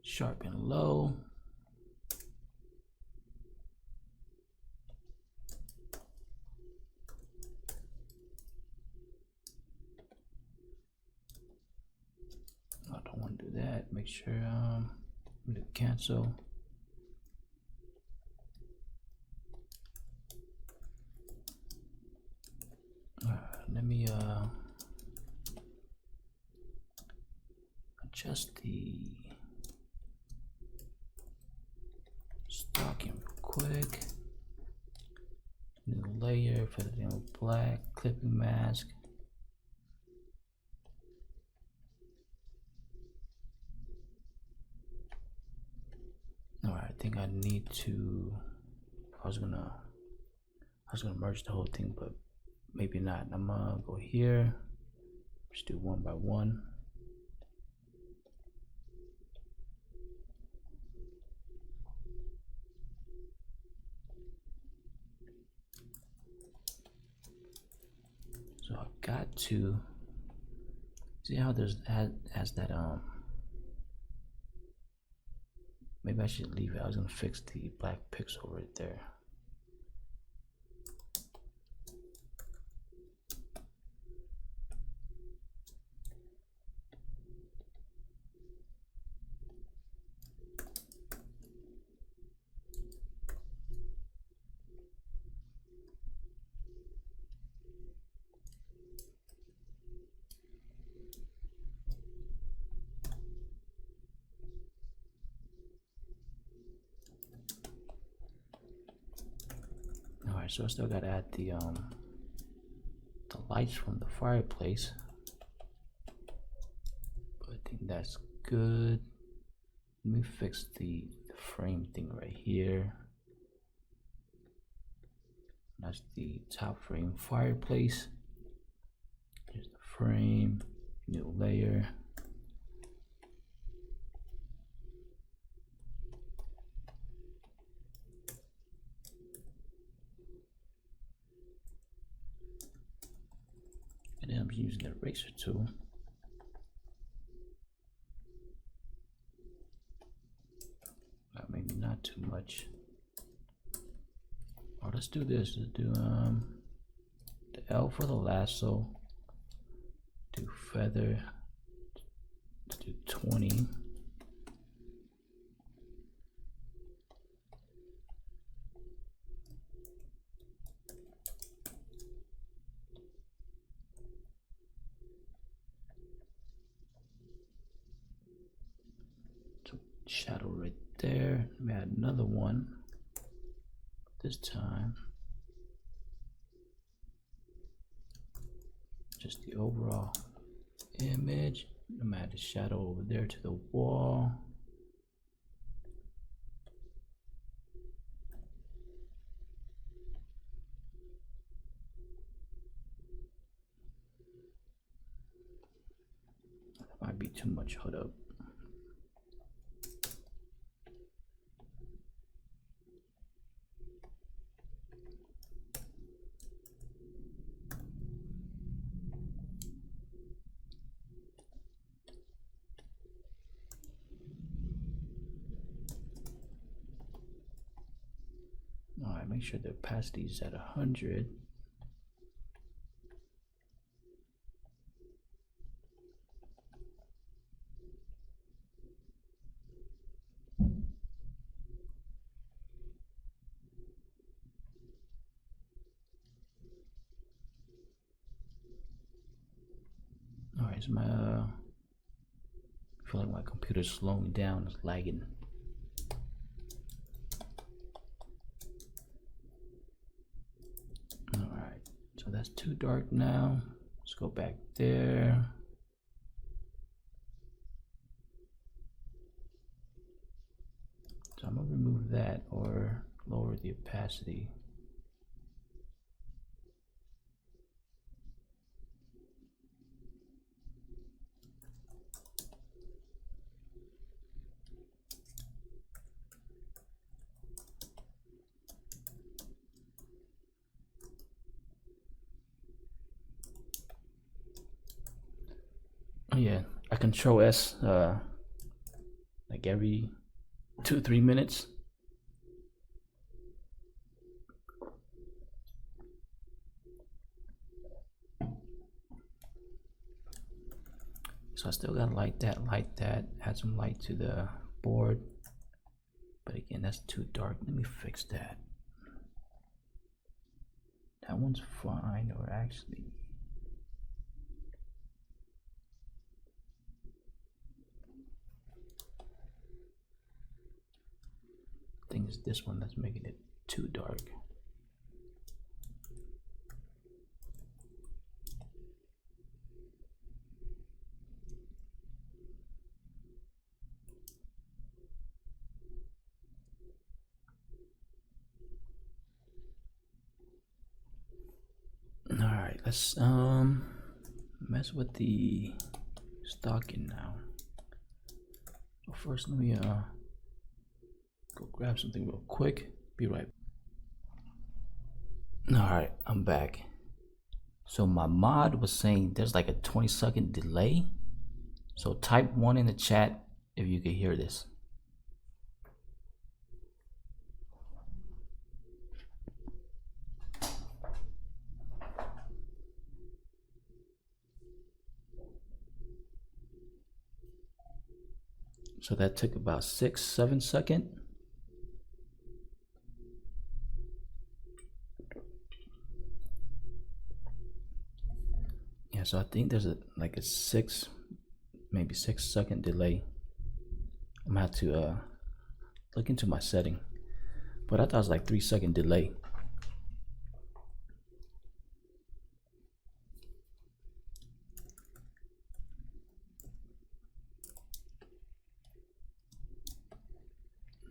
Sharpen low. I don't want to do that. Make sure do cancel. Let me adjust the stocking real quick. New layer for the new black clipping mask. Alright, I think I need to. I was gonna merge the whole thing, but maybe not. I'm gonna go here. Just do one by one. So I got to see how there's has that maybe I should leave it. I was gonna fix the black pixel right there. Alright, so I still gotta add the lights from the fireplace, but I think that's good. Let me fix the frame thing right here. That's the top frame fireplace. Here's the frame, new layer. And then I'm using the eraser tool. Maybe not too much. Or let's do this. Let's do the L for the lasso. Do feather. Let's do 20. Shadow right there. Let me add another one. This time, just the overall image. I'm gonna add the shadow over there to the wall. That might be too much. Hold up. Alright, make sure the opacity is at 100. Alright, so I feel like my computer's slowing down, it's lagging. Alright, so that's too dark now. Let's go back there. So I'm gonna remove that or lower the opacity. Oh yeah, I control S like every 2-3 minutes. So I still gotta light that, add some light to the board. But again, that's too dark. Let me fix that. That one's fine, or actually, I think it's this one that's making it too dark. All right, let's mess with the stocking now. So first, let me go grab something real quick. Be right. All right, I'm back. So my mod was saying there's like a 20-second delay. So type 1 in the chat if you could hear this. So that took about 6-7 seconds. Yeah, so I think there's like a maybe 6-second delay. I'm gonna have to look into my setting, but I thought it was like 3-second delay.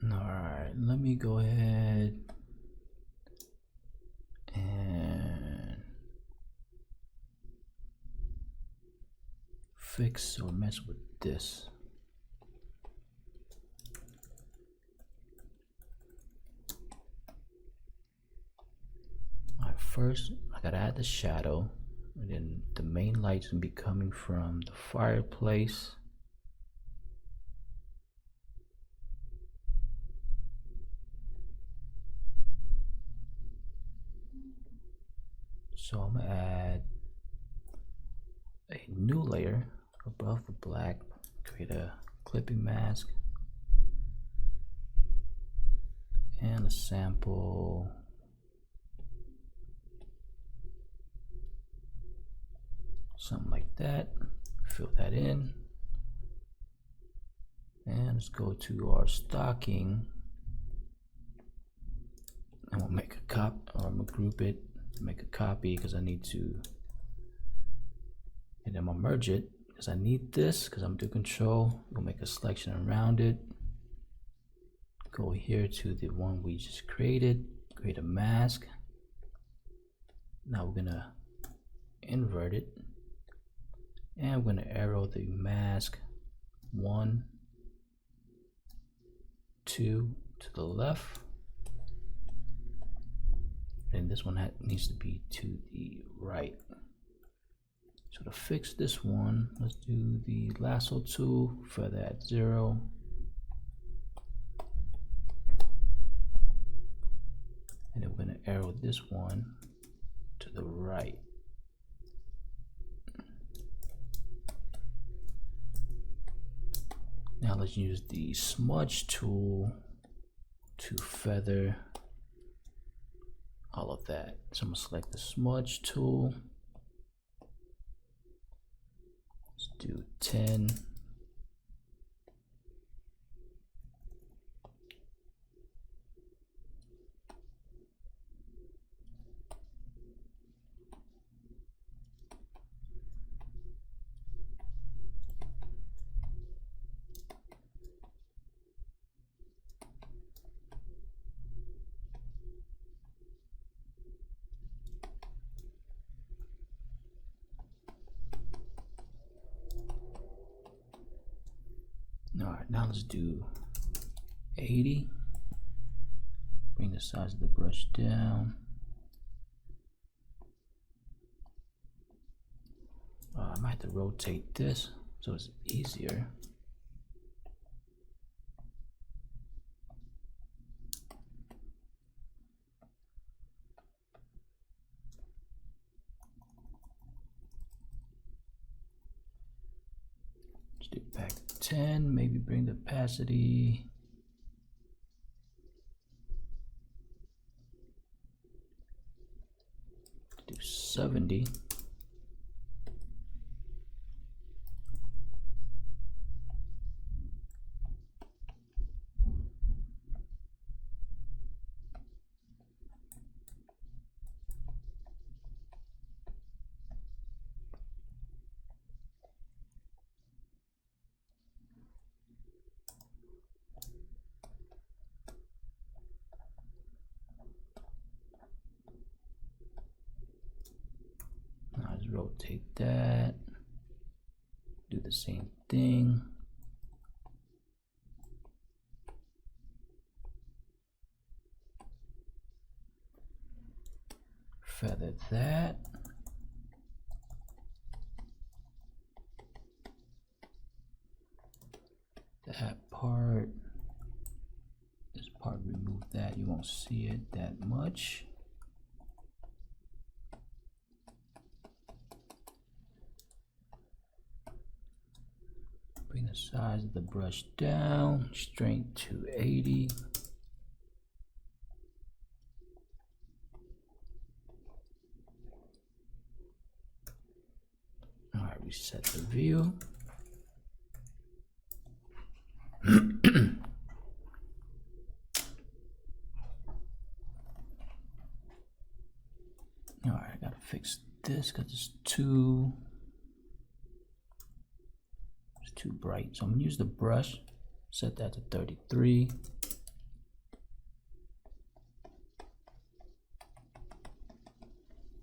All right, let me go ahead and fix or mess with this. All right, first I gotta add the shadow, and then the main light's gonna be coming from the fireplace. So I'm gonna add a new layer above the black, create a clipping mask, and a sample. Something like that. Fill that in. And let's go to our stocking. And we'll make a copy, or I'm gonna group it, make a copy because I need to, and then I'm gonna merge it because I need this because I'm gonna do control. We'll make a selection around it. Go here to the one we just created, create a mask. Now we're gonna invert it. And we're gonna arrow the mask 1, 2 to the left. And this one needs to be to the right. So to fix this one, let's do the lasso tool, feather at 0. And then we're gonna arrow this one to the right. Now let's use the smudge tool to feather all of that. So I'm gonna select the smudge tool. Let's do 10. Alright, now let's do 80. Bring the size of the brush down. I might have to rotate this so it's easier. Let's do back 10, maybe bring the opacity. Do 70. Rotate that, do the same thing. Feather that. That part, this part, remove that, you won't see it that much. Bring the size of the brush down, strength to 80. All right, reset the view. All right, I gotta fix this because it's too bright. So I'm gonna use the brush, set that to 33.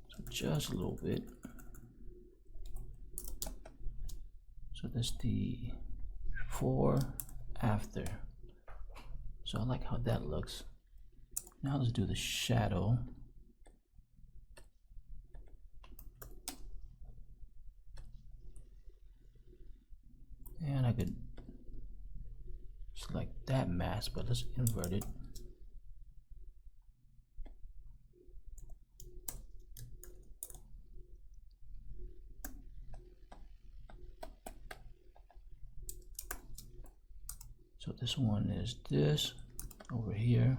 So just a little bit. So that's the before, after. So I like how that looks. Now let's do the shadow. And I could select that mask, but let's invert it. So this one is this over here.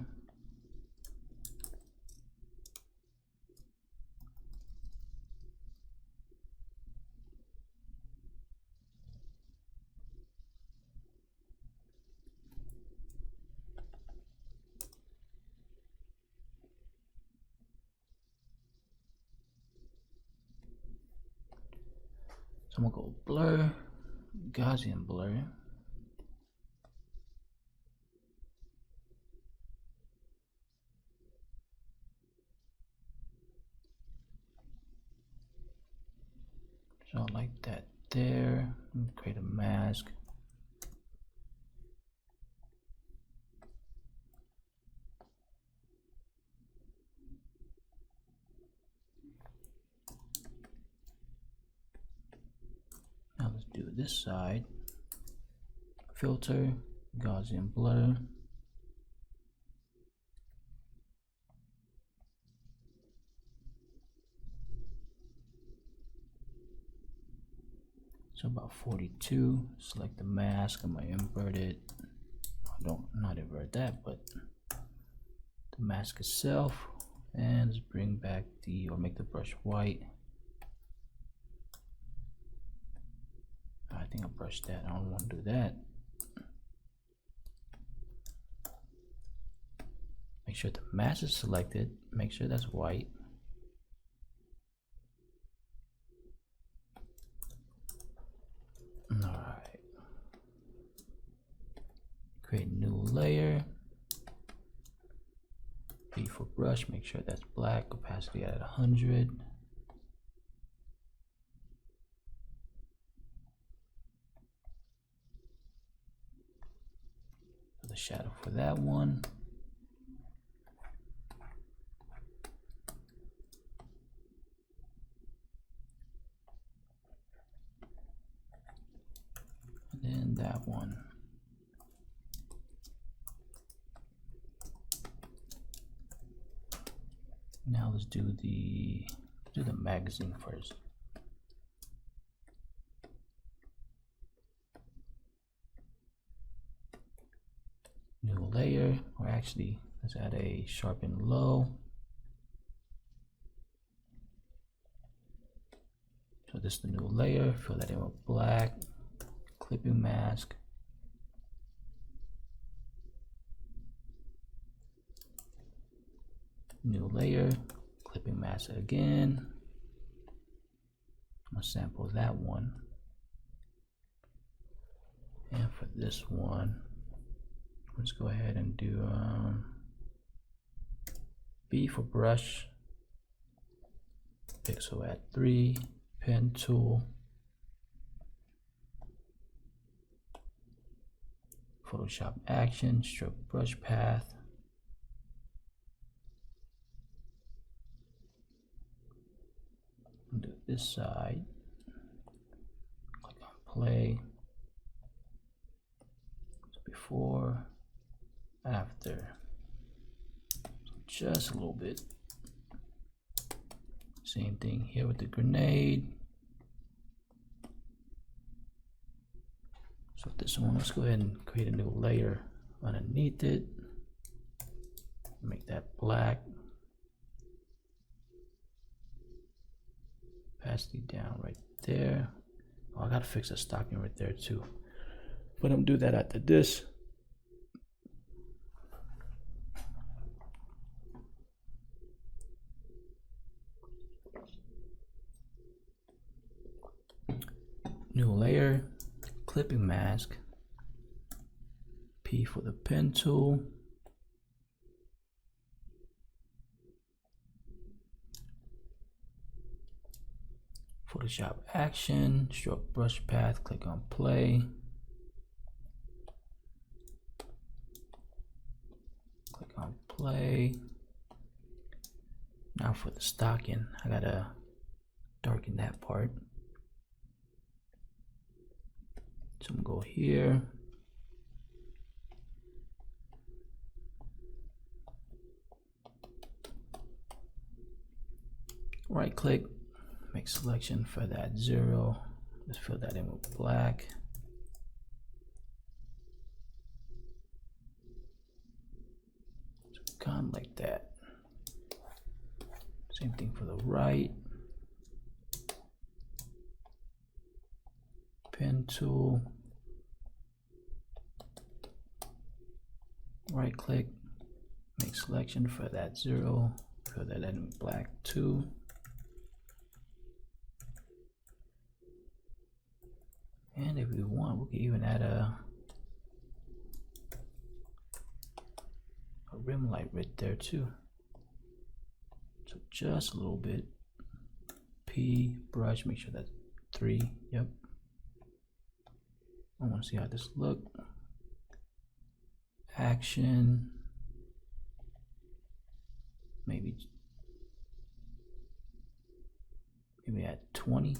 So I'm gonna go blur, Gaussian blur. So I like that there. Create a mask. Now let's do this side. Filter, Gaussian blur. So about 42. Select the mask. I'm gonna invert it. Not invert that, but the mask itself. And let's bring back or make the brush white. I think I brushed that. I don't want to do that. Make sure the mask is selected. Make sure that's white. Alright. Create a new layer. B for brush. Make sure that's black. Opacity at 100. the shadow for that one. And then that one. Now let's do the magazine first. New layer, or actually let's add a sharpen low. So this is the new layer, fill that in with black, clipping mask. New layer, clipping mask again. I'm gonna sample that one. And for this one, let's go ahead and do B for brush, pixel at 3, pen tool, Photoshop action, stroke brush path, do this side, click on play, before, after, just a little bit. Same thing here with the grenade. So this one, let's go ahead and create a new layer underneath it. Make that black. Opacity down right there. Oh, I gotta fix the stocking right there too. But I'm gonna do that after this. New layer, clipping mask, P for the pen tool, Photoshop action, stroke brush path, click on play, click on play. Now for the stocking, I gotta darken that part. So I'm gonna go here, right click, make selection for that 0. Let's fill that in with black. So kind of like that. Same thing for the right. Pen tool. Right click, make selection for that 0. Fill that in with black too. And if we want, we can even add a rim light right there too. So just a little bit. P, brush, make sure that's 3, yep. I want to see how this look. Action, maybe at 20.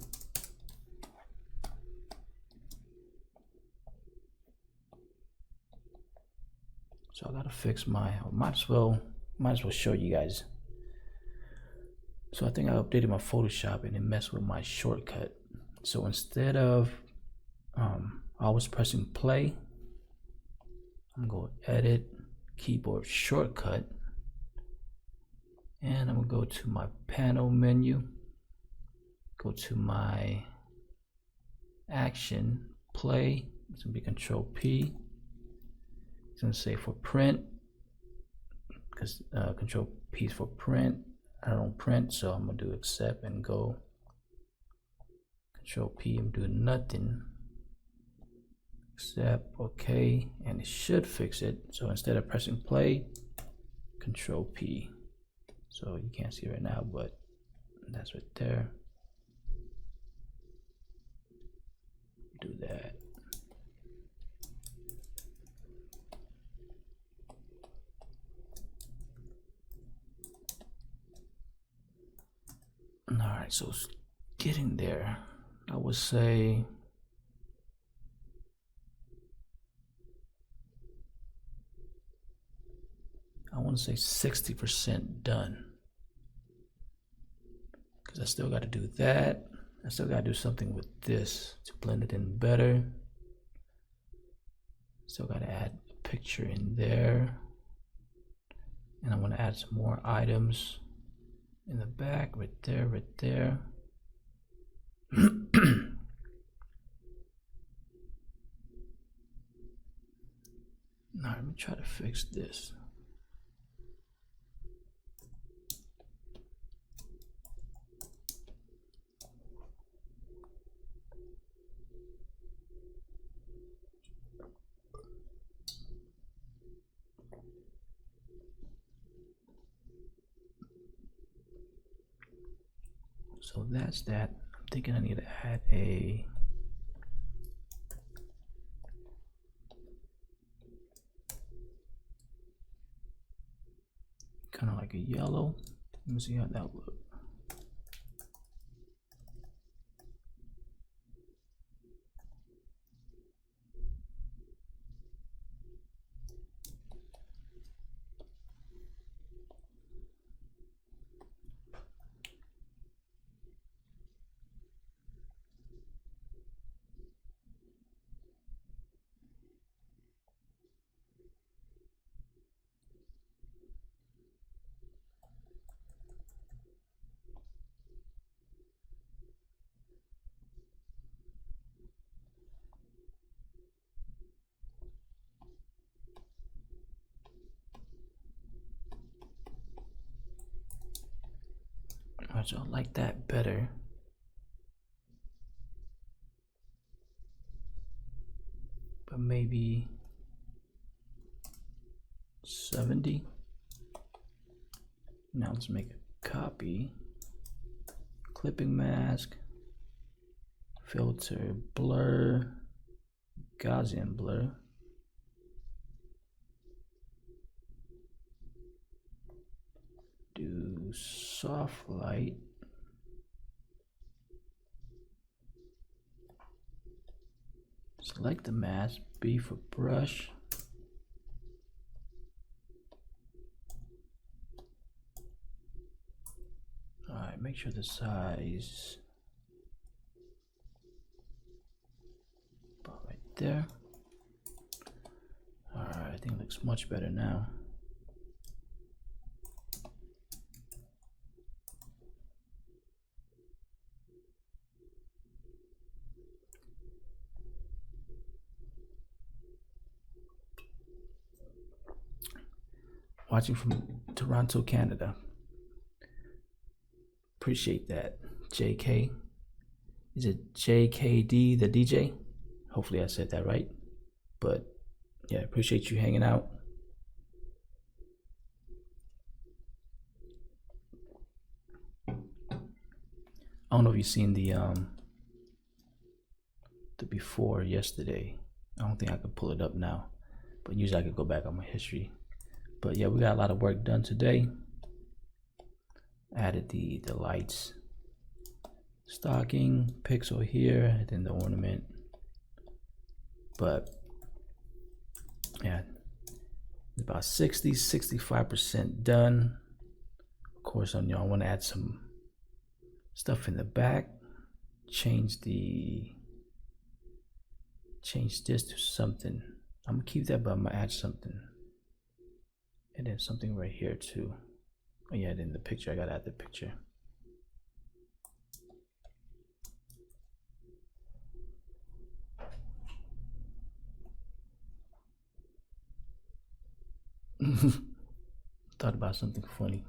So I gotta fix my, might as well show you guys. So I think I updated my Photoshop and it messed with my shortcut. So instead of always pressing play, I'm gonna go edit, keyboard shortcut, and I'm gonna go to my panel menu, go to my action, play, it's gonna be Control P. It's gonna say for print, because Control P is for print. I don't print, so I'm gonna do accept and go. Control P, I'm doing nothing. Accept, okay, and it should fix it. So instead of pressing play, Control P. So you can't see right now, but that's right there. Do that. Alright, so it's getting there. I would say I want to say 60% done. Because I still got to do that. I still got to do something with this to blend it in better. Still got to add a picture in there. And I want to add some more items in the back, right there, right there. Now let me try to fix this. So that's that. I'm thinking I need to add a kind of like a yellow. Let me see how that looks. Alright, so I like that better. But maybe 70. Now let's make a copy. Clipping mask, filter, blur, Gaussian blur. Do soft light. Select the mask, B for brush. Alright, make sure the size about right there. Alright, I think it looks much better now. Watching from Toronto, Canada. Appreciate that. JK. Is it JKD, the DJ? Hopefully I said that right. But yeah, appreciate you hanging out. I don't know if you've seen the before yesterday. I don't think I could pull it up now, but usually I could go back on my history. But yeah, we got a lot of work done today. Added the lights, stocking, pixel here, and then the ornament. But yeah, it's about 65% done. Of course, I want to add some stuff in the back. Change this to something. I'm gonna keep that, but I'm gonna add something. And then something right here too. Oh yeah, then the picture, I gotta add the picture. Thought about something funny.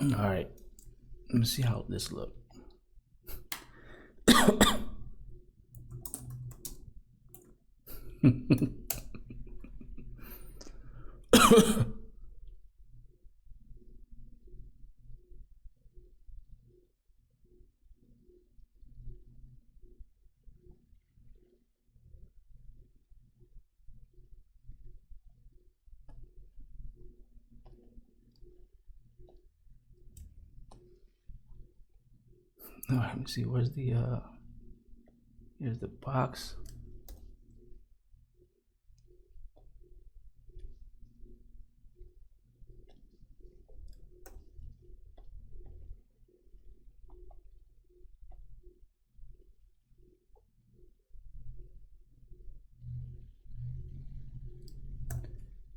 All right, let me see how this looks. All right, let me see. Where's the here's the box.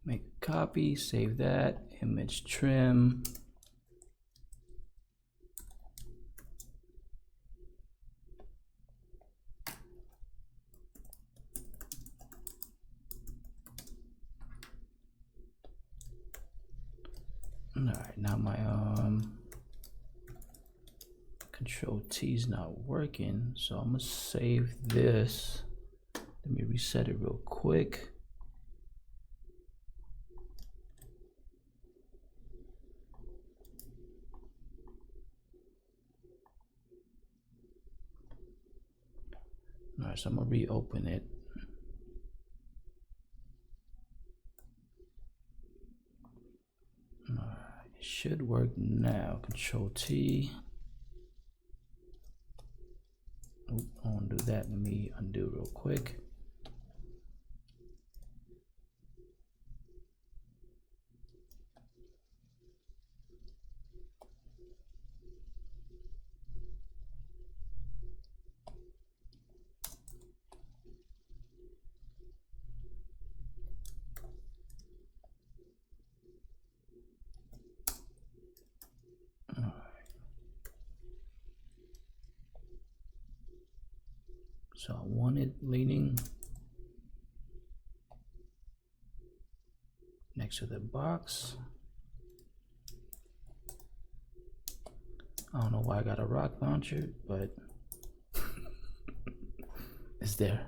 Make a copy, save that, image trim. All right, now my Control T is not working, so I'm gonna save this. Let me reset it real quick. All right, so I'm gonna reopen it. All right, it should work now. Control T. Oop, I want to do that. Let me undo real quick. So I want it leaning next to the box. I don't know why I got a rock launcher, but it's there.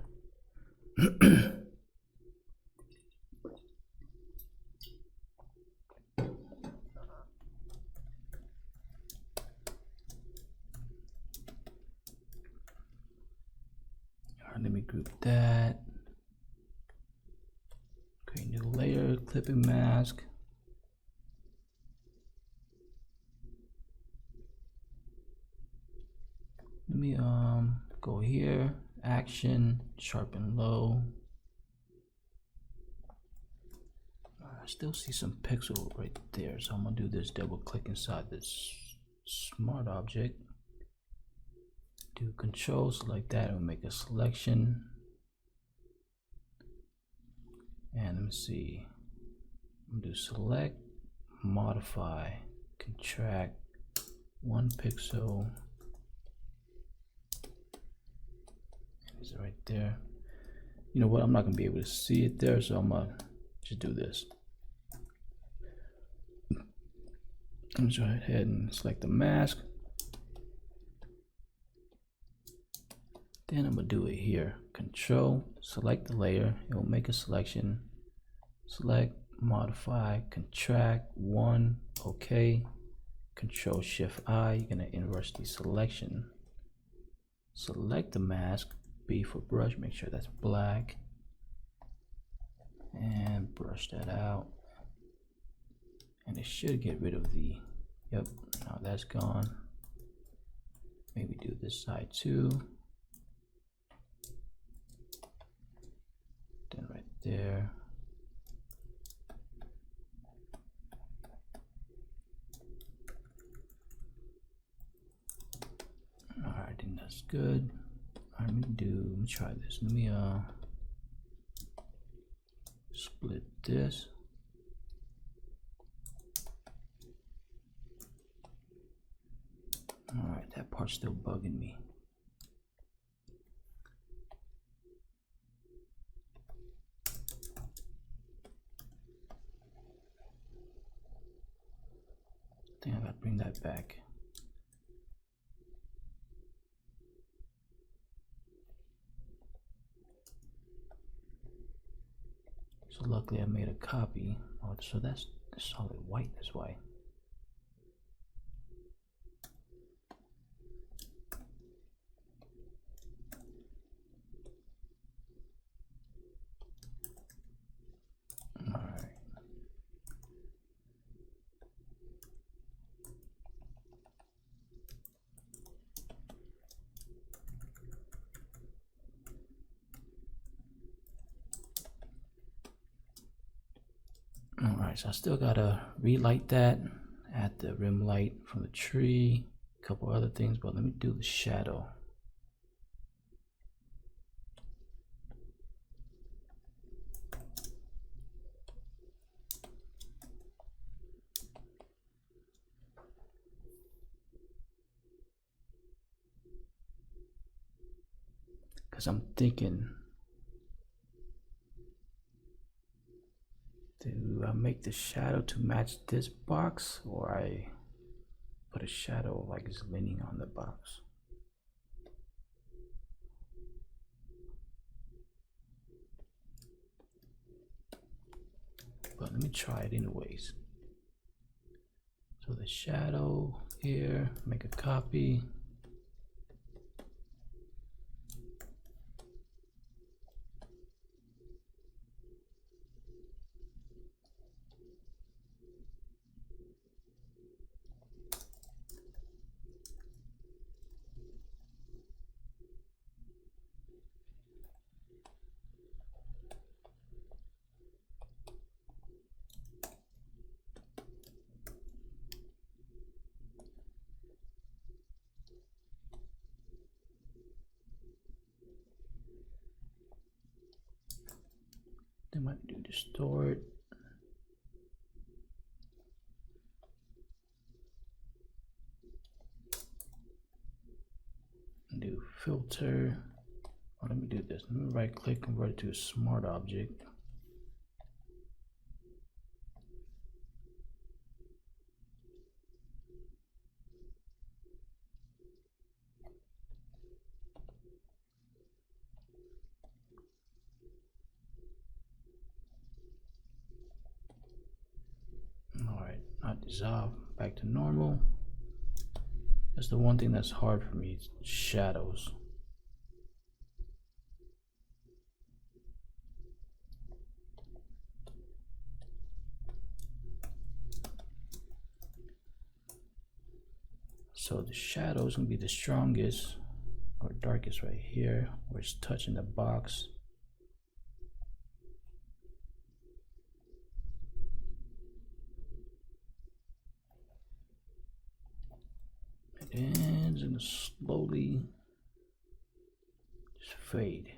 Let me group that. Create new layer, clipping mask. Let me go here, action, sharpen low. I still see some pixel right there, so I'm gonna do this, double click inside this smart object. Do control, select that, and make a selection. And let me see. I'm gonna do select, modify, contract, 1 pixel. Is it right there? You know what? I'm not gonna be able to see it there, so I'm gonna just do this. I'm just go ahead and select the mask. Then I'm gonna do it here. Control, select the layer. It will make a selection. Select, modify, contract, 1, OK. Control Shift I. You're gonna inverse the selection. Select the mask. B for brush. Make sure that's black. And brush that out. And it should get rid of the. Yep. Now that's gone. Maybe do this side too. Then right there. All right, I think that's good. Let me try this. Let me split this. All right, that part's still bugging me. I think I gotta bring that back. So luckily I made a copy. Oh, so that's solid white, that's why. Alright. Alright, so I still gotta relight that, add the rim light from the tree, a couple other things, but let me do the shadow. Because I'm thinking, do I make the shadow to match this box, or I put a shadow like it's leaning on the box? But let me try it anyways. So the shadow here, make a copy. Then I do distort. Do filter. Or let me do this. Let me right click, convert it to a smart object. Alright, not dissolve, back to normal. That's the one thing that's hard for me, shadows. So the shadow is gonna be the strongest or darkest right here, where it's touching the box. And it's gonna slowly just fade.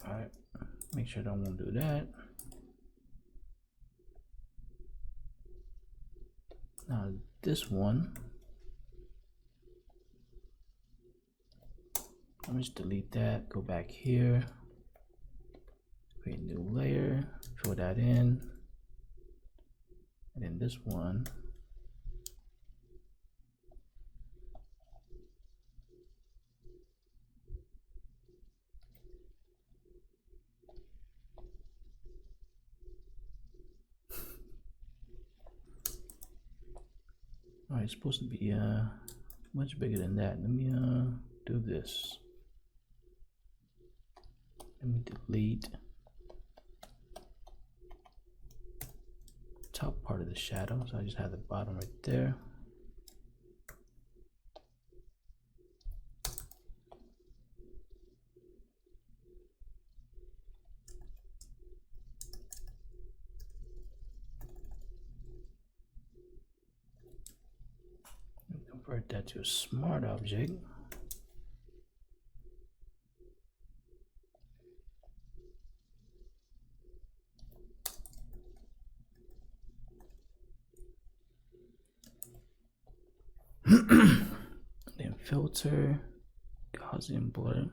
Alright, make sure I don't want to do that. Now this one, let me just delete that, go back here, create a new layer, fill that in, and then this one, alright, it's supposed to be much bigger than that. Let me do this. Let me delete top part of the shadow, so I just have the bottom right there. Convert that to a smart object. Then filter, Gaussian blur.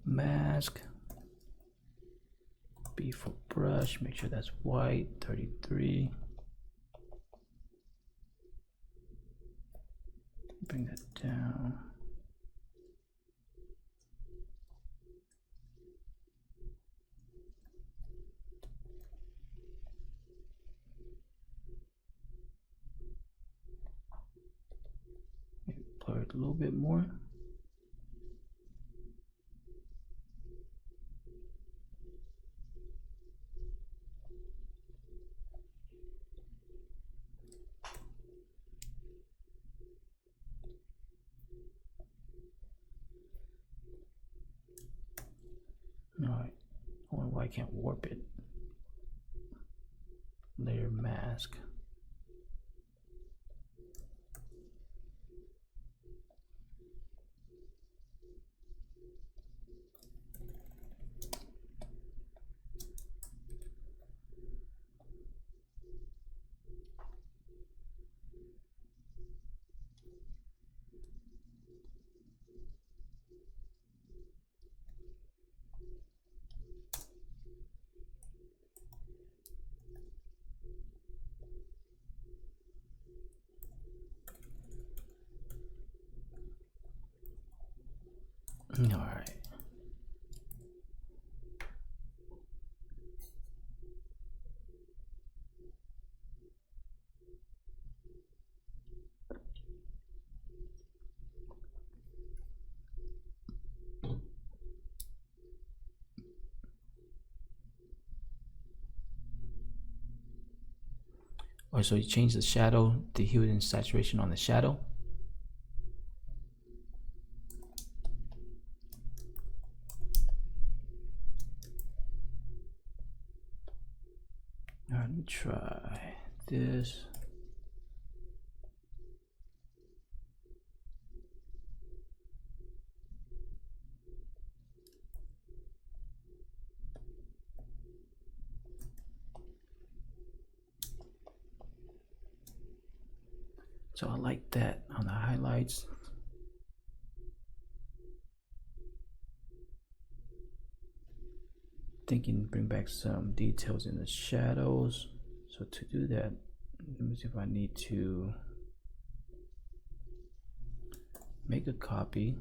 Mask. B for brush, make sure that's white, 33. Bring that down. Maybe blur it a little bit more. Alright, I wonder why I can't warp it. Layer mask. All right. Oh, so you change the shadow, the hue and saturation on the shadow. All right, let me try this. So I like that on the highlights. Thinking bring back some details in the shadows. So to do that, let me see if I need to make a copy.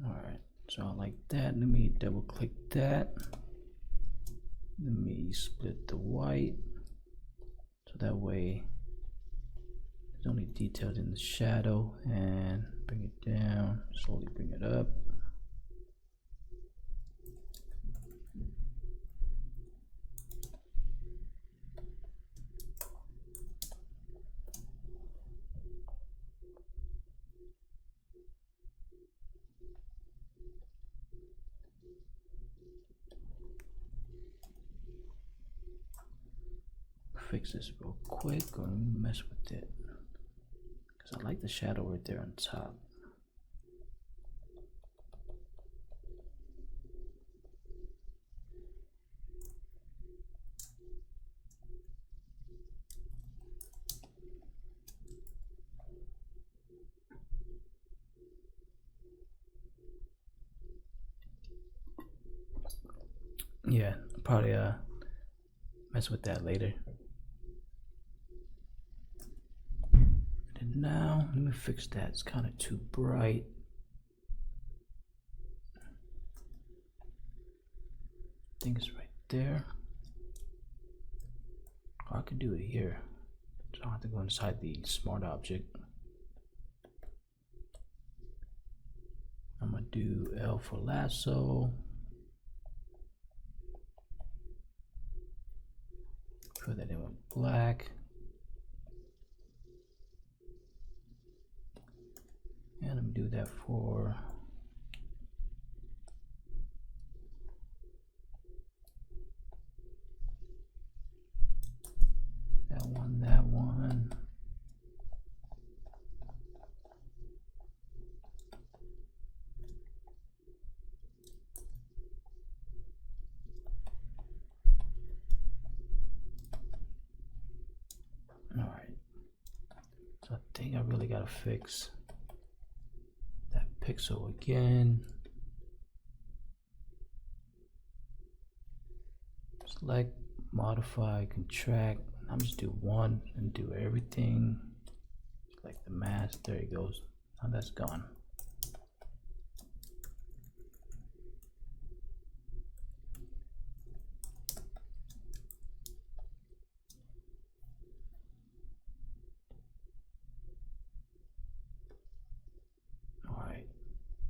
All right, so I like that. Let me double click that. Let me split the white so that way there's only details in the shadow, and bring it down, slowly bring it up. Fix this real quick or mess with it, because I like the shadow right there on top. Yeah, probably mess with that later. And now let me fix that. It's kind of too bright. I think it's right there. Or I could do it here. So I have to go inside the smart object. I'm gonna do L for lasso. Fill that in with black. And let me do that for that one, that one. All right. So I think I really gotta fix that pixel again. Select, modify, contract. I'm just do one and do everything. Select the mask. There it goes. Now that's gone. All right.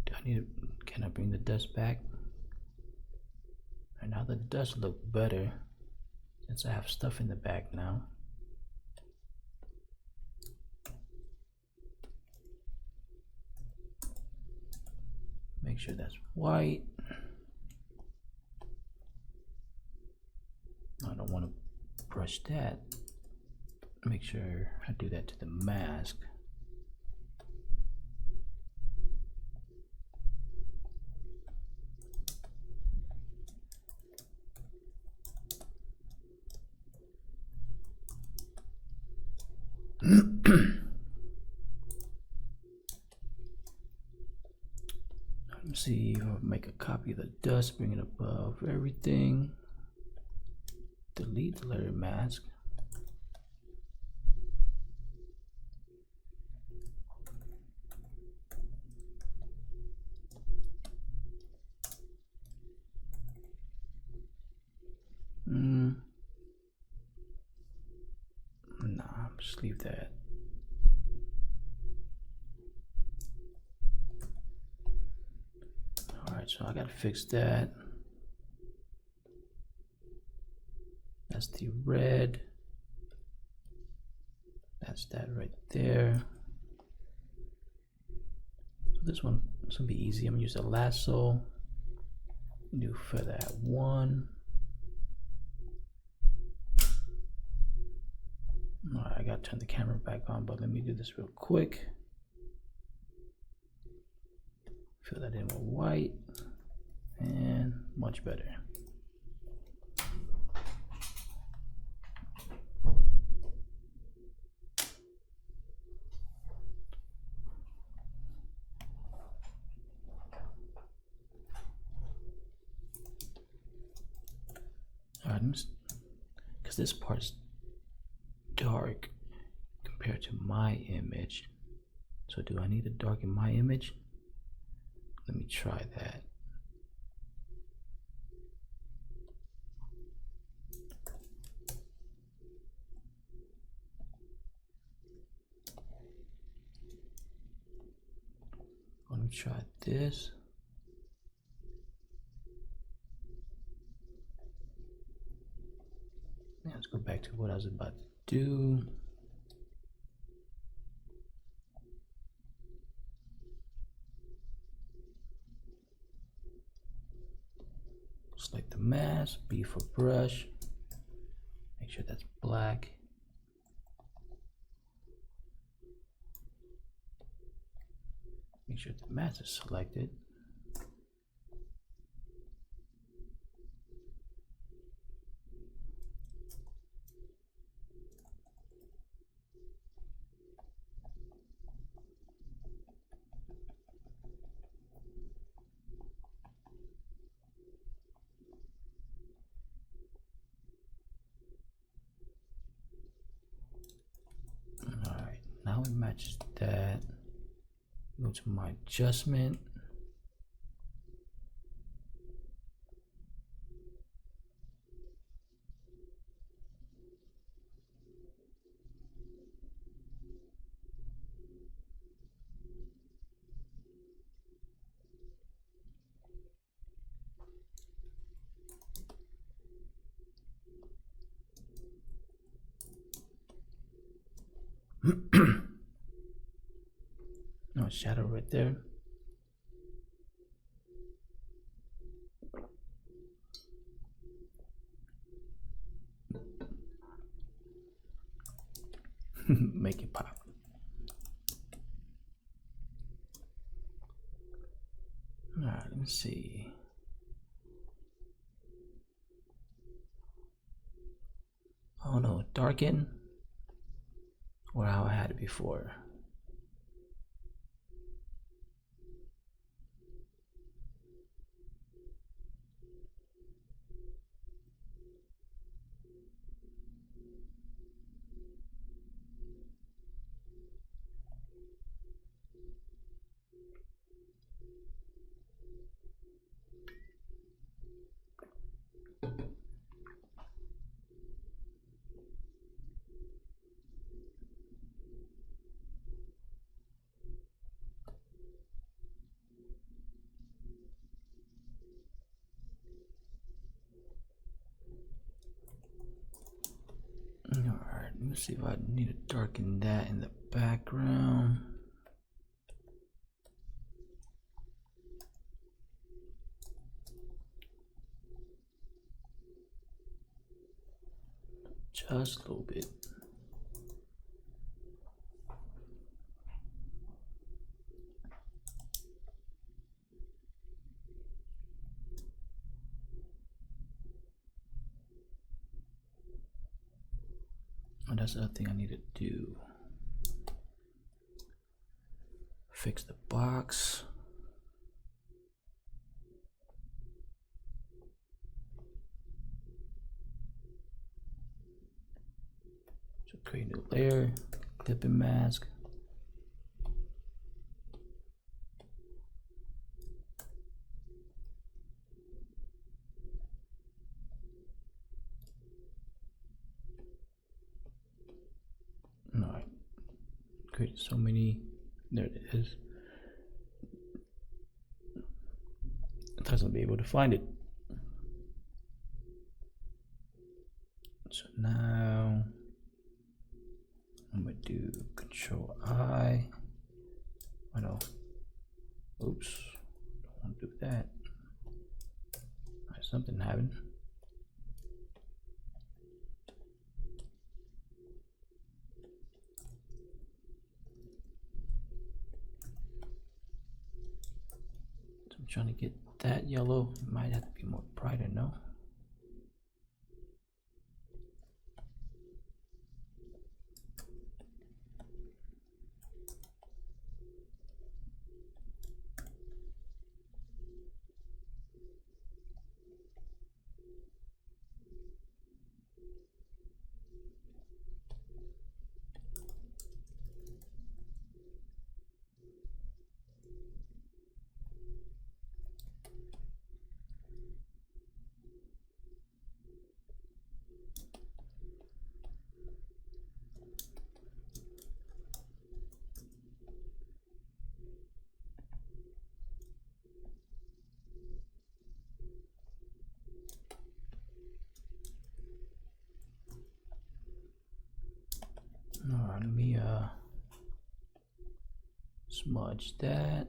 Do I need? Can I bring the dust back? And now the dust look better since I have stuff in the back now. Make sure that's white. I don't want to brush that. Make sure I do that to the mask. Let's see, I'll make a copy of the dust, bring it above everything. Delete the layer mask. Nah, just leave that. Alright, so I gotta fix that. That's the red. That's that right there. So this one's gonna be easy. I'm gonna use a lasso. Do feather at 1. Alright, I gotta turn the camera back on, but let me do this real quick. Fill that in with white, and much better. Alright, because this part's dark compared to my image. So do I need to darken my image? Let me try that. Let me try this. Now let's go back to what I was about to do. Select the mask, B for brush. Make sure that's black. Make sure the mask is selected. Alright, now it matches that. Go to my adjustment. No shadow right there. Make it pop. All right, let me see. Oh no, darken, or how I had it before. Alright, let me see if I need to darken that in the background. just a little bit. Oh, that's the other thing I need to do. Fix the box. So create a new layer, clipping mask. Alright, create so many. There it is. I thought I'll be able to find it. So now I'm gonna do Control I. Oh no. Oops. Don't want to do that. Alright, something happened. So I'm trying to get that yellow. It might have to be more brighter, no? Alright, let me smudge that.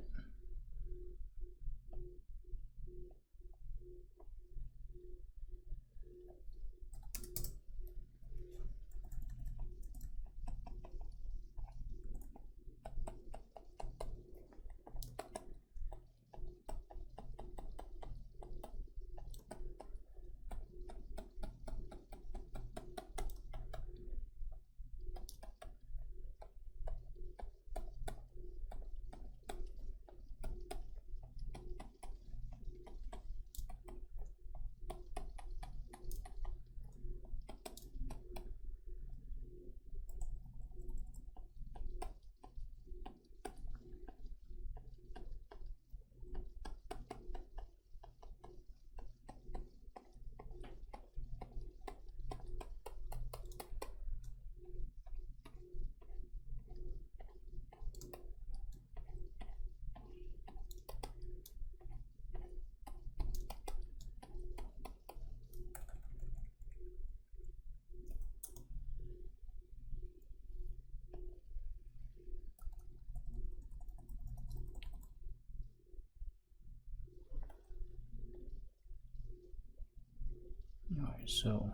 Alright, so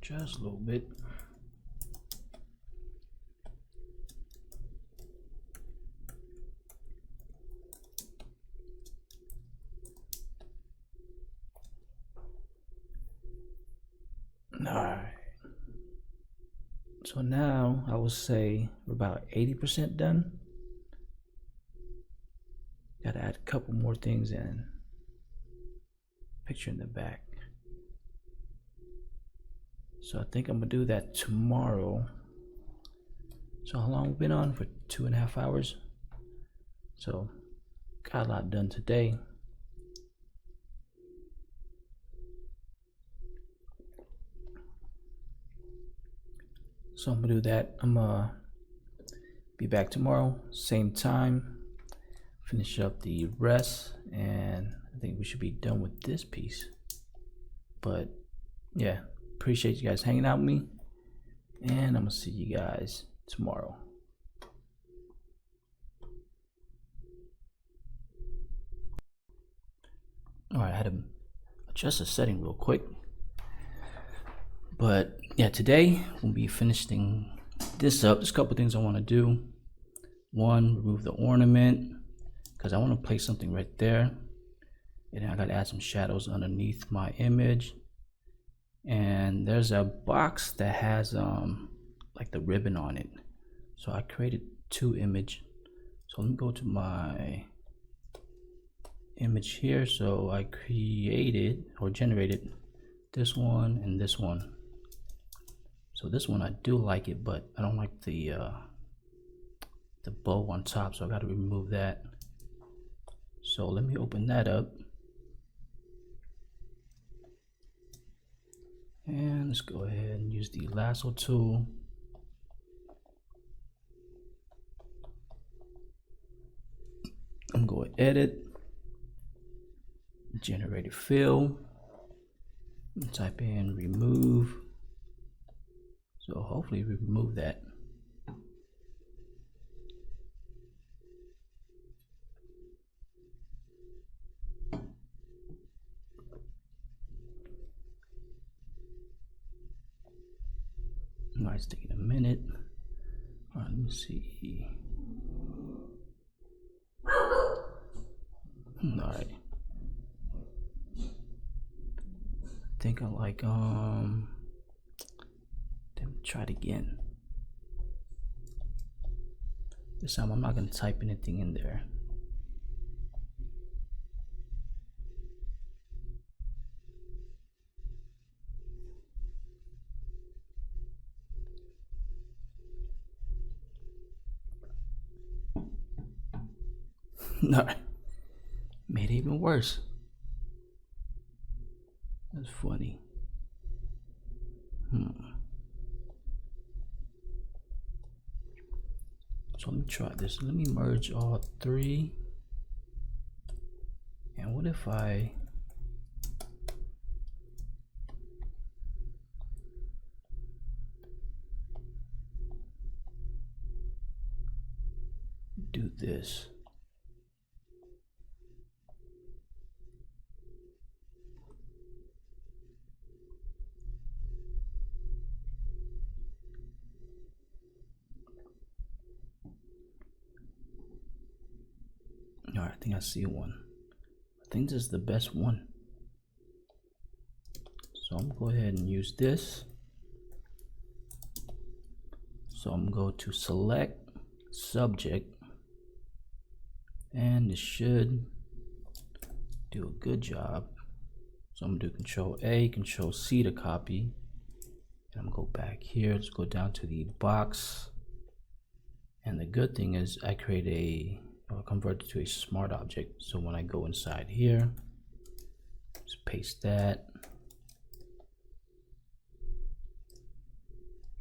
just a little bit. Alright. So now I will say we're about 80% done. Gotta add a couple more things in. Picture in the back. So I think I'm gonna do that tomorrow. So how long we been on? For 2.5 hours. So got a lot done today. So I'm gonna do that. I'm gonna be back tomorrow, same time. Finish up the rest, and I think we should be done with this piece. But yeah, appreciate you guys hanging out with me, and I'm gonna see you guys tomorrow. All right, I had to adjust the setting real quick. But yeah, today we'll be finishing this up. There's a couple things I want to do. One, remove the ornament because I want to place something right there, and then I got to add some shadows underneath my image. And there's a box that has like the ribbon on it, so I created two images. So let me go to my image here. So I created or generated this one and this one. So this one I do like it, but I don't like the bow on top, so I got to remove that. So let me open that up, and let's go ahead and use the lasso tool. I'm going to edit, generative fill, type in remove. So hopefully we remove that. Alright, it's taking a minute. Alright, let me see. Alright. I think I like then try it again. This time I'm not gonna type anything in there. No, made it even worse. That's funny. So let me try this. Let me merge all three. And what if I do this? All right, I think I see one. I think this is the best one. So I'm gonna go ahead and use this. So I'm gonna go to select subject, and it should do a good job. So I'm gonna do Control A, Control C to copy. And I'm gonna go back here. Let's go down to the box. And the good thing is I create convert it to a smart object. So when I go inside here, just paste that.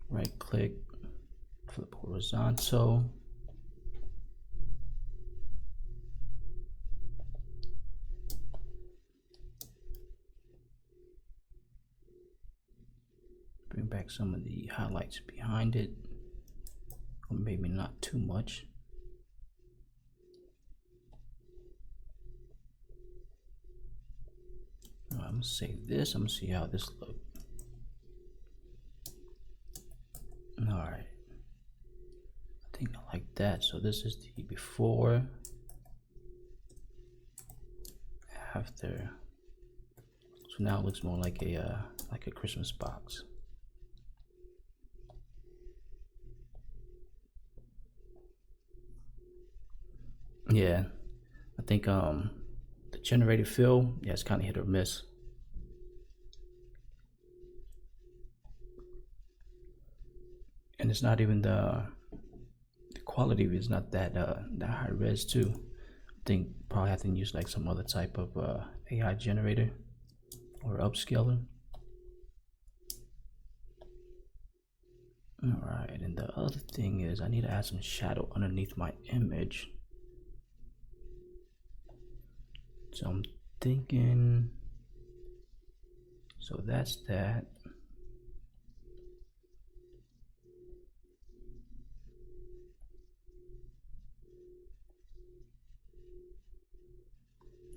Right click, flip horizontal. Bring back some of the highlights behind it, or maybe not too much. Right, I'm gonna save this. I'm gonna see how this looks. All right, I think I like that. So this is the before, after. So now it looks more like a Christmas box. Yeah, I think the generative fill, yeah, it's kind of hit or miss. And it's not even the quality is not that that high res too. I think probably have to use like some other type of AI generator or upscaler. All right, and the other thing is I need to add some shadow underneath my image. So I'm thinking, so that's that.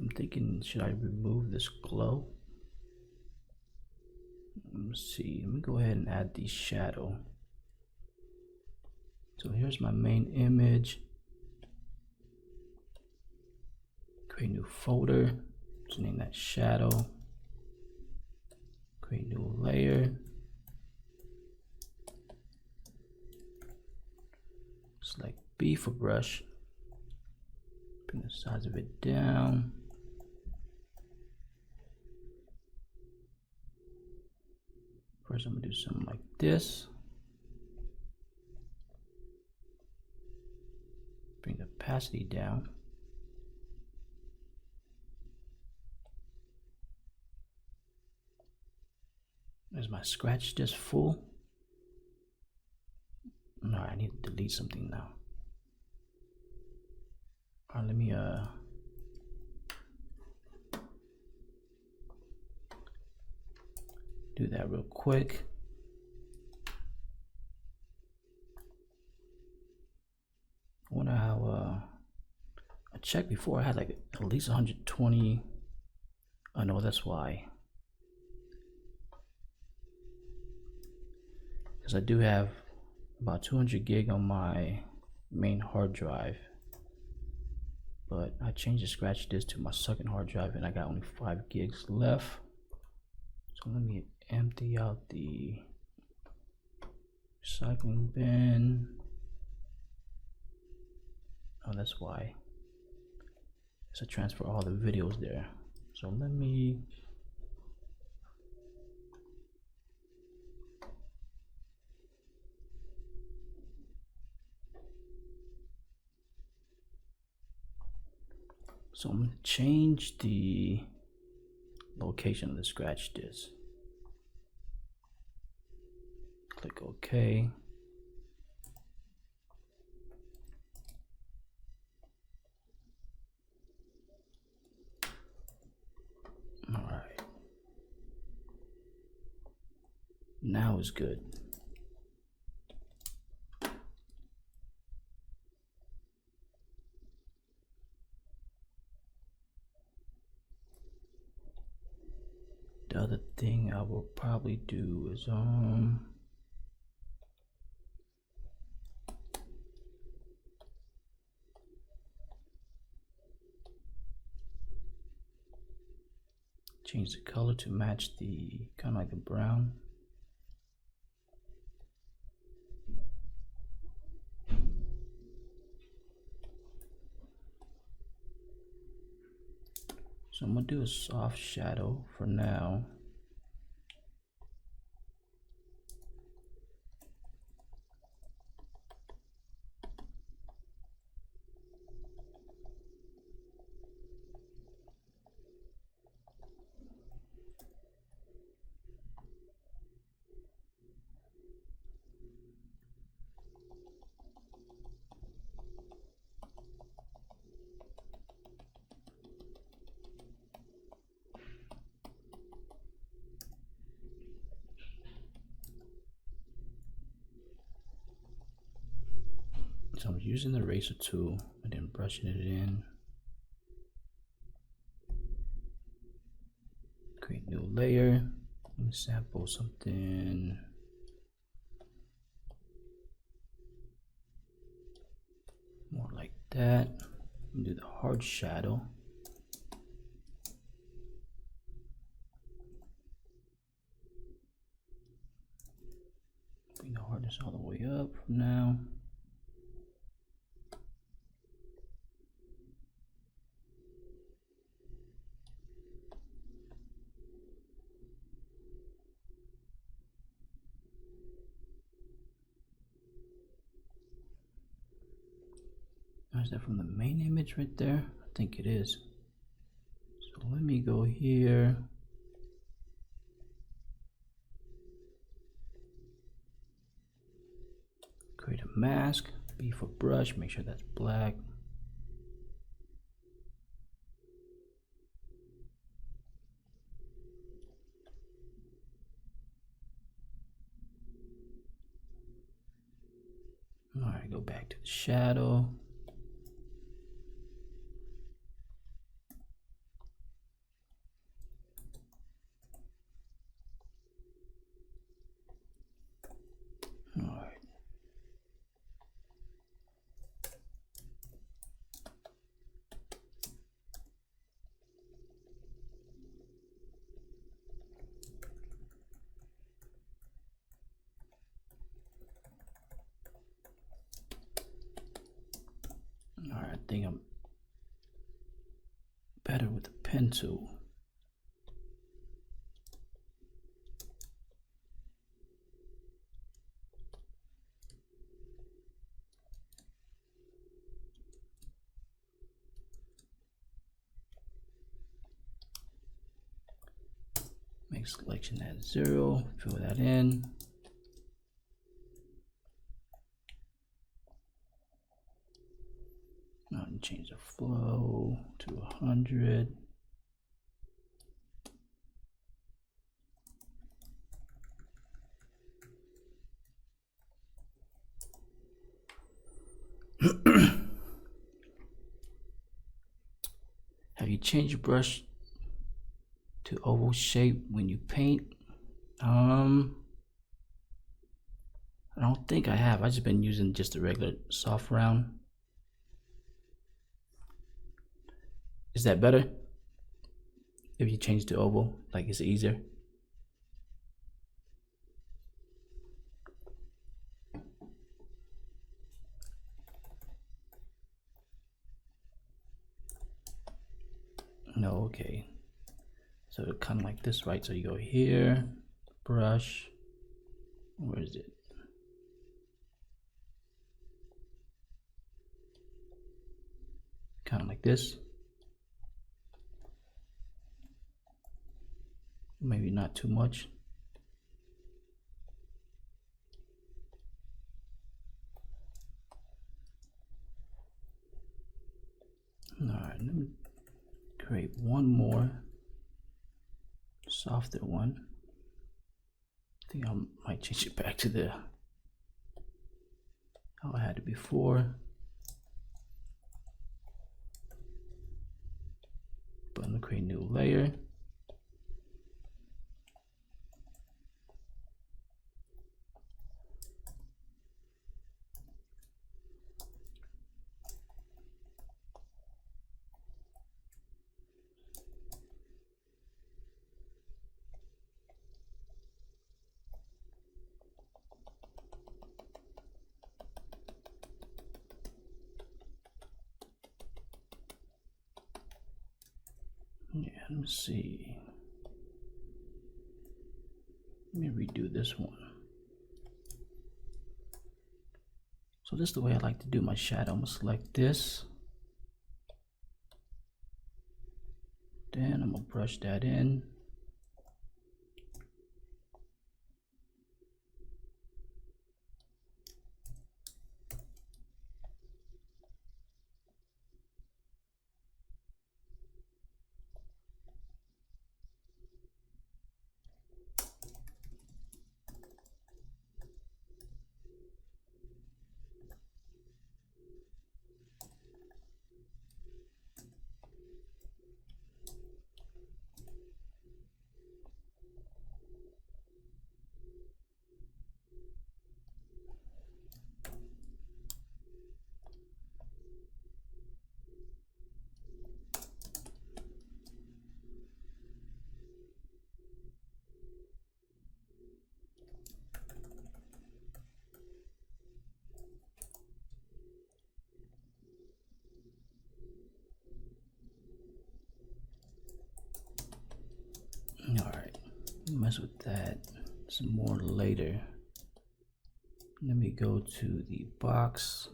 I'm thinking, should I remove this glow? Let's see, let me go ahead and add the shadow. So here's my main image. Create a new folder. Let's name that shadow. Create a new layer. Select B for brush. Bring the size of it down. First, I'm gonna do something like this. Bring the opacity down. Is my scratch disc full? No, I need to delete something now. All right, let me do that real quick. I wonder how I checked before, I had like at least 120. Oh no, that's why. Because I do have about 200 gig on my main hard drive, but I changed the scratch disk to my second hard drive and I got only 5 gigs left. So let me empty out the recycling bin. Oh, that's why. So I transfer all the videos there. So let me I'm going to change the location of the scratch disk. Click OK. All right. Now is good. The other thing I will probably do is change the color to match the kind of like the brown. So I'm gonna do a soft shadow for now. So I'm using the eraser tool and then brushing it in. Create a new layer. Let me sample something. More like that. Do the hard shadow. Bring the hardness all the way up for now. Is that from the main image right there? I think it is. So let me go here. Create a mask. B for brush. Make sure that's black. All right, go back to the shadow. think I'm better with the pen tool. Make selection at 0, fill that in. Now change the flow to 100. Have you changed your brush to oval shape when you paint? I don't think I have. I've just been using just a regular soft round. Is that better? If you change to oval, like, is it easier? No, okay. So kind of like this, right? So you go here, brush, where is it? Kind of like this. Maybe not too much. All right, let me create one more softer one. I think I might change it back to how I had it before. But I'm gonna create a new layer. Yeah, let me see. Let me redo this one. So this is the way I like to do my shadow. I'm gonna select this. Then I'm gonna brush that in. All right, mess with that some more later. Let me go to the box.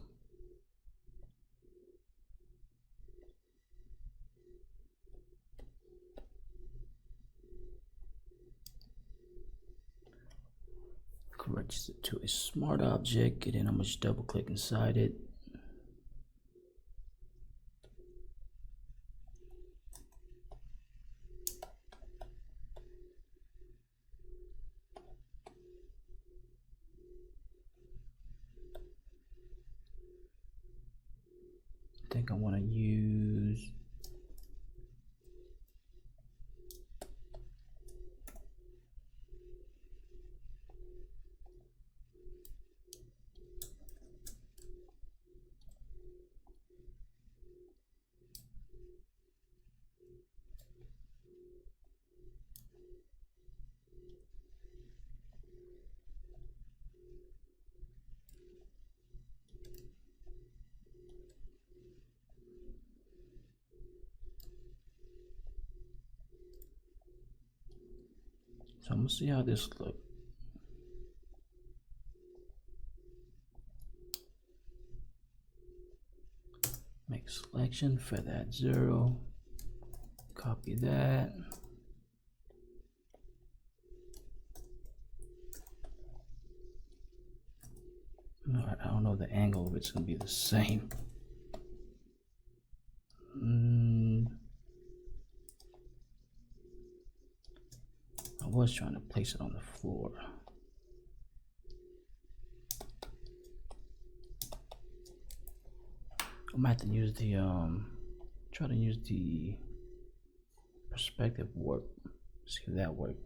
Register to a smart object, and then I'm just double click inside it. I think I want to use So I'm gonna see how this looks. Make selection, feather at 0, copy that. I don't know the angle of it's gonna be the same. I was trying to place it on the floor. I might have to use the try to use the perspective warp. See if that works.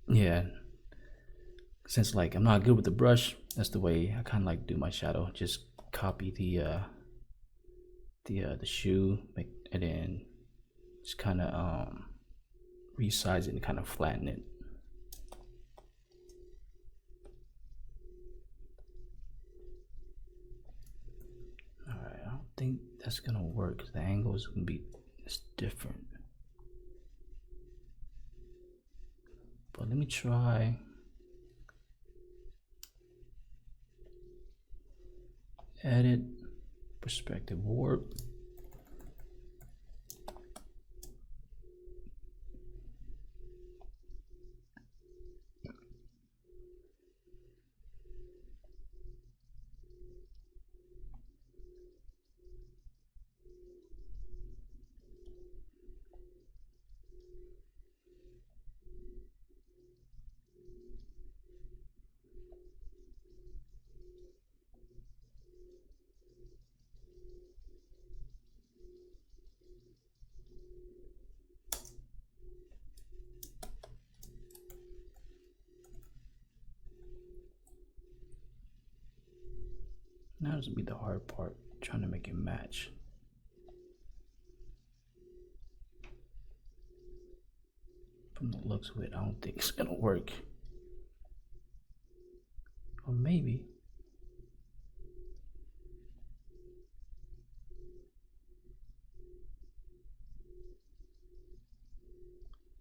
Yeah, since like I'm not good with the brush, that's the way I kind of like do my shadow. Just copy the shoe, and then just kind of resize it and kind of flatten it. All right, I don't think that's gonna work because the angle is gonna be different. But let me try. Edit, perspective warp. Now this will be the hard part, trying to make it match. From the looks of it, I don't think it's gonna work. Or maybe.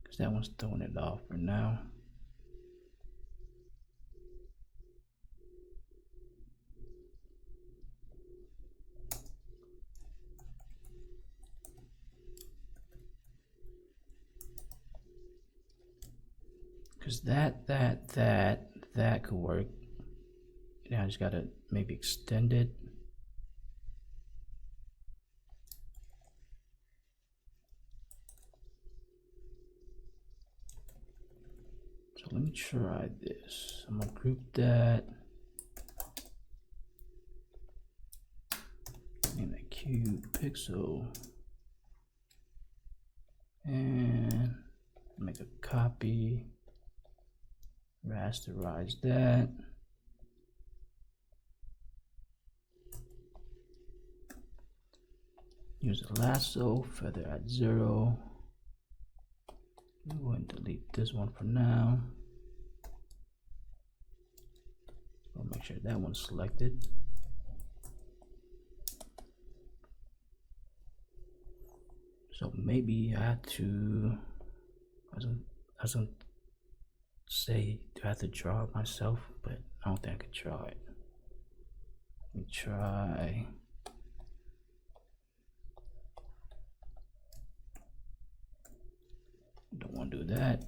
Because that one's throwing it off for now. Because that could work. Now I just gotta maybe extend it. So let me try this. I'm gonna group that. Name that cube pixel. And make a copy. Rasterize that. Use a lasso, feather at 0. I'm going to delete this one for now. I'll make sure that one's selected. So maybe I have to, I was gonna say, do I have to draw it myself? But I don't think I could draw it. Let me try. Don't want to do that.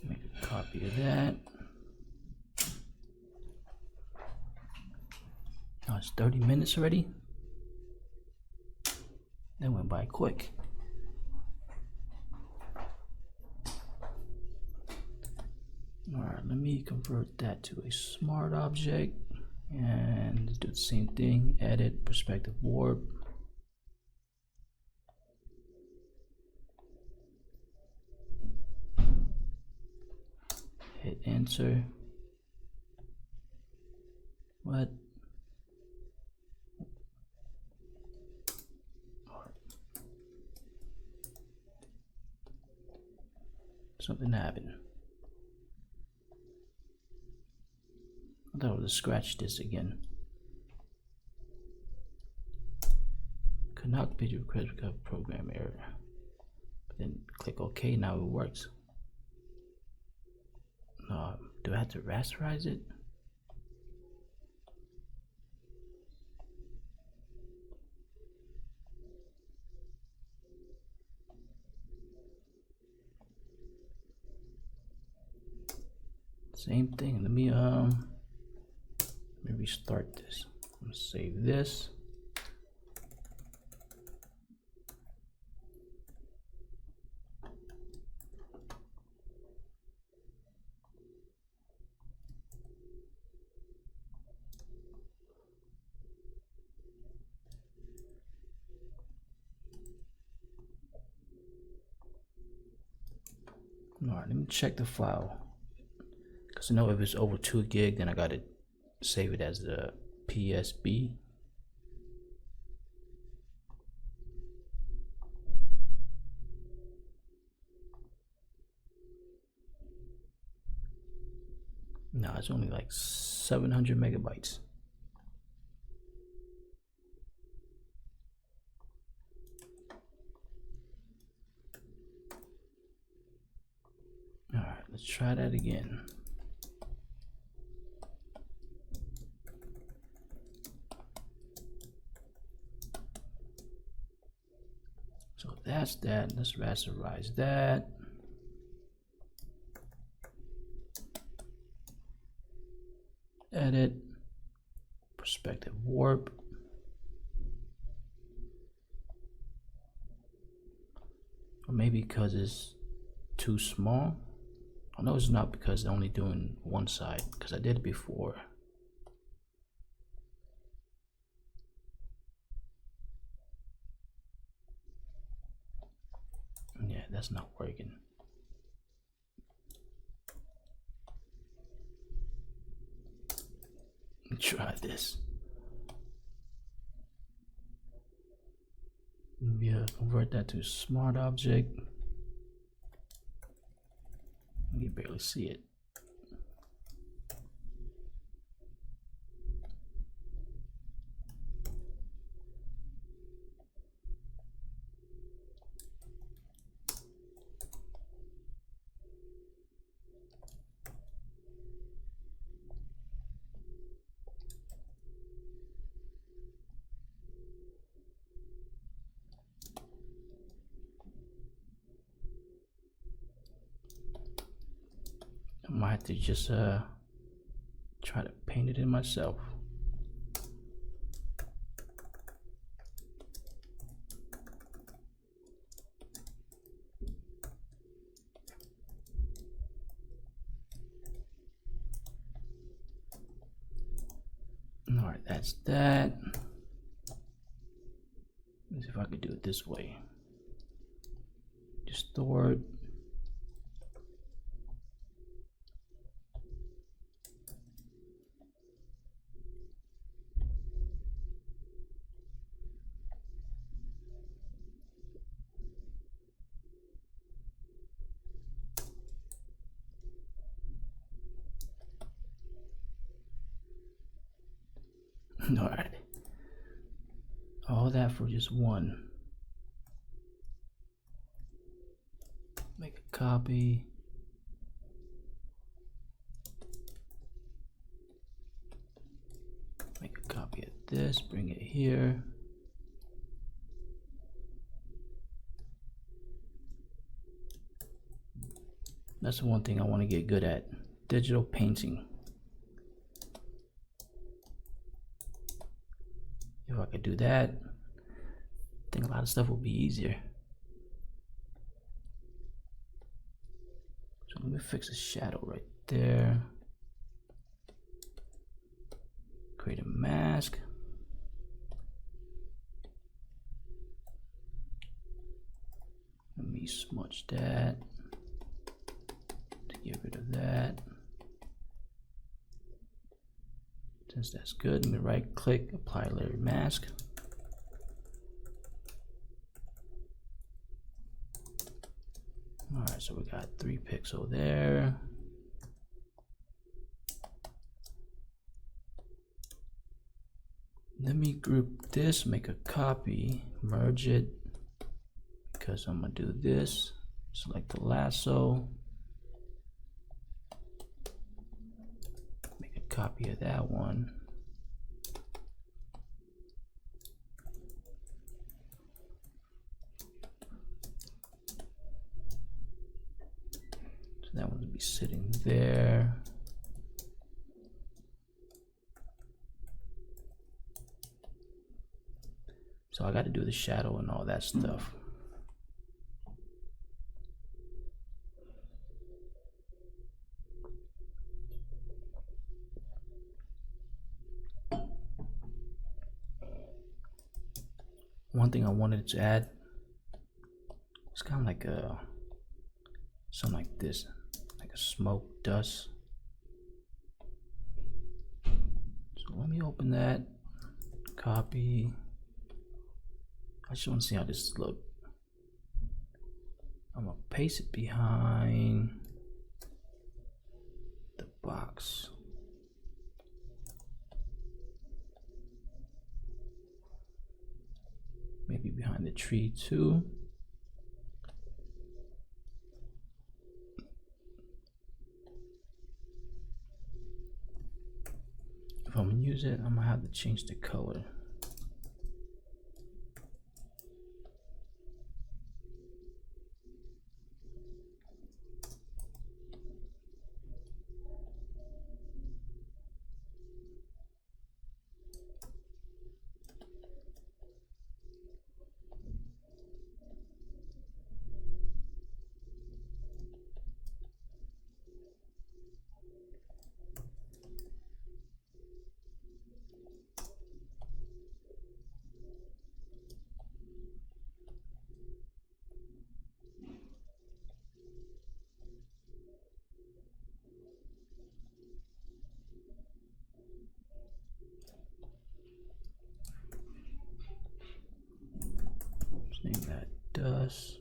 Make a copy of that. Oh, it's 30 minutes already. That went by quick. Alright, let me convert that to a smart object and do the same thing. Edit, perspective warp. Hit enter. What? Something happened. I thought I would scratch this again. Could not be request because of program error. But then click OK, now it works. Do I have to rasterize it? Same thing. Let me restart this. I'm gonna save this. Alright, let me check the file. Because I know if it's over 2 gig, then I gotta save it as the PSB. No, it's only like 700 megabytes. Alright, let's try that again. So that's that. Let's rasterize that. Edit. Perspective warp. Or maybe because it's too small. I know it's not because they're only doing one side, because I did it before. Yeah, that's not working. Let me try this. Yeah, convert that to smart object. You can barely see it. I might have to just try to paint it in myself. All right, that's that. Let's see if I could do it this way. Distort. All right. All that for just one. Make a copy. Make a copy of this, bring it here. That's the one thing I want to get good at. Digital painting. If I could do that, I think a lot of stuff would be easier. So let me fix the shadow right there. Create a mask. Let me smudge that to get rid of that. Since that's good, let me right click, apply layer mask. Alright, so we got 3 pixels there. Let me group this, make a copy, merge it, because I'm gonna do this. Select the lasso, make a copy of that one. So that one will be sitting there. So I got to do the shadow and all that stuff. One thing I wanted to add, it's kind of like something like this, like a smoke dust. So let me open that, copy. I just want to see how this looks. I'm gonna paste it behind the box. Maybe behind the tree too. If I'm gonna use it, I'm gonna have to change the color. Name that dust.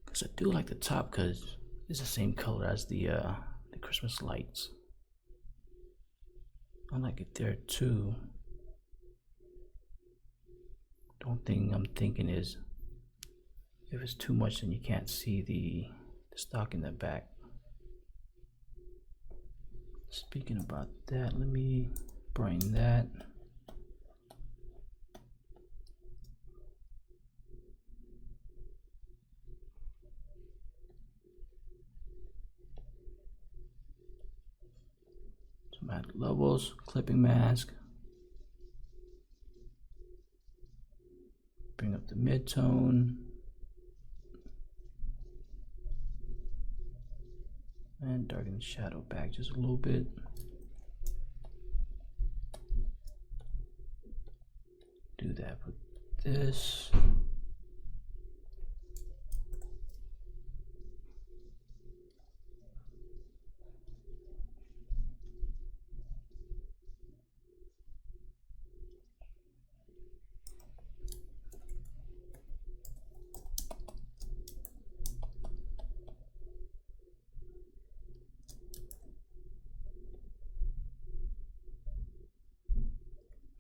Because I do like the top because it's the same color as the Christmas lights. I like it there too. The only thing I'm thinking is if it's too much then you can't see the stock in the back. Speaking about that, let me brighten that. Add levels, clipping mask, bring up the mid-tone, and darken the shadow back just a little bit. Do that with this.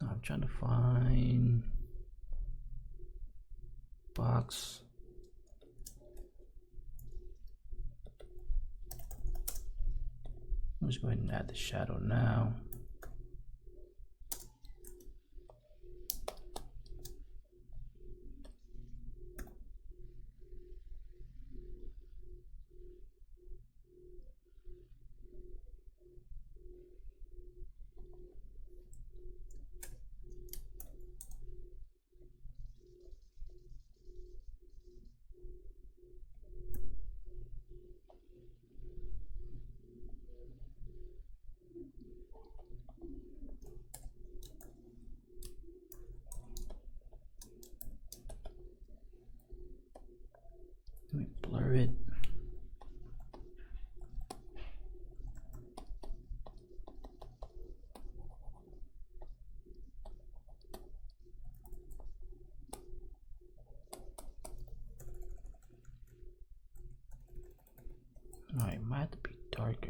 I'm trying to find box. Let's go ahead and add the shadow now. blur it. Alright, might have to be darker.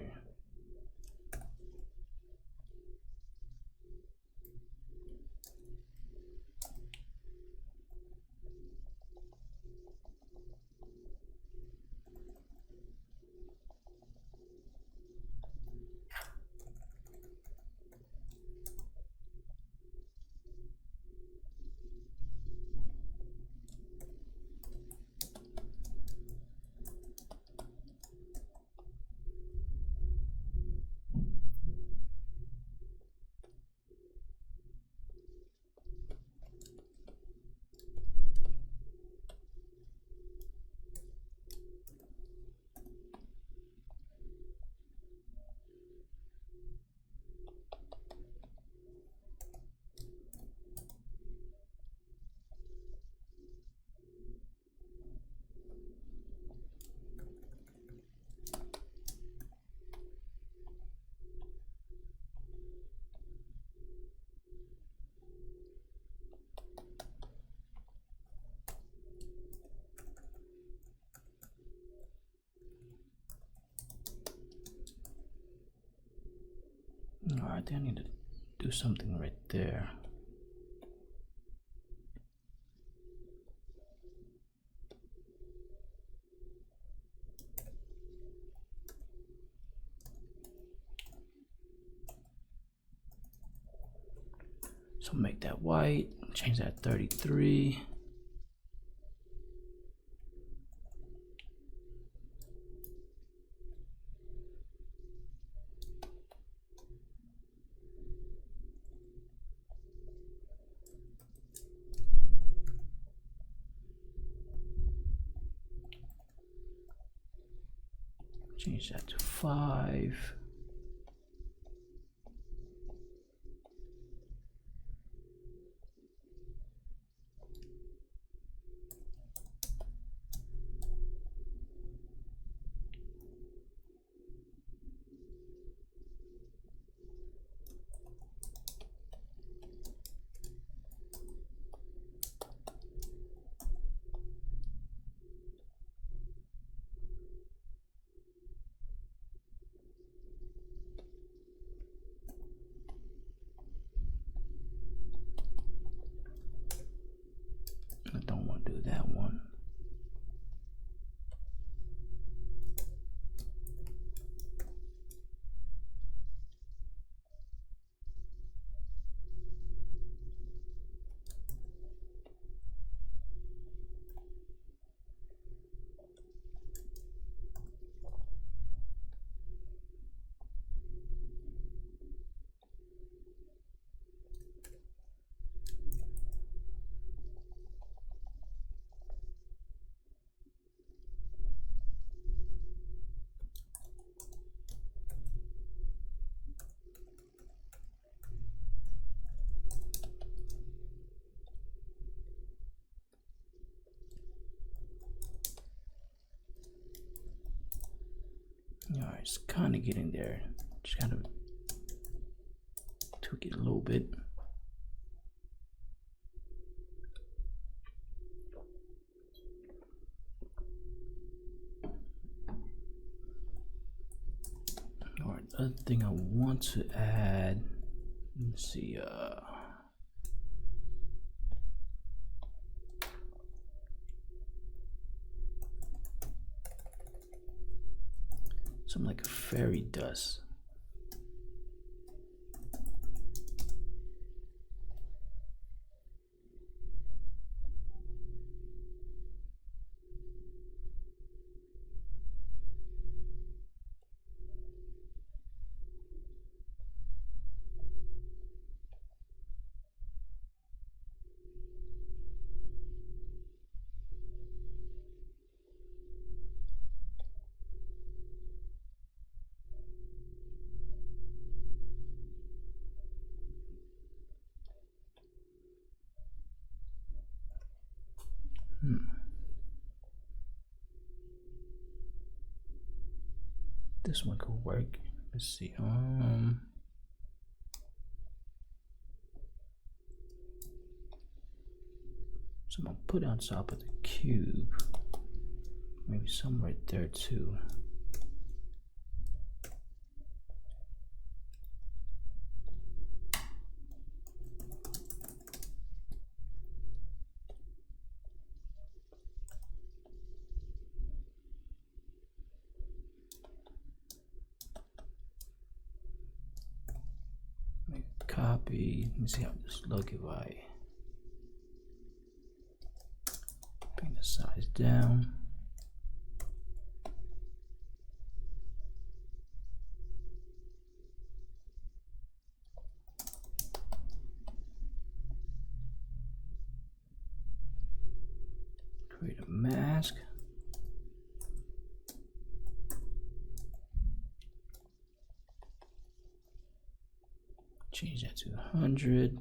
Alright, I think I need to do something right there. So make that white, change that 33. Change that to 5. I don't want to do that one. Alright, it's kind of getting there. Just kind of tweak it a little bit. Alright, the other thing I want to add, let's see, something like a fairy dust. This one could work. Let's see. So I'm gonna put it on top of the cube. Maybe somewhere there too. Make a copy. Let me see how this look if I bring the size down. Create a mask. Change that to 100.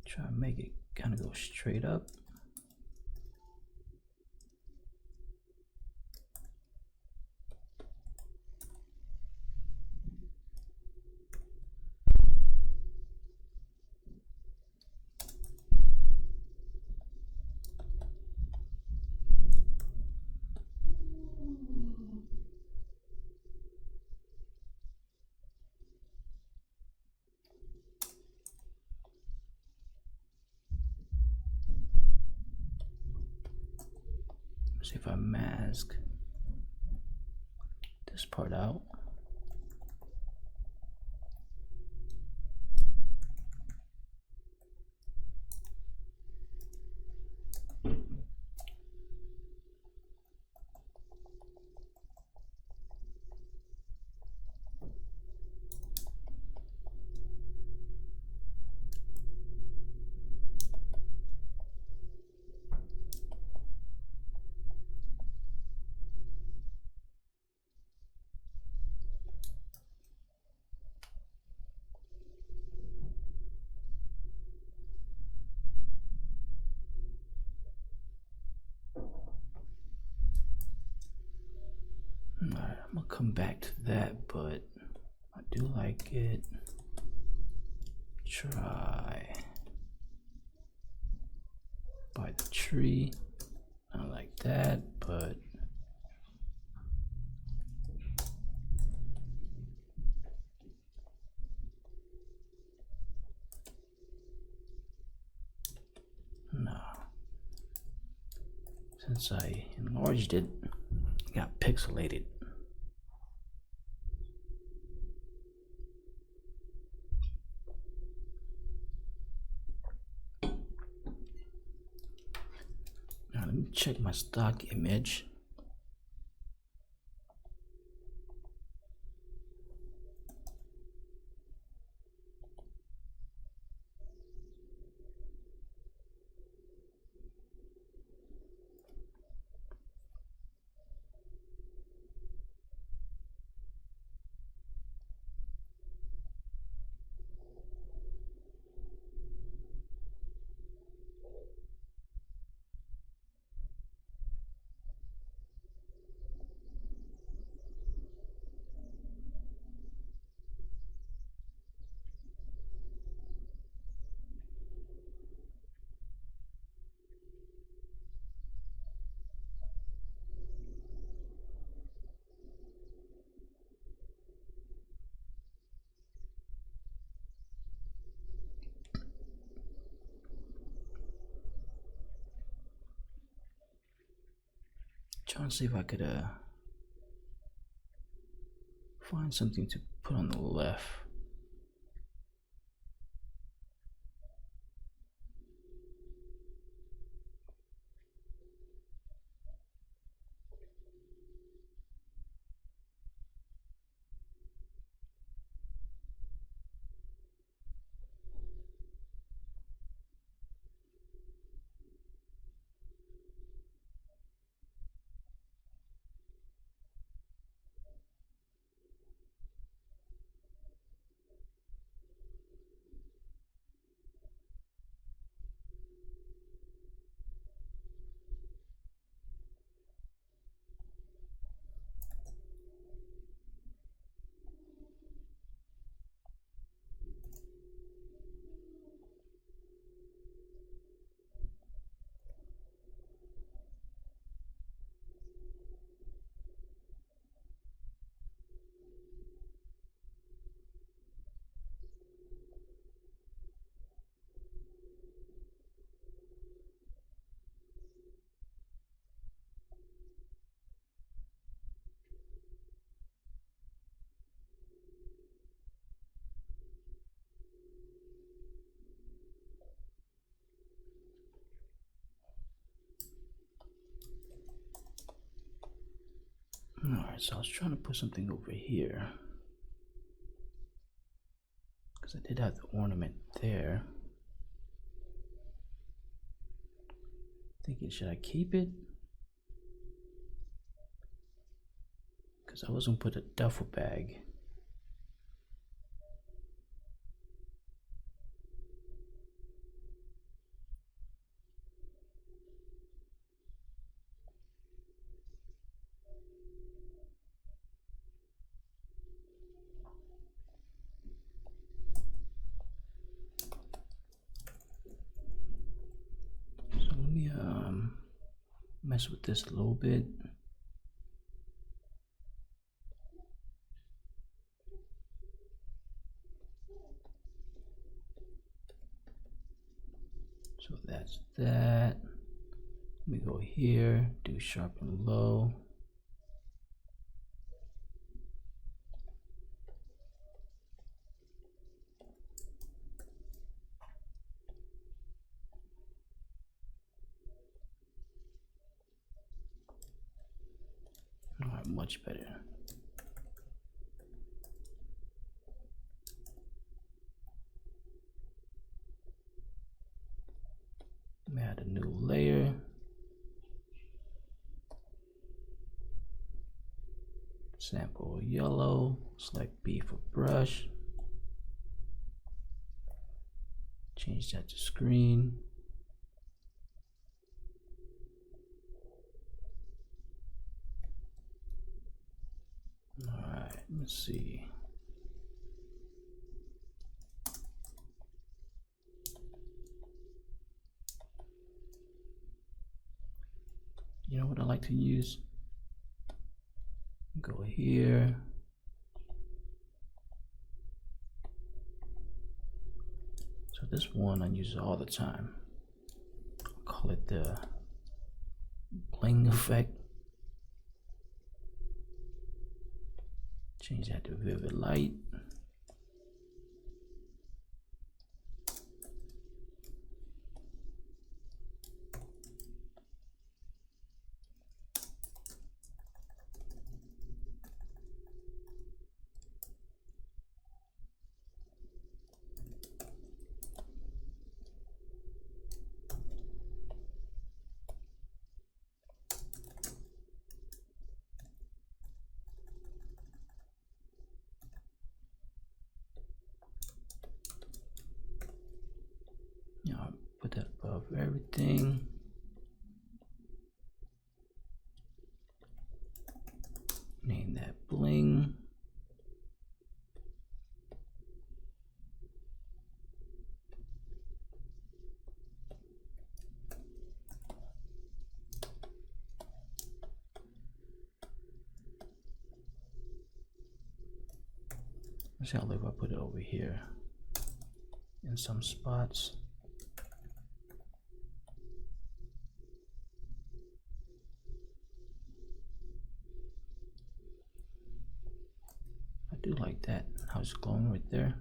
Try to make it kind of go straight up. See if I mask this part out. Alright, I'm gonna come back to that, but I do like it. Try by the tree. I like that, but no. Since I enlarged it, it got pixelated. Now let me check my stock image. Trying to see if I could find something to put on the left. So I was trying to put something over here because I did have the ornament there. Thinking, should I keep it? Because I was gonna put a duffel bag. So let me mess with this a little bit. So that's that. Let me go here, do sharpen low. All right, much better. Let me add a new layer. Sample yellow, select B for brush. Change that to screen. All right, let's see. You know what I like to use? Go here. So this one I use all the time. I'll call it the Bling effect. Change that to vivid light. I'll put that above everything. Name that Bling. Let's see how if I put it over here in some spots. I do like that, how it's glowing right there.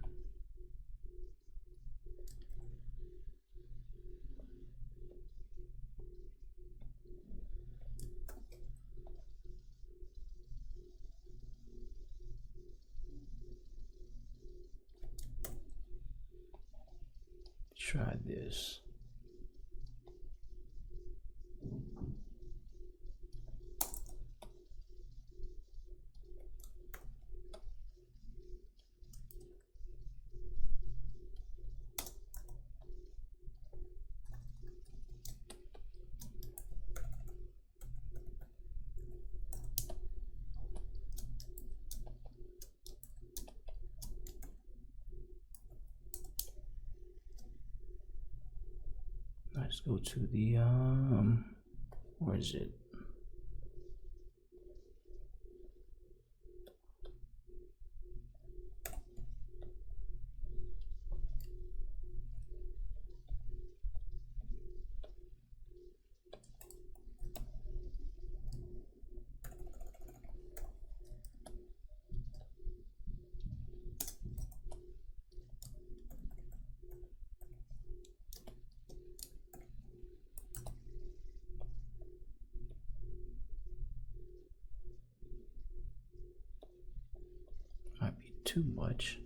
Try this. Let's go to the where is it? too much.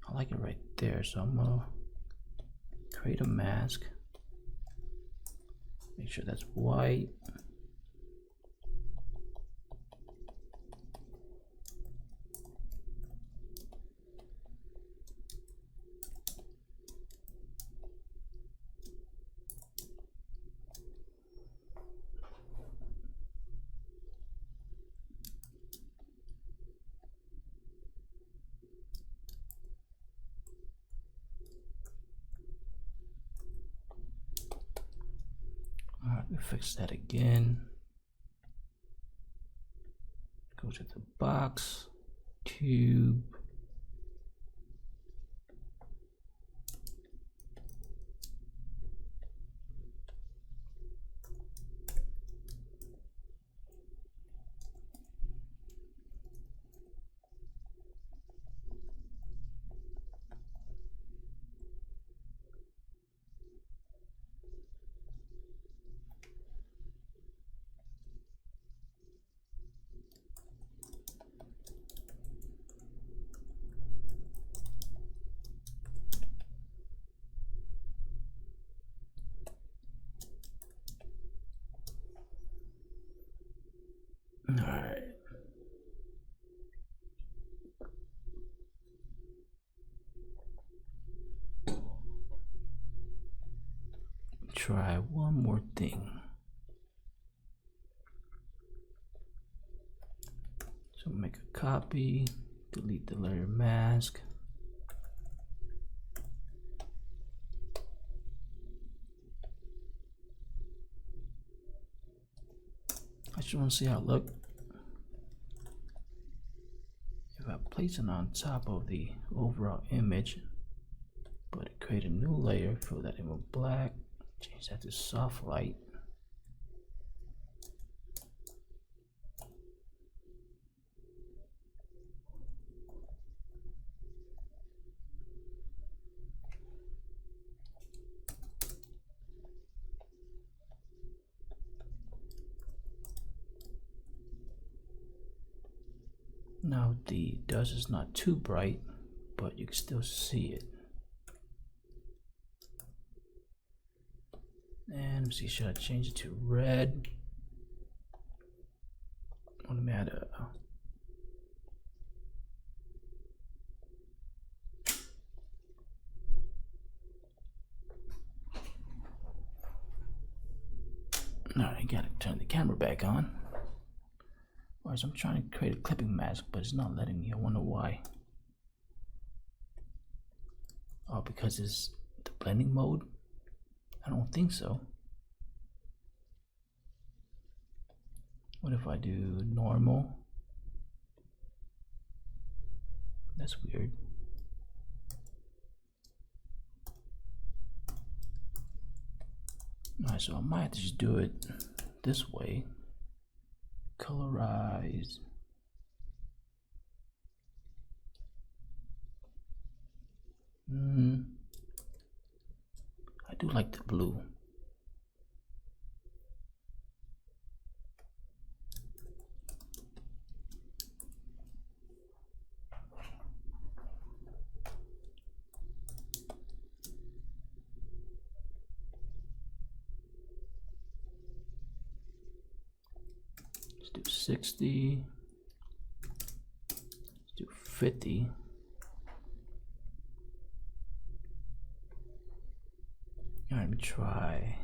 I like it right there, so I'm gonna create a mask. Make sure that's white. Alright, we fix that again. Go to the box, tube. Alright. Try one more thing. So make a copy, delete the layer mask. I just want to see how it looks. If I place it on top of the overall image, but create a new layer, fill that in with black, change that to soft light. Now the dust is not too bright, but you can still see it. And let's see, should I change it to red? Let me add a Alright, gotta turn the camera back on. Whereas I'm trying to create a clipping mask, but it's not letting me. I wonder why. Oh, because it's the blending mode? I don't think so. What if I do normal? That's weird. Alright, so I might have to just do it this way. Colorize. I do like the blue. Let's do 60. Let's do 50. All right, let me try.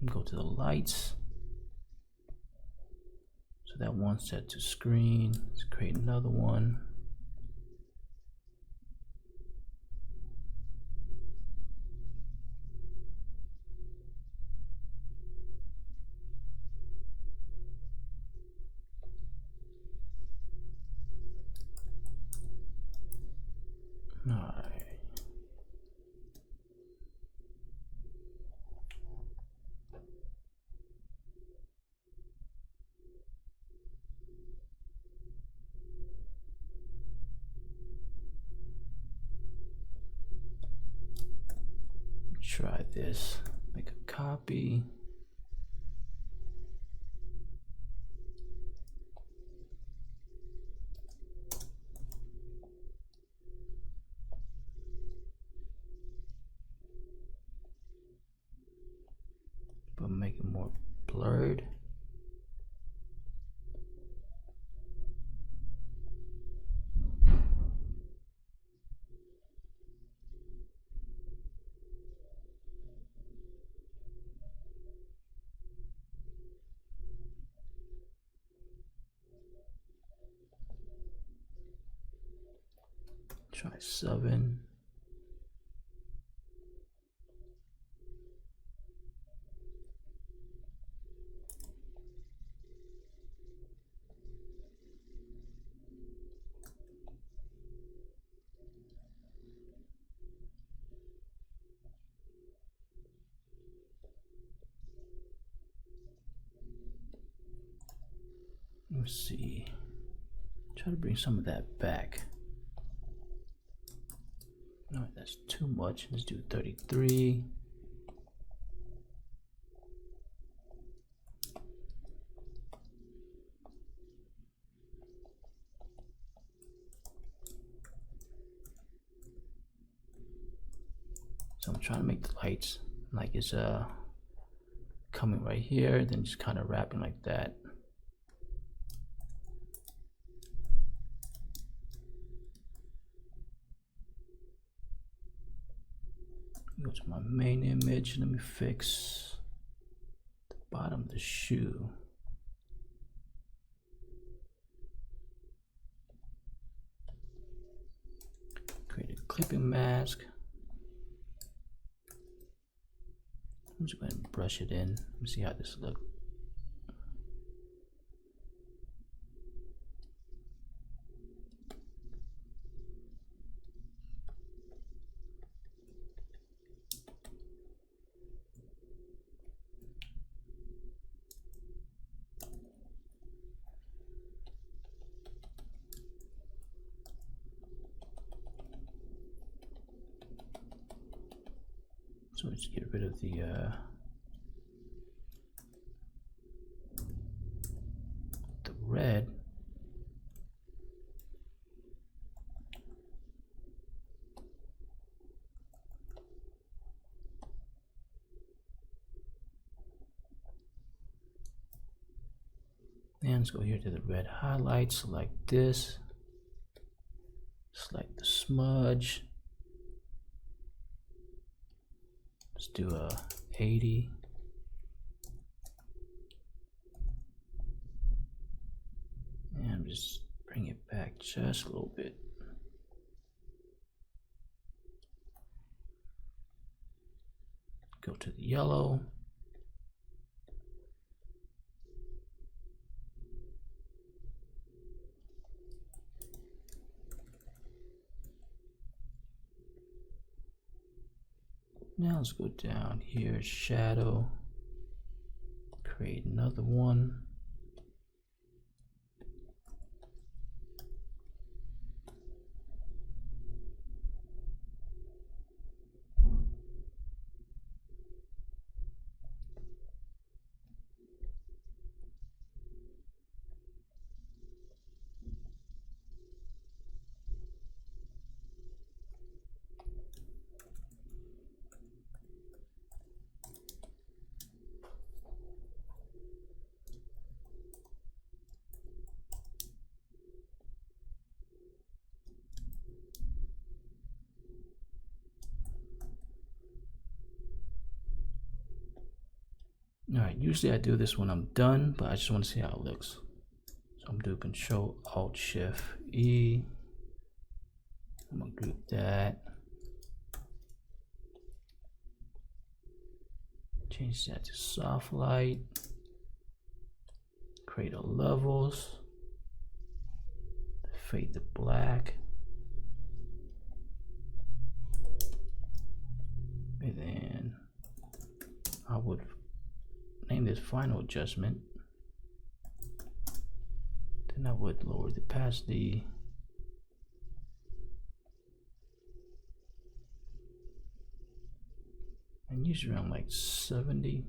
Go to the lights. So that one's set to screen. Let's create another one. All right. Try this. Make a copy. But make it more blurred. Try 7. Let's see. Try to bring some of that back. No, that's too much. Let's do 33. So I'm trying to make the lights like it's coming right here, then just kind of wrapping like that. Go to my main image. Let me fix the bottom of the shoe. Create a clipping mask. I'm just going to brush it in. Let me see how this looks. So let's get rid of the red. And let's go here to the red highlight, select this, select the smudge. Let's do a 80. And just bring it back just a little bit. Go to the yellow. Now let's go down here, shadow, create another one. Alright, usually I do this when I'm done, but I just want to see how it looks. So I'm doing Control Alt Shift E. I'm gonna group that. Change that to soft light. Create a levels. Fade to black. And then I would name this final adjustment. Then I would lower the opacity. And usually around like 70.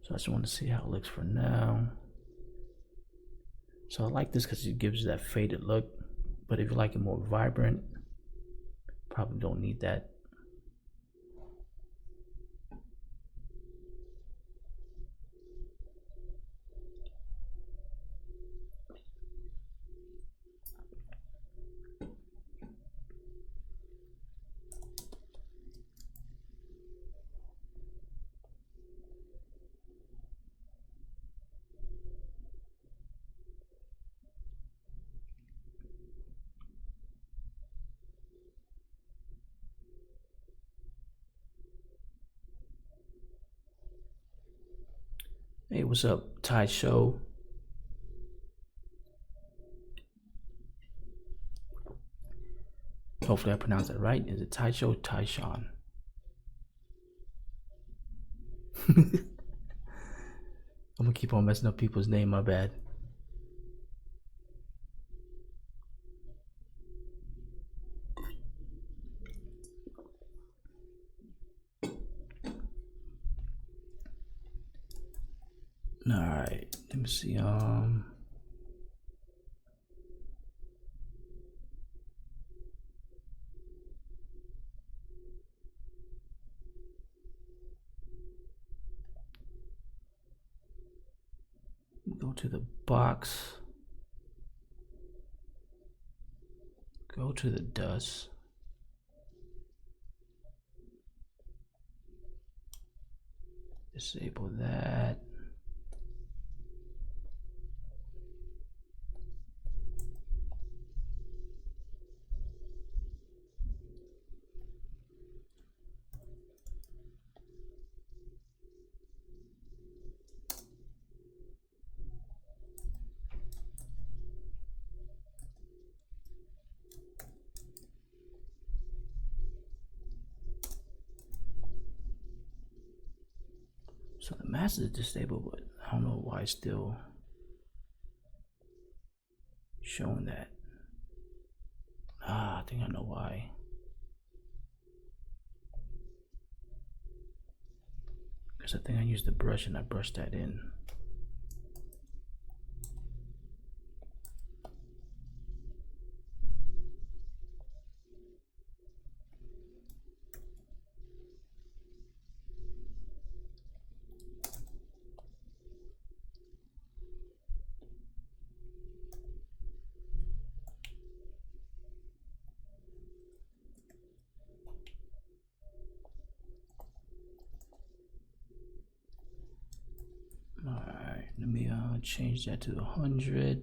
So I just want to see how it looks for now. So I like this because it gives that faded look, but if you like it more vibrant, probably don't need that. Hey, what's up, Ty Show? Hopefully I pronounced that right. Is it Ty Show, Ty Sean? I'm gonna keep on messing up people's name, my bad. Alright, let me see. Go to the box. Go to the dust. Disable that. So the mask is disabled, but I don't know why it's still showing that. I think I know why. Because I think I used the brush and I brushed that in. Alright, let me change that to 100.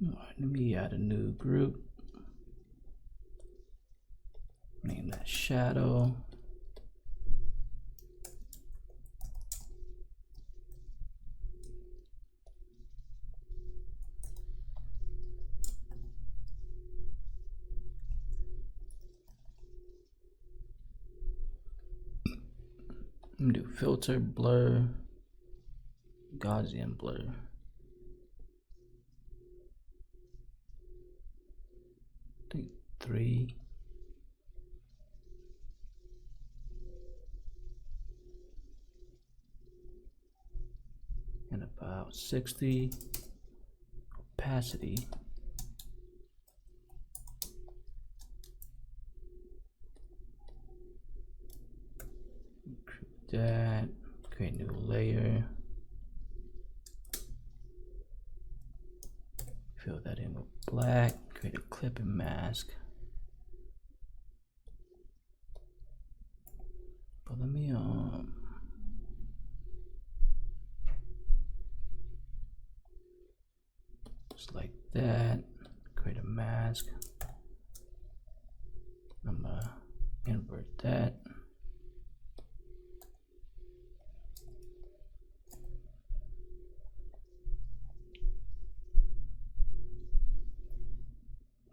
Alright, let me add a new group. Name that shadow. I'm gonna do filter, blur, Gaussian blur. I think 3. And about 60 opacity. That, create a new layer, fill that in with black, create a clip and mask. But let me that, create a mask. I'm gonna invert that.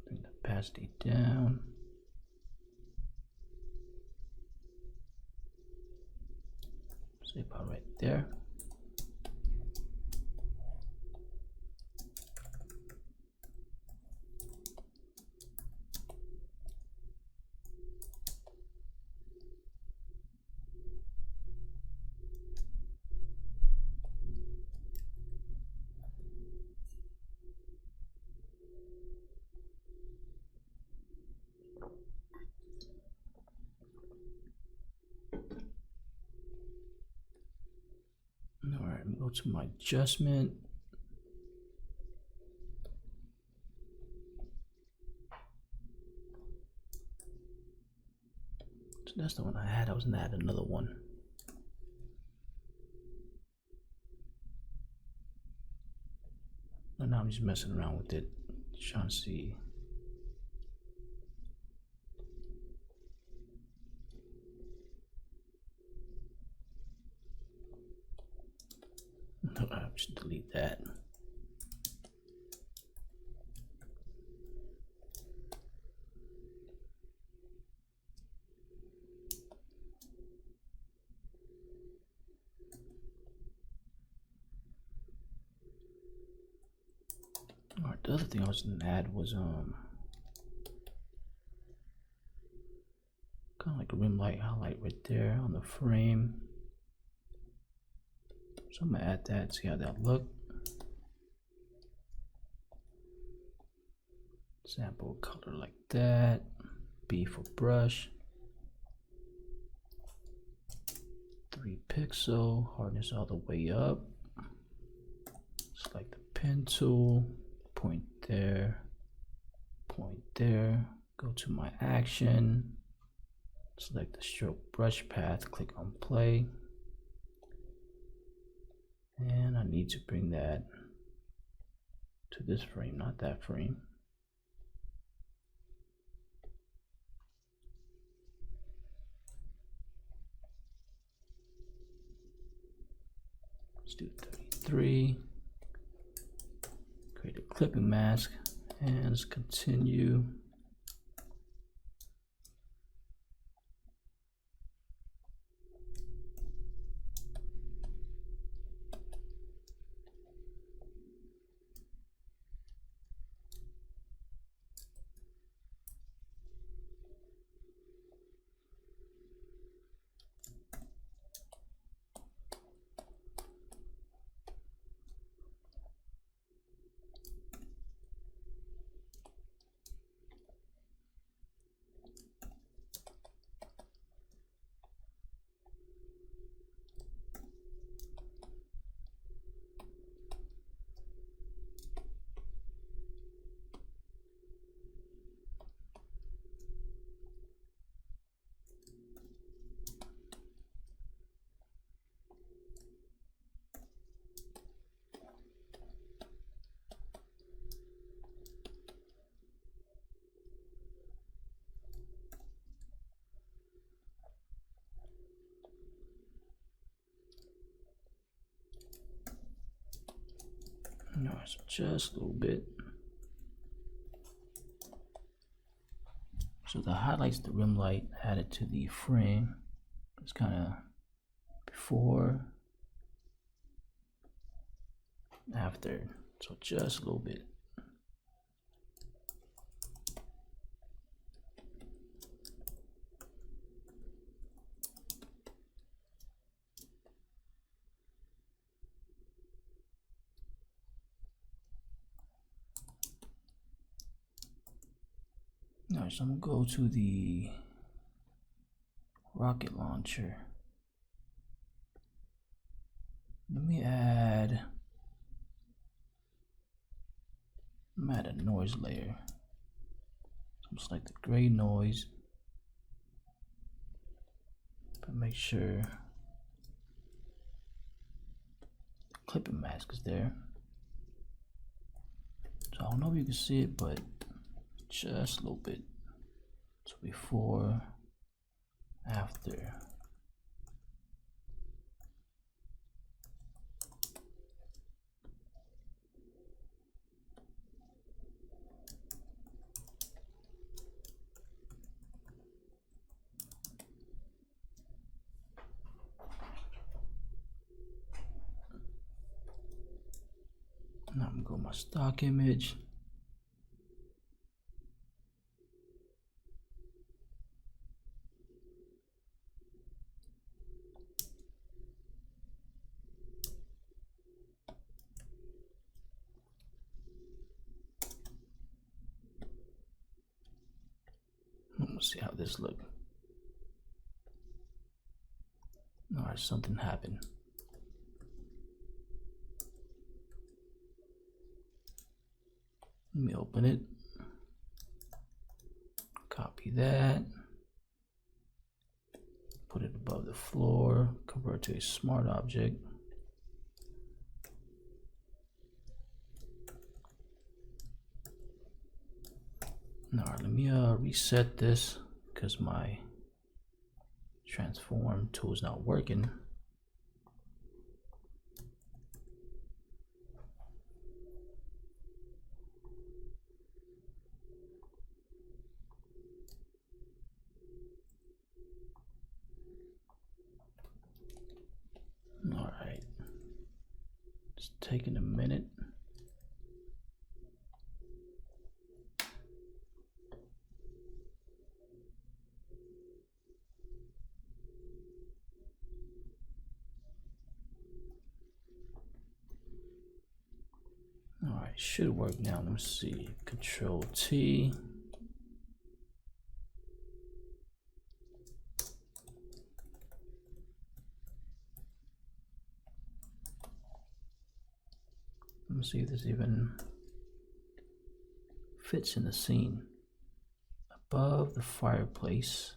Bring the opacity down. Say about right there. All right, go to my adjustment. So that's the one I had. I was gonna add another one. And now I'm just messing around with it, trying to see. I should delete that. All right, the other thing I was gonna add was kind of like a rim light highlight right there on the frame. So I'm gonna add that, see how that look. Sample color like that. B for brush. 3 pixel, hardness all the way up. Select the pen tool, point there, go to my action, select the stroke brush path, click on play. And I need to bring that to this frame, not that frame. Let's do 33. Create a clipping mask and let's continue. No, so just a little bit. So the highlights, the rim light added to the frame. It's kind of before, after. So just a little bit. Alright, so I'm gonna go to the rocket launcher. Let me add, I'm add a noise layer. So I'm select the gray noise, but make sure the clipping mask is there. So I don't know if you can see it, but just a little bit. So before, after. Now I'm gonna go my stock image. Let's see how this looks. Alright, something happened. Let me open it. Copy that. Put it above the floor. Convert to a smart object. Alright, let me reset this because my transform tool is not working. Alright, it's taking a minute. Alright, should work now. Let's see. Control T. Let's see if this even fits in the scene. Above the fireplace.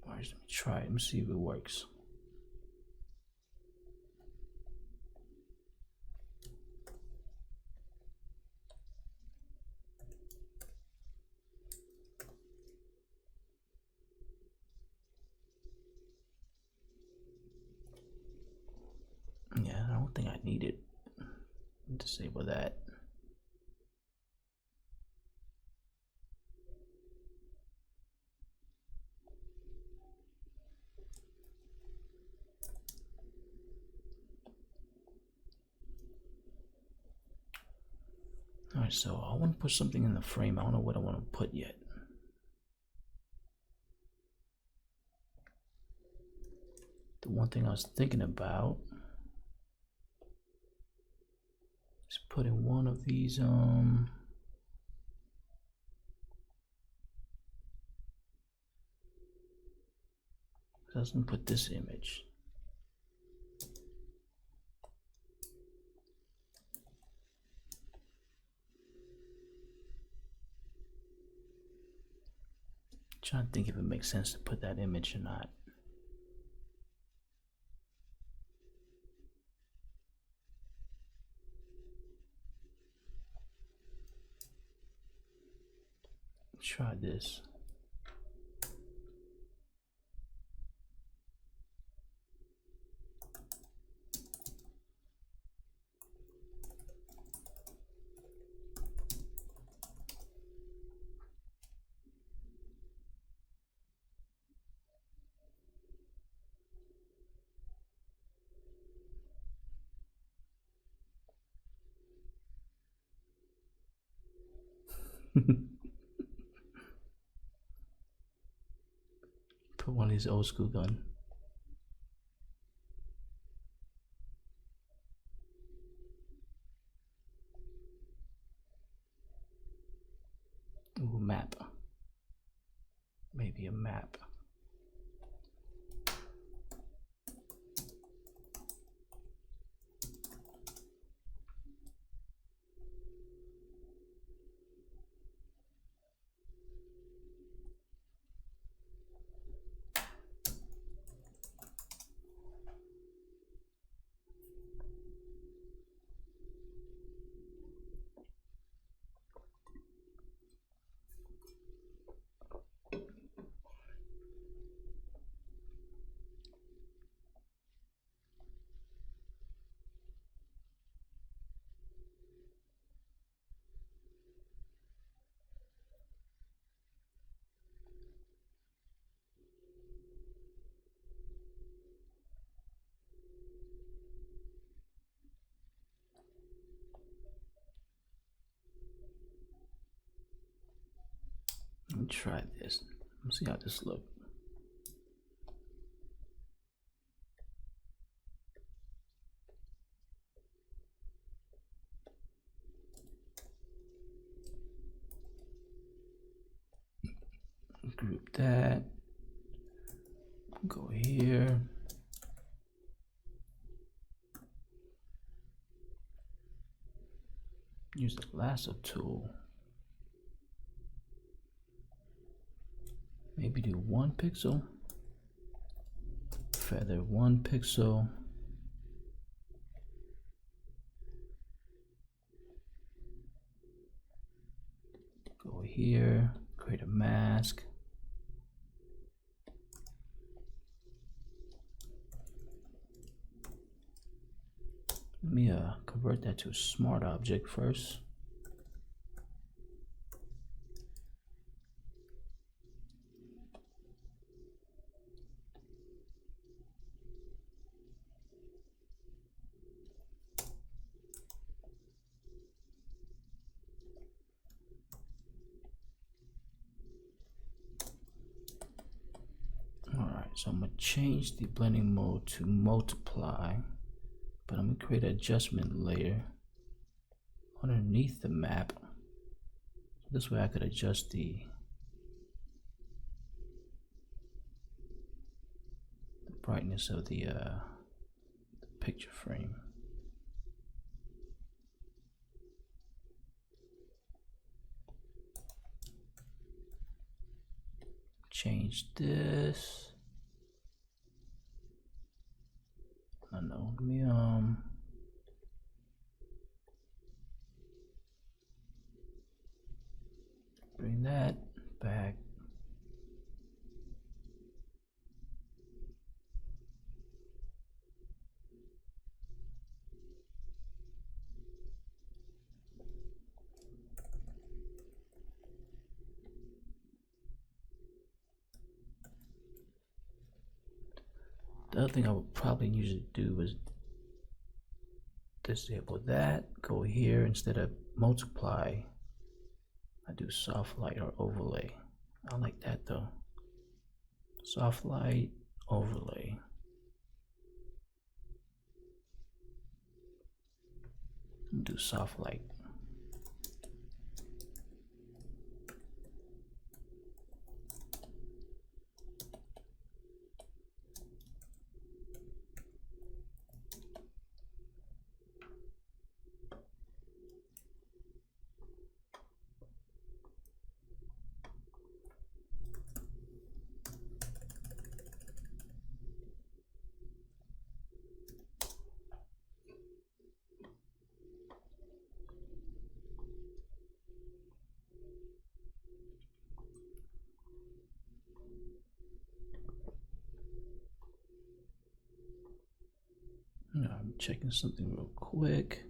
Alright, let me try it and see if it works. Yeah, I don't think I need it. Disable that. Alright, so I want to put something in the frame. I don't know what I want to put yet. The one thing I was thinking about is putting one of these I was gonna put this image. Trying to think if it makes sense to put that image or not. Try this. Put one of these old school gun. Ooh, map. Maybe a map. me try this. Let's see how this looks. Group that. Go here. Use the lasso tool. Maybe do 1 pixel. Feather 1 pixel. Go here, create a mask. Let me convert that to a smart object first. Alright, so I'm going to change the blending mode to multiply, but I'm going to create an adjustment layer underneath the map. This way I could adjust the brightness of the picture frame. Change this. I don't know. Let me bring that back. The other thing I would probably usually do is disable that, go here, instead of multiply, I do soft light or overlay. I like that though. Soft light, overlay. Do soft light. I'm checking something real quick.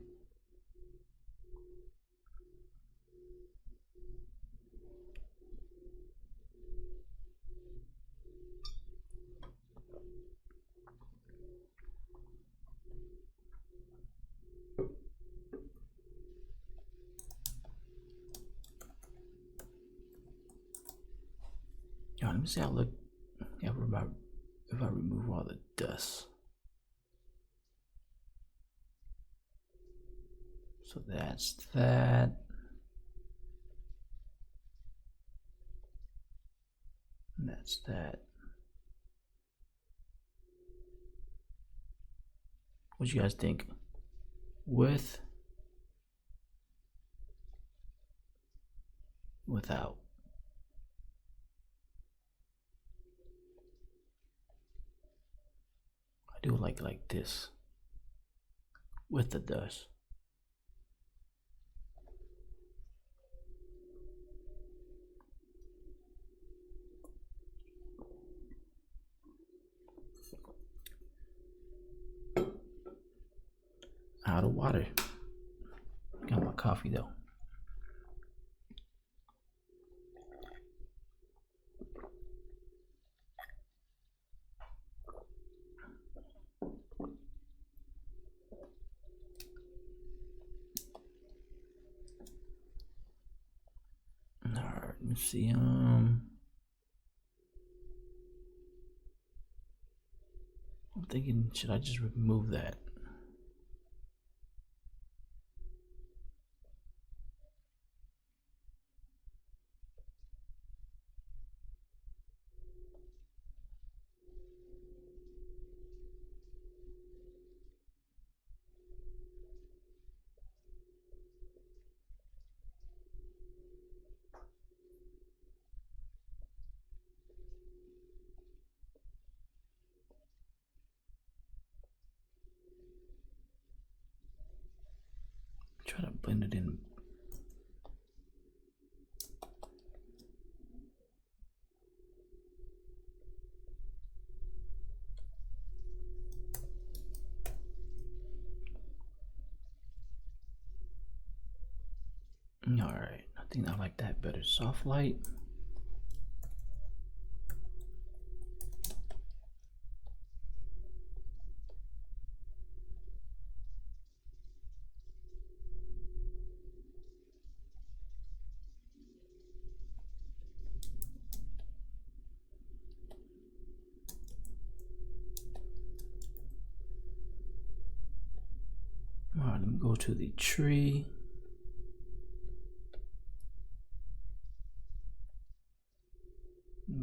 Let me see how it look. Yeah, if I remove all the dust. So that's that. And that's that. What you guys think? With, without? I do like this. With the dust. Out of water. Got my coffee though. Alright, let's see, I'm thinking, should I just remove that? Try to blend it in. All right, I think I like that better. Soft light. All right, let me go to the tree.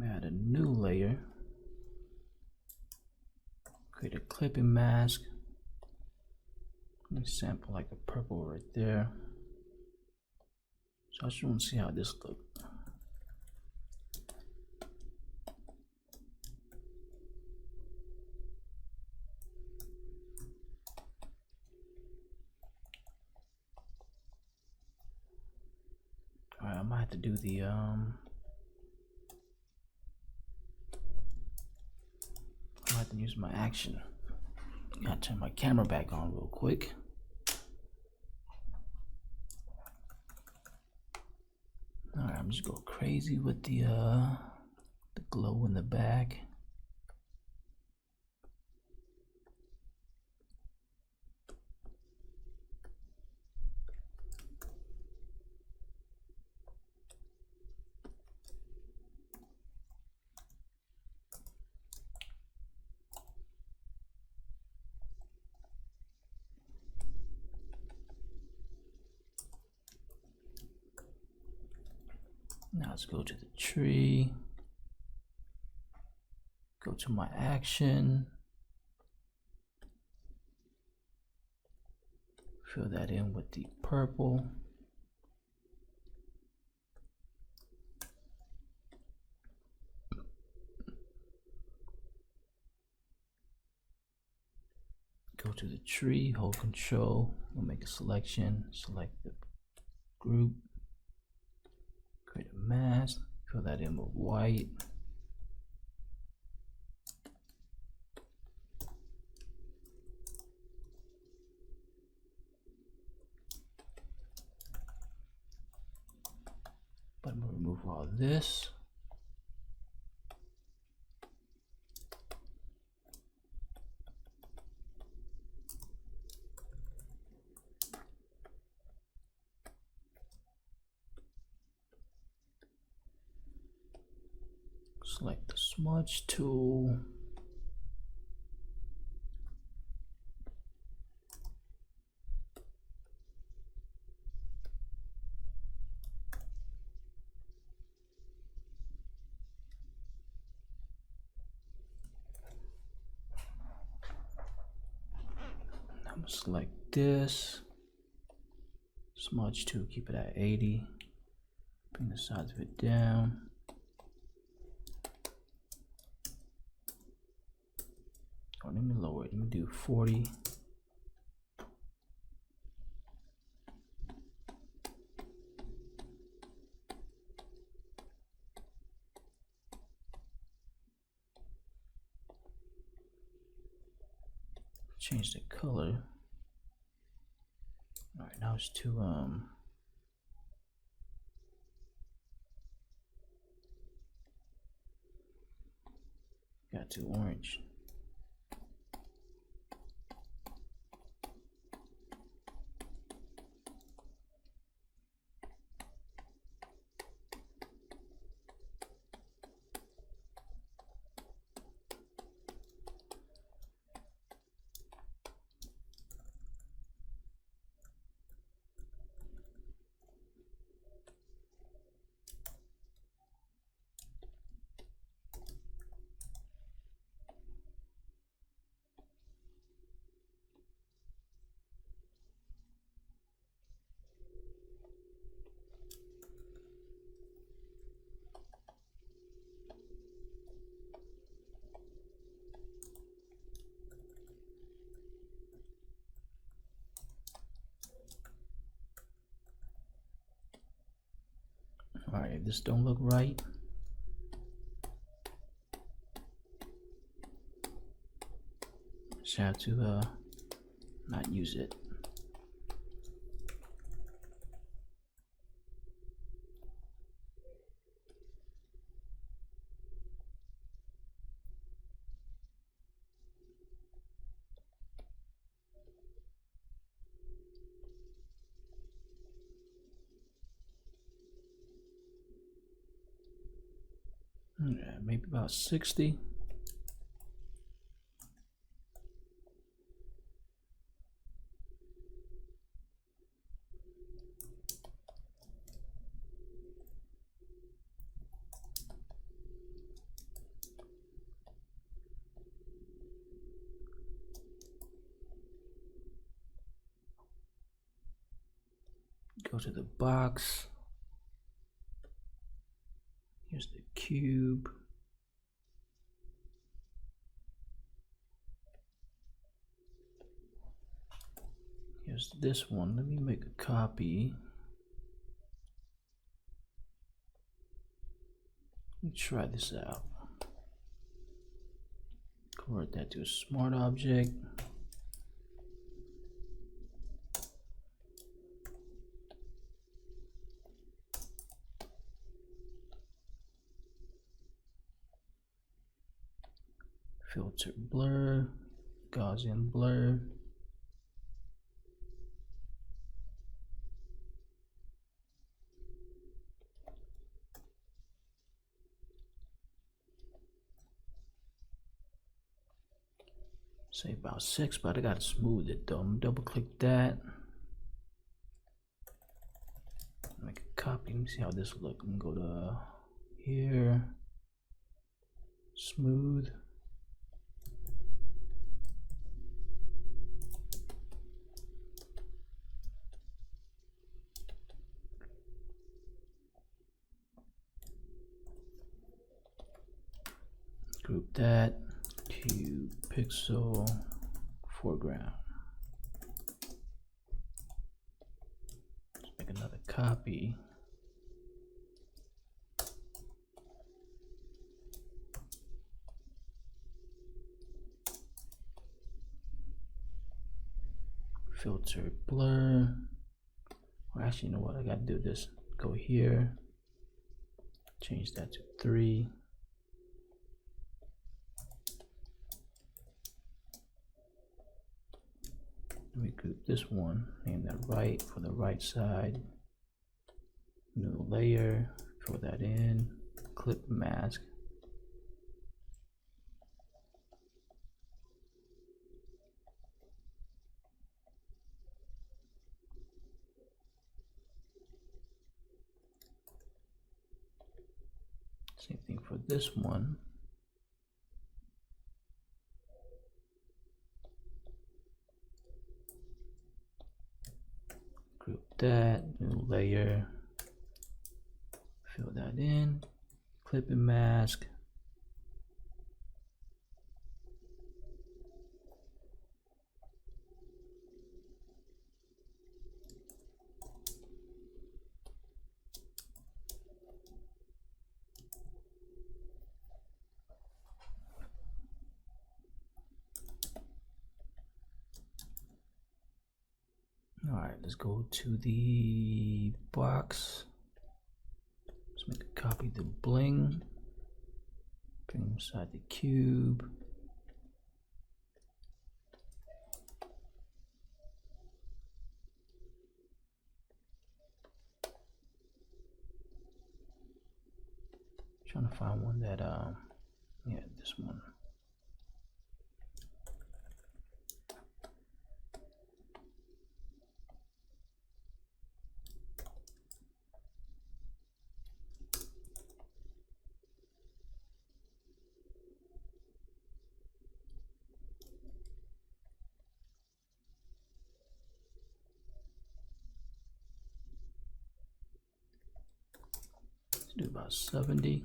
Add a new layer. Create a clipping mask. Let me sample like a purple right there. So I just want to see how this looks. Alright, I might have to do the I have to use my action. Gotta turn my camera back on real quick. Alright, I'm just go crazy with the glow in the back. Now let's go to the tree, go to my action, fill that in with the purple. Go to the tree, hold control, we'll make a selection, select the group. Create a mask, fill that in with white. But I'm going to remove all this. Select the Smudge Tool. I'm gonna select this. Smudge Tool, keep it at 80. Bring the size of it down. Oh, let me lower it. Let me do 40. Change the color. All right, now it's to got to orange. Alright, if this don't look right, just have to not use it. Yeah, maybe about 60. Go to the box. Here's the cube. Here's this one. Let me make a copy. Let me try this out. Convert that to a smart object. Filter blur, Gaussian blur. Say about 6, but I gotta smooth it though. I'm gonna double click that. Make a copy. Let me see how this looks. I'm gonna go to here, smooth. Group that, cube, pixel, foreground. Let's make another copy. Filter blur. Or actually, you know what? I gotta do this. Go here, change that to 3. Let me group this one, name that right for the right side. New layer, fill that in, clip mask. Same thing for this one. Group that, new layer, fill that in, clip and mask. All right, let's go to the box. Let's make a copy of the bling. Bring inside the cube. Trying to find one that, yeah, this one. Let's do about 70.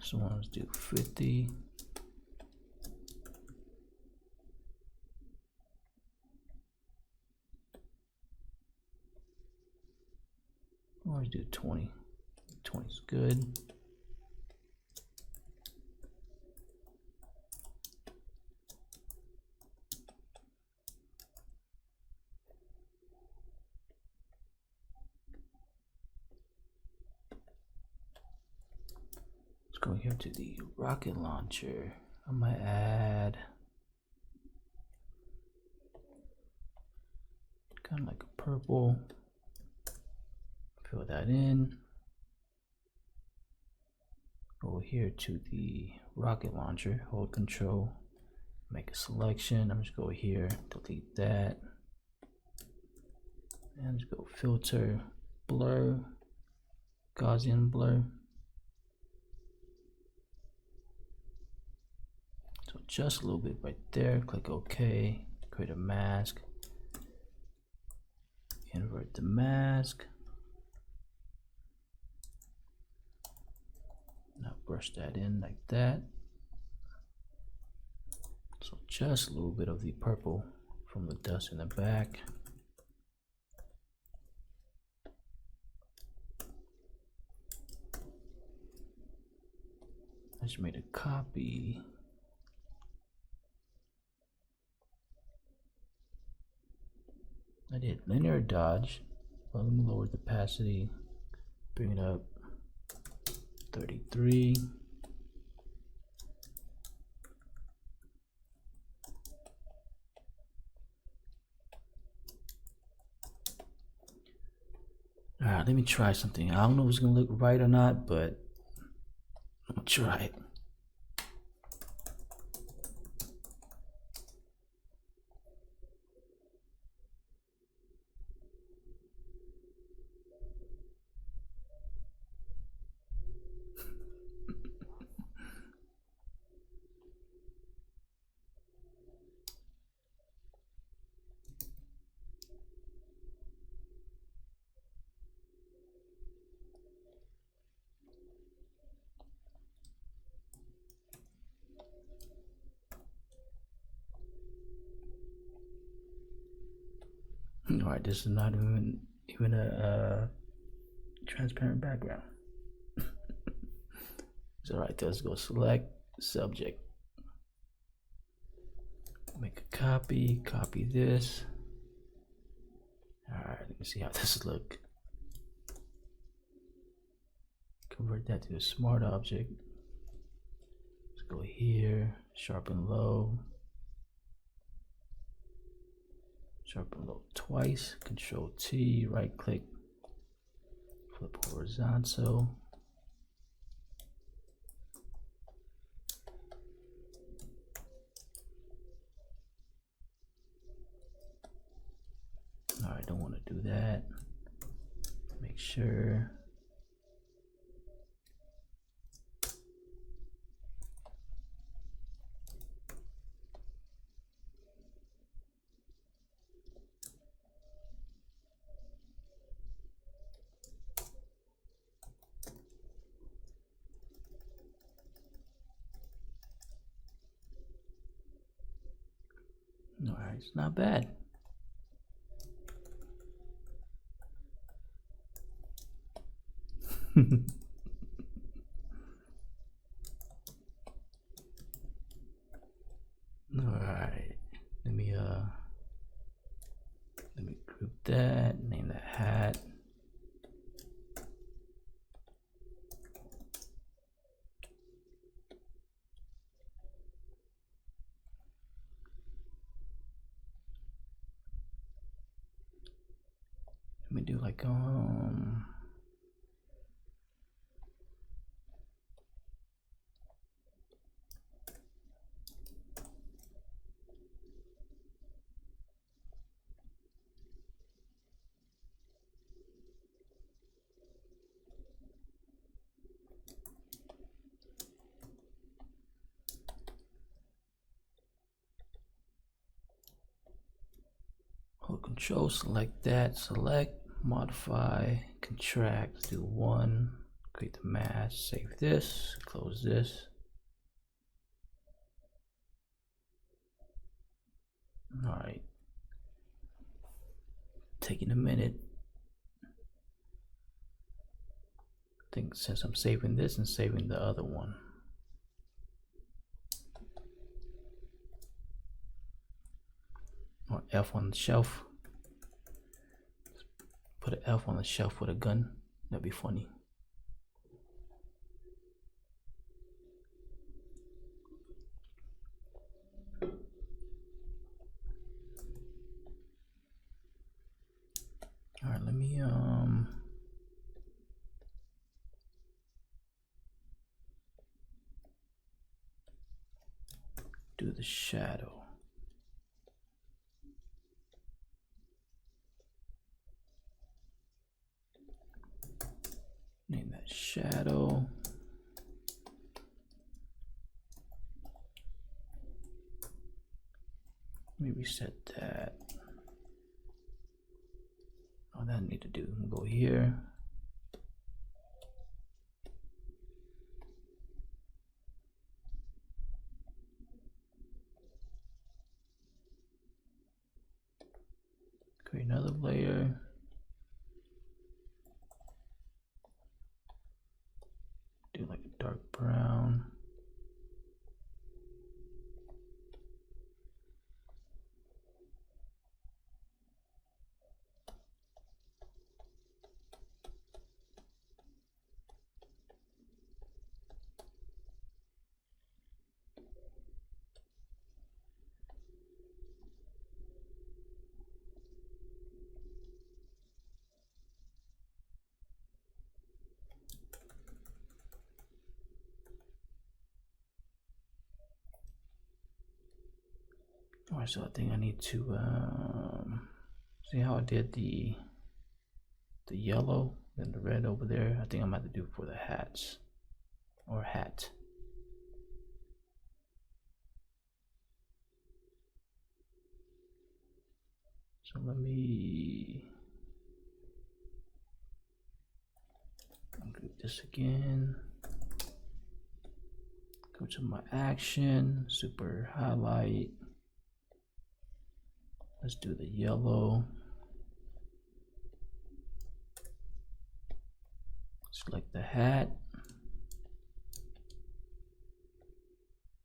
So let's do 50. Or do 20. 20 is good. Let's go here to the rocket launcher. I might add kind of like a purple. Fill that in. Go here to the rocket launcher, hold control, make a selection. I'm just go here, delete that, and just go filter, blur, Gaussian blur. So just a little bit right there, click OK, create a mask, invert the mask. Now brush that in like that. So just a little bit of the purple from the dust in the back. I just made a copy. I did linear dodge. Well, let me lower the opacity, bring it up 33. All right, let me try something. I don't know if it's gonna look right or not, but I'm gonna try it. All right, this is not even a transparent background. It's all right. Let's go select subject, make a copy, copy this. All right, let me see how this look. Convert that to a smart object. Let's go here, sharpen low. Sharpen low twice, Control T, right click, flip horizontal. All right, don't want to do that. Make sure. All right, it's not bad. All right, let me group that, name that hat. Let me do like hold control, select that, select, modify, contract, do 1, create the mask, save this, close this. All right, taking a minute. I think since I'm saving this and saving the other one. Or F on the shelf. Put an F on the shelf with a gun. That'd be funny. All right, let me do the shadow. Name that shadow. Let me reset that. Oh, that I need to do. We'll go here. Create another layer. Do like a dark brown. Alright, so I think I need to see how I did the yellow and the red over there. I think I'm about to do it for the hats or hat. So let me do this again. Go to my action, super highlight. Let's do the yellow. Select the hat.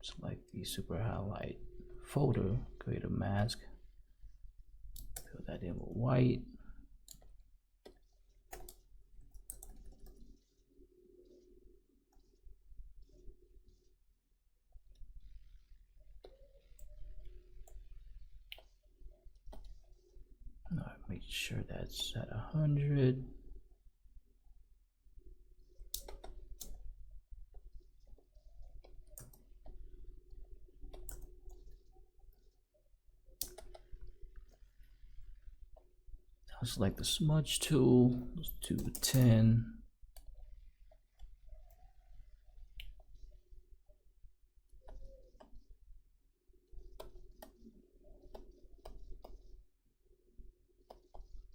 Select the super highlight folder, create a mask. Fill that in with white. Make sure that's at 100. I'll select the Smudge Tool. Let's do 10.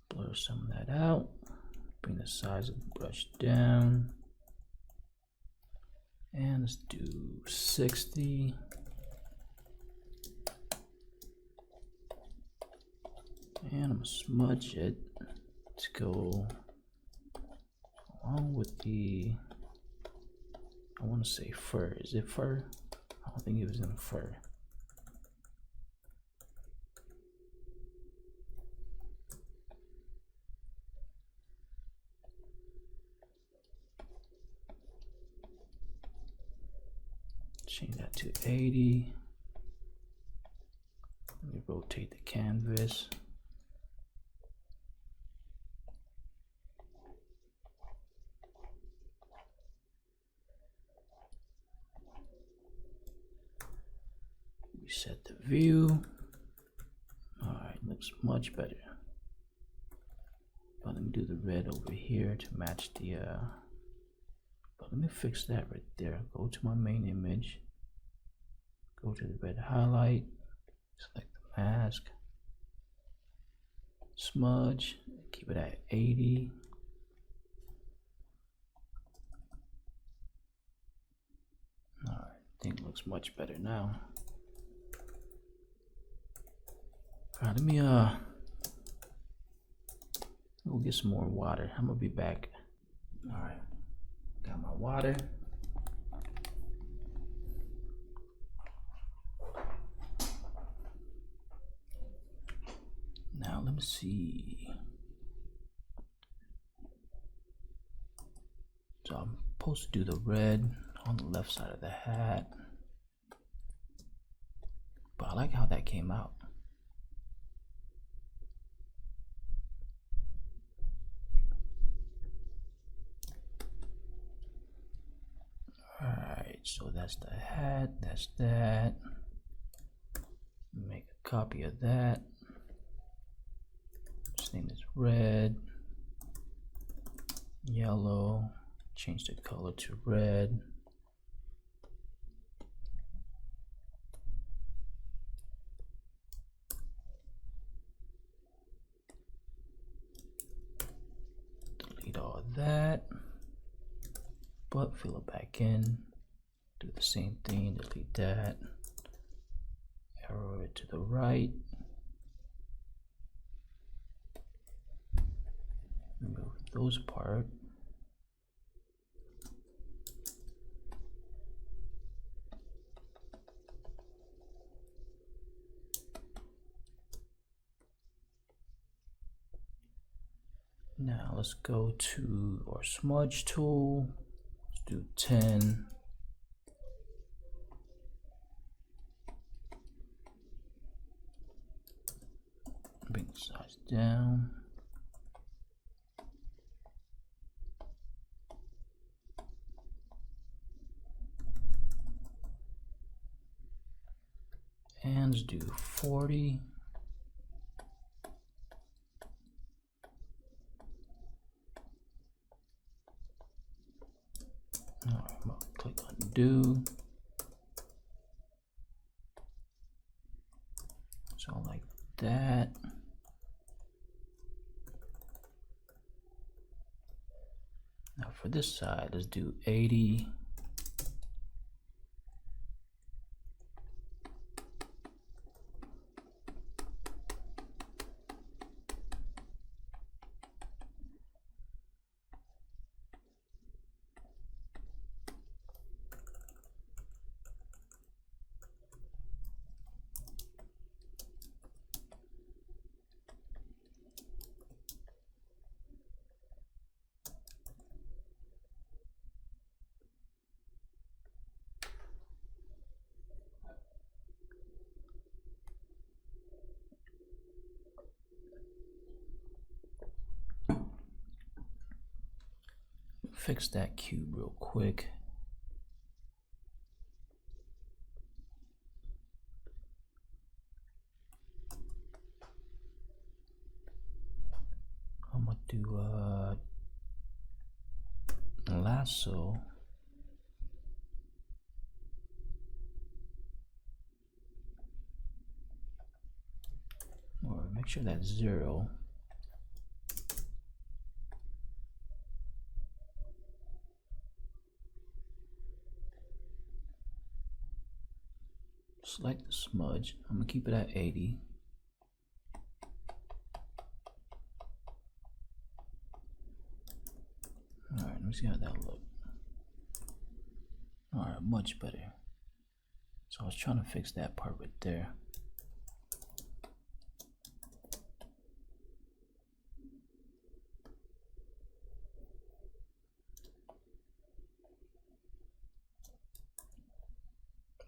Blur some of that out. Bring the size of the brush down. And let's do 60. And I'm gonna smudge it to go along with the, I want to say fur. Is it fur? I don't think it was in fur. Change that to 80. Let me rotate the canvas. Reset the view. Alright, looks much better. But let me do the red over here to match the but let me fix that right there. Go to my main image. Go to the red highlight. Select the mask. Smudge. Keep it at 80. think it looks much better now. Alright, let me go get some more water. I'm gonna be back. Alright, got my water. Now let me see. So I'm supposed to do the red on the left side of the hat, but I like how that came out. Alright, so that's the hat, that's that. Make a copy of that. This name is red, yellow, change the color to red. Delete all that, but fill it back in. Do the same thing, delete that. Arrow it to the right. Remove those apart. Now let's go to our smudge tool. Let's do 10. Bring the size down. And let's do 40. All right, I'm gonna click undo. So like that. Now for this side, let's do 80. Fix that cube real quick. I'm gonna do a lasso. Or make sure that's 0. Select the smudge. I'm gonna keep it at 80. Alright, let me see how that looks. Alright, much better. So I was trying to fix that part right there.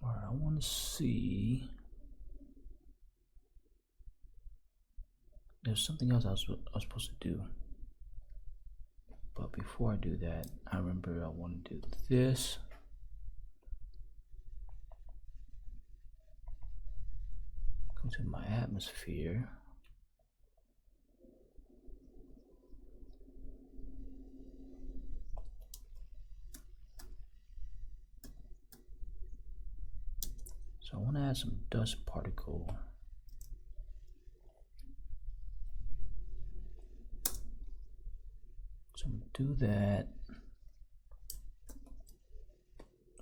Alright, I want to see. There's something else I was supposed to do. But before I do that, I remember I want to do this. Go to my atmosphere. So I want to add some dust particle. So I'm gonna do that.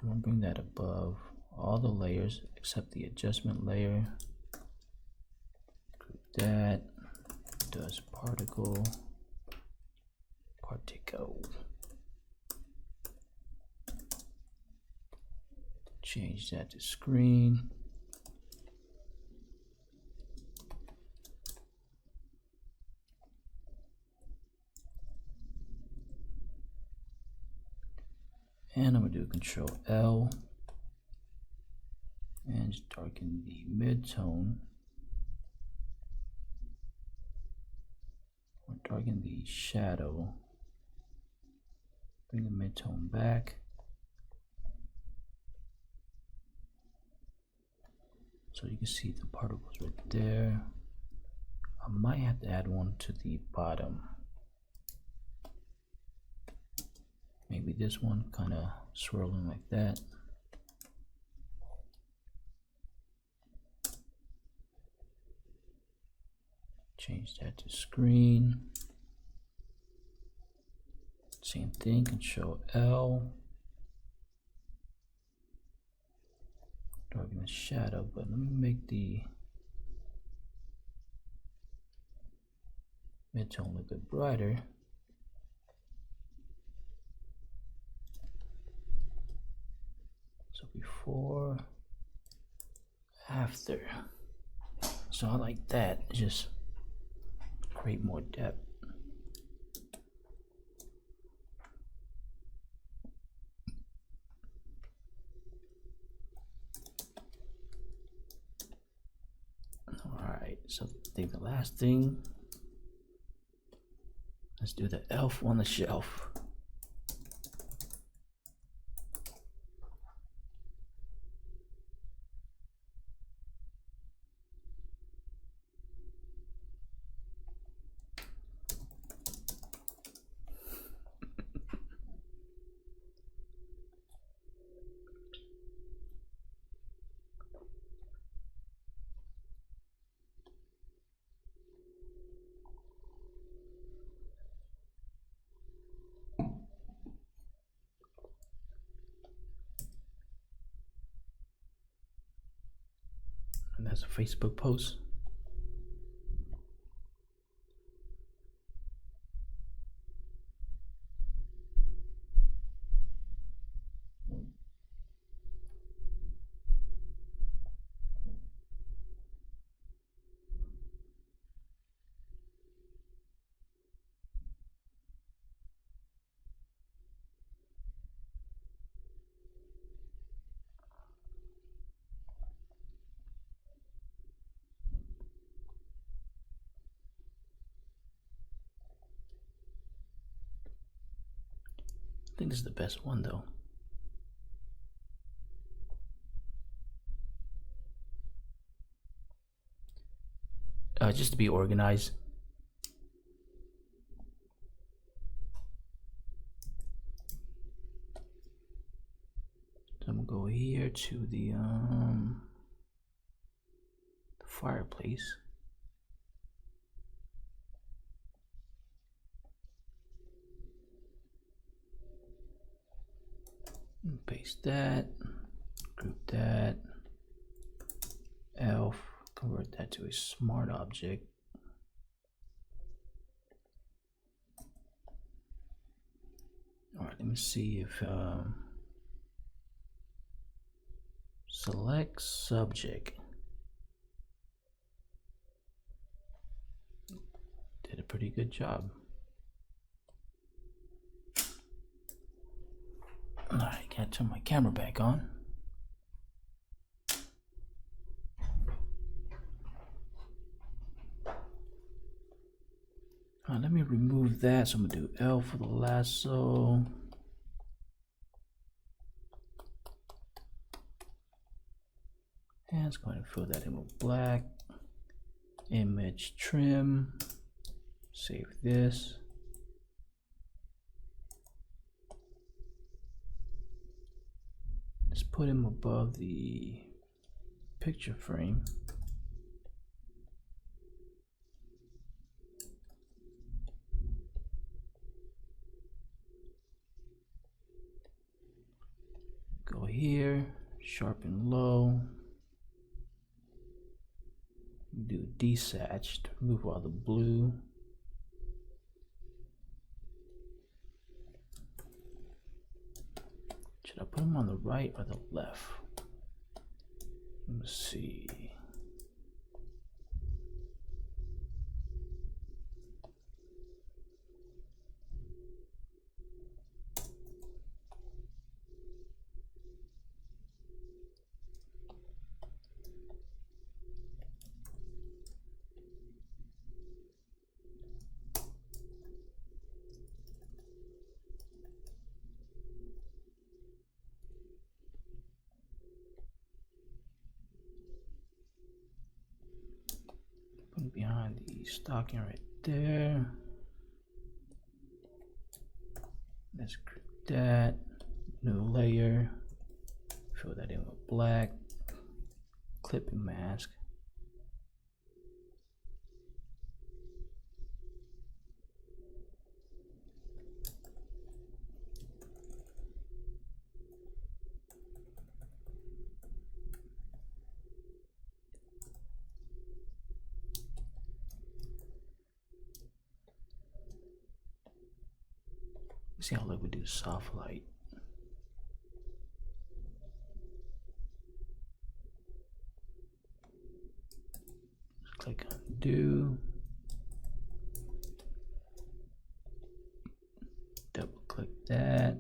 I'm gonna bring that above all the layers except the adjustment layer. Group that. Does particle. Change that to screen. And I'm going to do Control L and just darken the mid-tone. Or darken the shadow. Bring the mid-tone back. So you can see the particles right there. I might have to add one to the bottom. Maybe this one kind of swirling like that. Change that to screen. Same thing, Control L. Darken the shadow, but let me make the mid-tone a little bit brighter. So before, after. So I like that, just create more depth. Alright, so I think the last thing, let's do the elf on the shelf. And that's a Facebook post. I think this is the best one though. Just to be organized. So I'm gonna go here to the fireplace. And paste that, group that, elf, convert that to a smart object. All right, let me see if select subject. Did a pretty good job. All right, gotta turn my camera back on. All right, let me remove that. So I'm gonna do L for the lasso. And it's going to fill that in with black. Image trim. Save this. Let's put him above the picture frame. Go here, Sharpen low. Do desatch to remove all the blue. Should I put them on the right or the left? Let's see. Put it behind the stocking right there. Let's group that. New layer. Fill that in with black. Clipping mask. See how we do soft light. Just click undo. Double click that.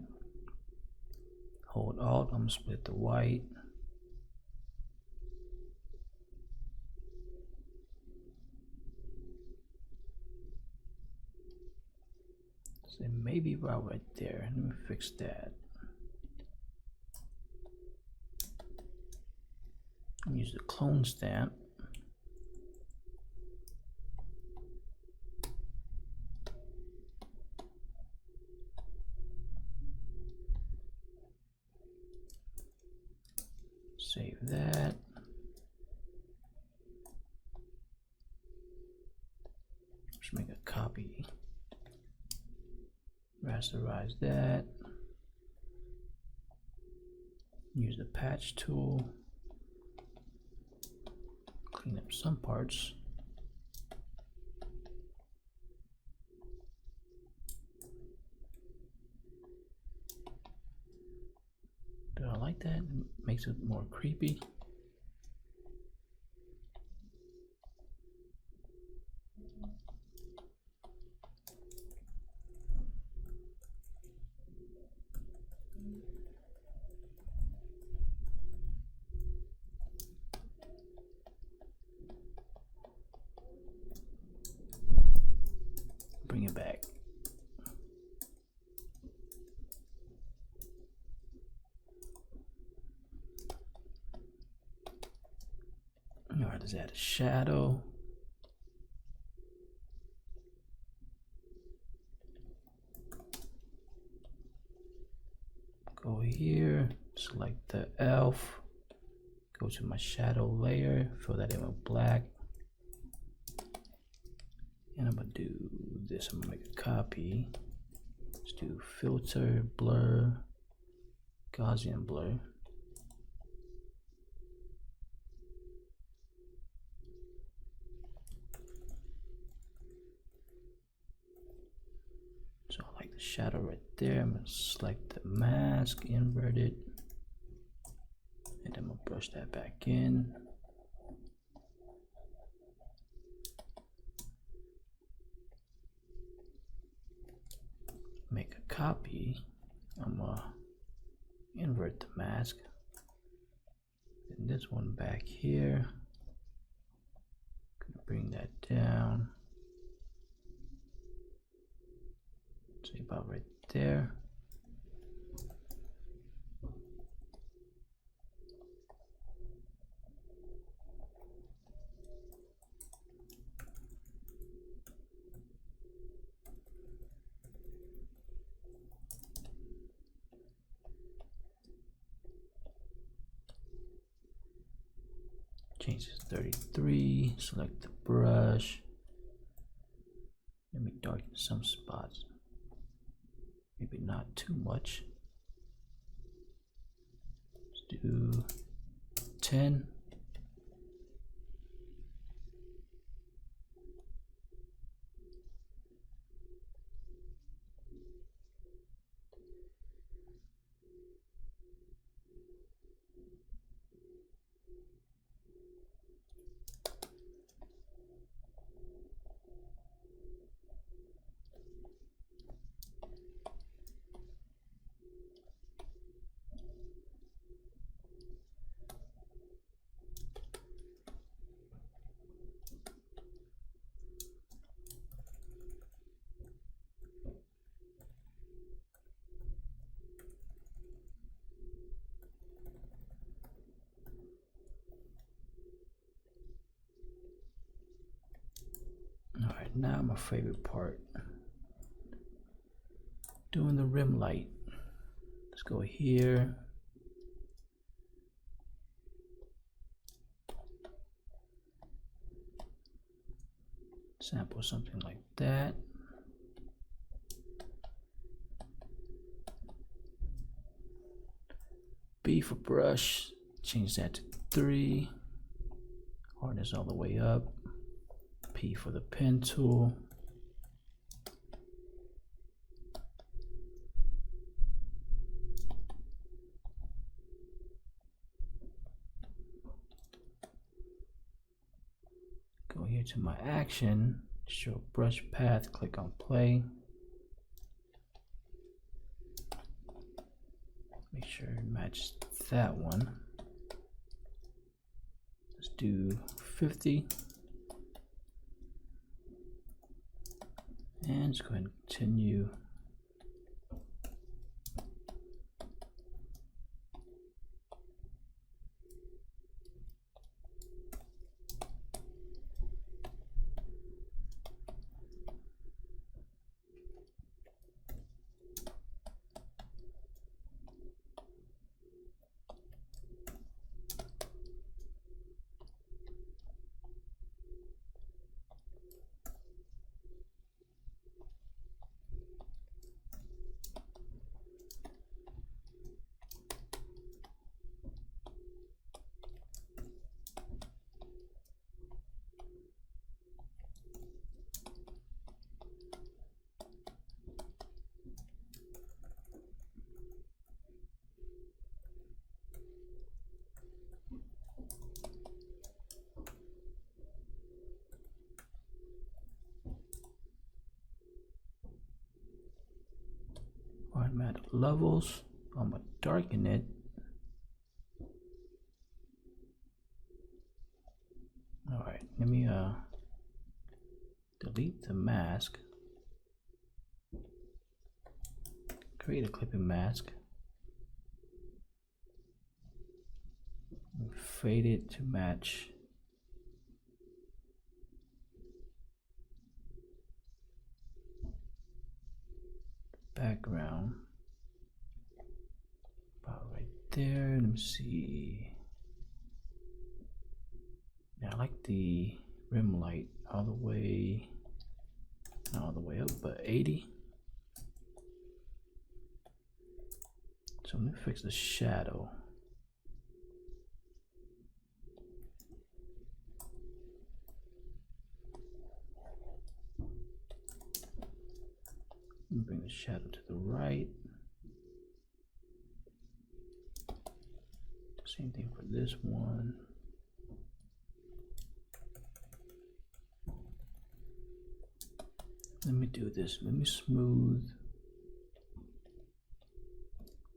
Hold Alt. I'm gonna split the white. So maybe right there. Let me fix that. Use the clone stamp. Save that. Just make a copy. Rasterize that. Use the patch tool. Clean up some parts. Do I like that? It makes it more creepy. Bring it back. All right, let's add a shadow. Go here, select the elf, go to my shadow layer, fill that in with black. And I'm gonna do this, I'm gonna make a copy. Let's do filter, blur, Gaussian blur. So I like the shadow right there. I'm gonna select the mask, invert it, and I'm gonna brush that back in. Make a copy. I'm gonna invert the mask. And this one back here. Gonna bring that down. Say about right there. Change this to 33, select the brush. Let me darken some spots. Maybe not too much. Let's do 10. Alright, now my favorite part, doing the rim light. Let's go here. Sample something like that. B for brush, change that to 3. Hardness all the way up. P for the pen tool. Go here to my action, show brush path, click on play. Make sure it matches that one. Let's do 50. And let's go ahead and continue. Automatic levels. I'm gonna darken it. All right, let me delete the mask. Create a clipping mask. Fade it to match background. About right there. Let me see. Yeah, I like the rim light all the way, not all the way up, but 80. So let me fix the shadow. Bring the shadow to the right. Same thing for this one. Let me do this. Let me smooth.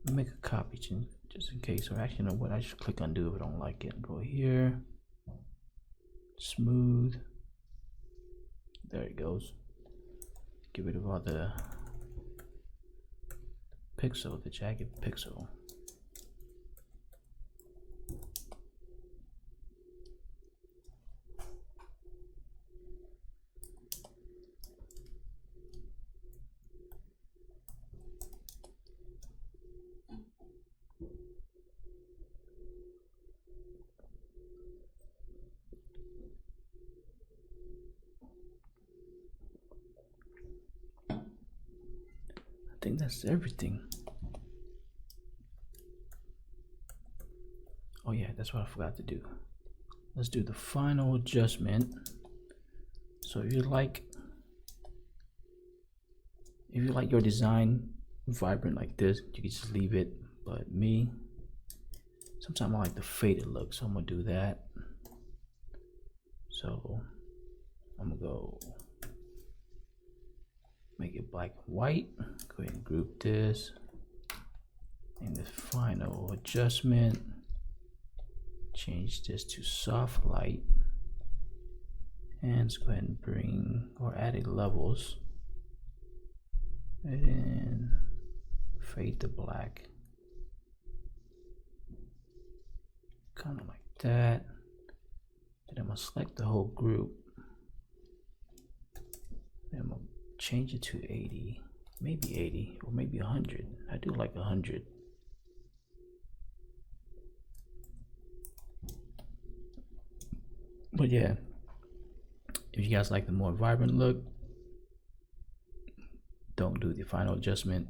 Let me make a copy just in case. Or actually, you know what? I just click undo if I don't like it. Go here. Smooth. There it goes. Get rid of all the pixel, the jagged pixel. I think that's everything. Oh yeah, that's what I forgot to do. Let's do the final adjustment. So if you like your design vibrant like this, you can just leave it. But me, sometimes I like the faded look, so I'm gonna do that. So I'm gonna go make it black and white. Go ahead and group this. And the final adjustment, change this to soft light. And let's go ahead and bring or add levels. And then fade to black. Kind of like that. Then I'm gonna select the whole group. Then I'm gonna change it to 80, maybe 80, or maybe 100. I do like 100. But yeah, if you guys like the more vibrant look, don't do the final adjustment.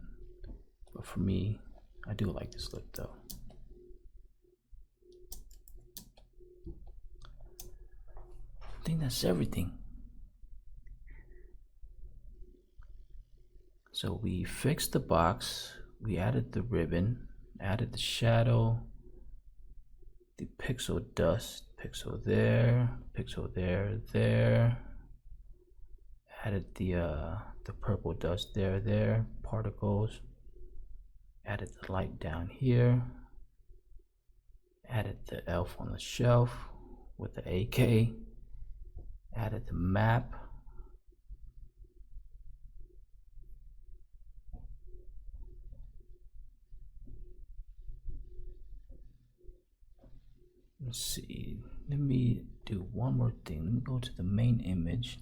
But for me, I do like this look though. I think that's everything. So we fixed the box, we added the ribbon, added the shadow, the pixel dust, pixel there, there. Added the purple dust there, particles. Added the light down here. Added the elf on the shelf with the AK. Added the map. Let's see, let me do one more thing. Let me go to the main image.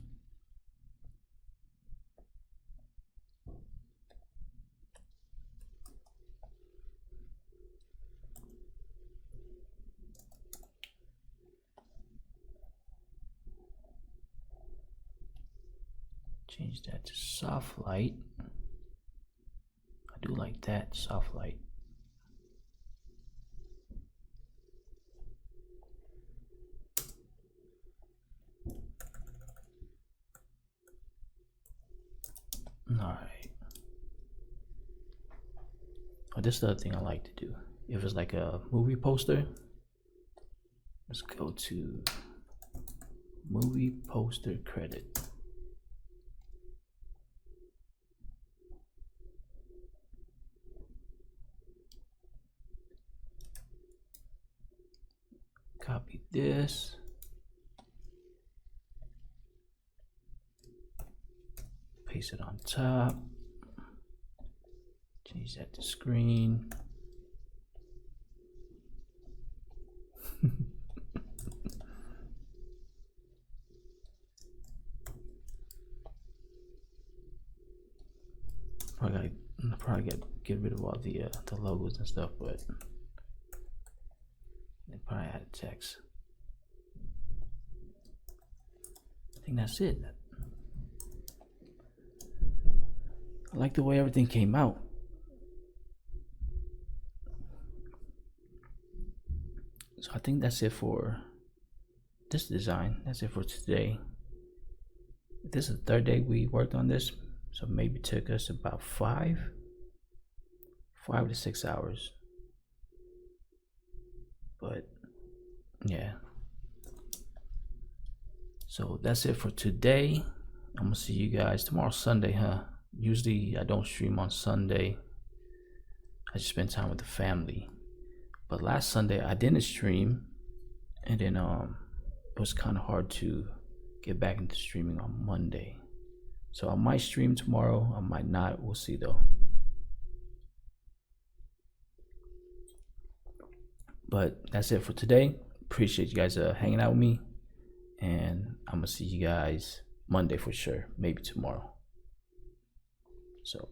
Change that to soft light. I do like that, soft light. Alright. Oh, this is the other thing I like to do. If it's like a movie poster, let's go to movie poster credit. Copy this. Paste it on top. Change that to screen. probably get rid of all the logos and stuff, but they probably add text. I think that's it. I like the way everything came out. So I think that's it for this design. That's it for today. This is the third day we worked on this, so maybe it took us about 5 to 6 hours. But yeah, so that's it for today. I'm gonna see you guys tomorrow, Sunday, huh? Usually I don't stream on Sunday. I just spend time with the family. But last Sunday I didn't stream, and then it was kind of hard to get back into streaming on Monday. So I might stream tomorrow, I might not, we'll see though. But that's it for today. Appreciate you guys hanging out with me, and I'm gonna see you guys Monday for sure, maybe tomorrow. So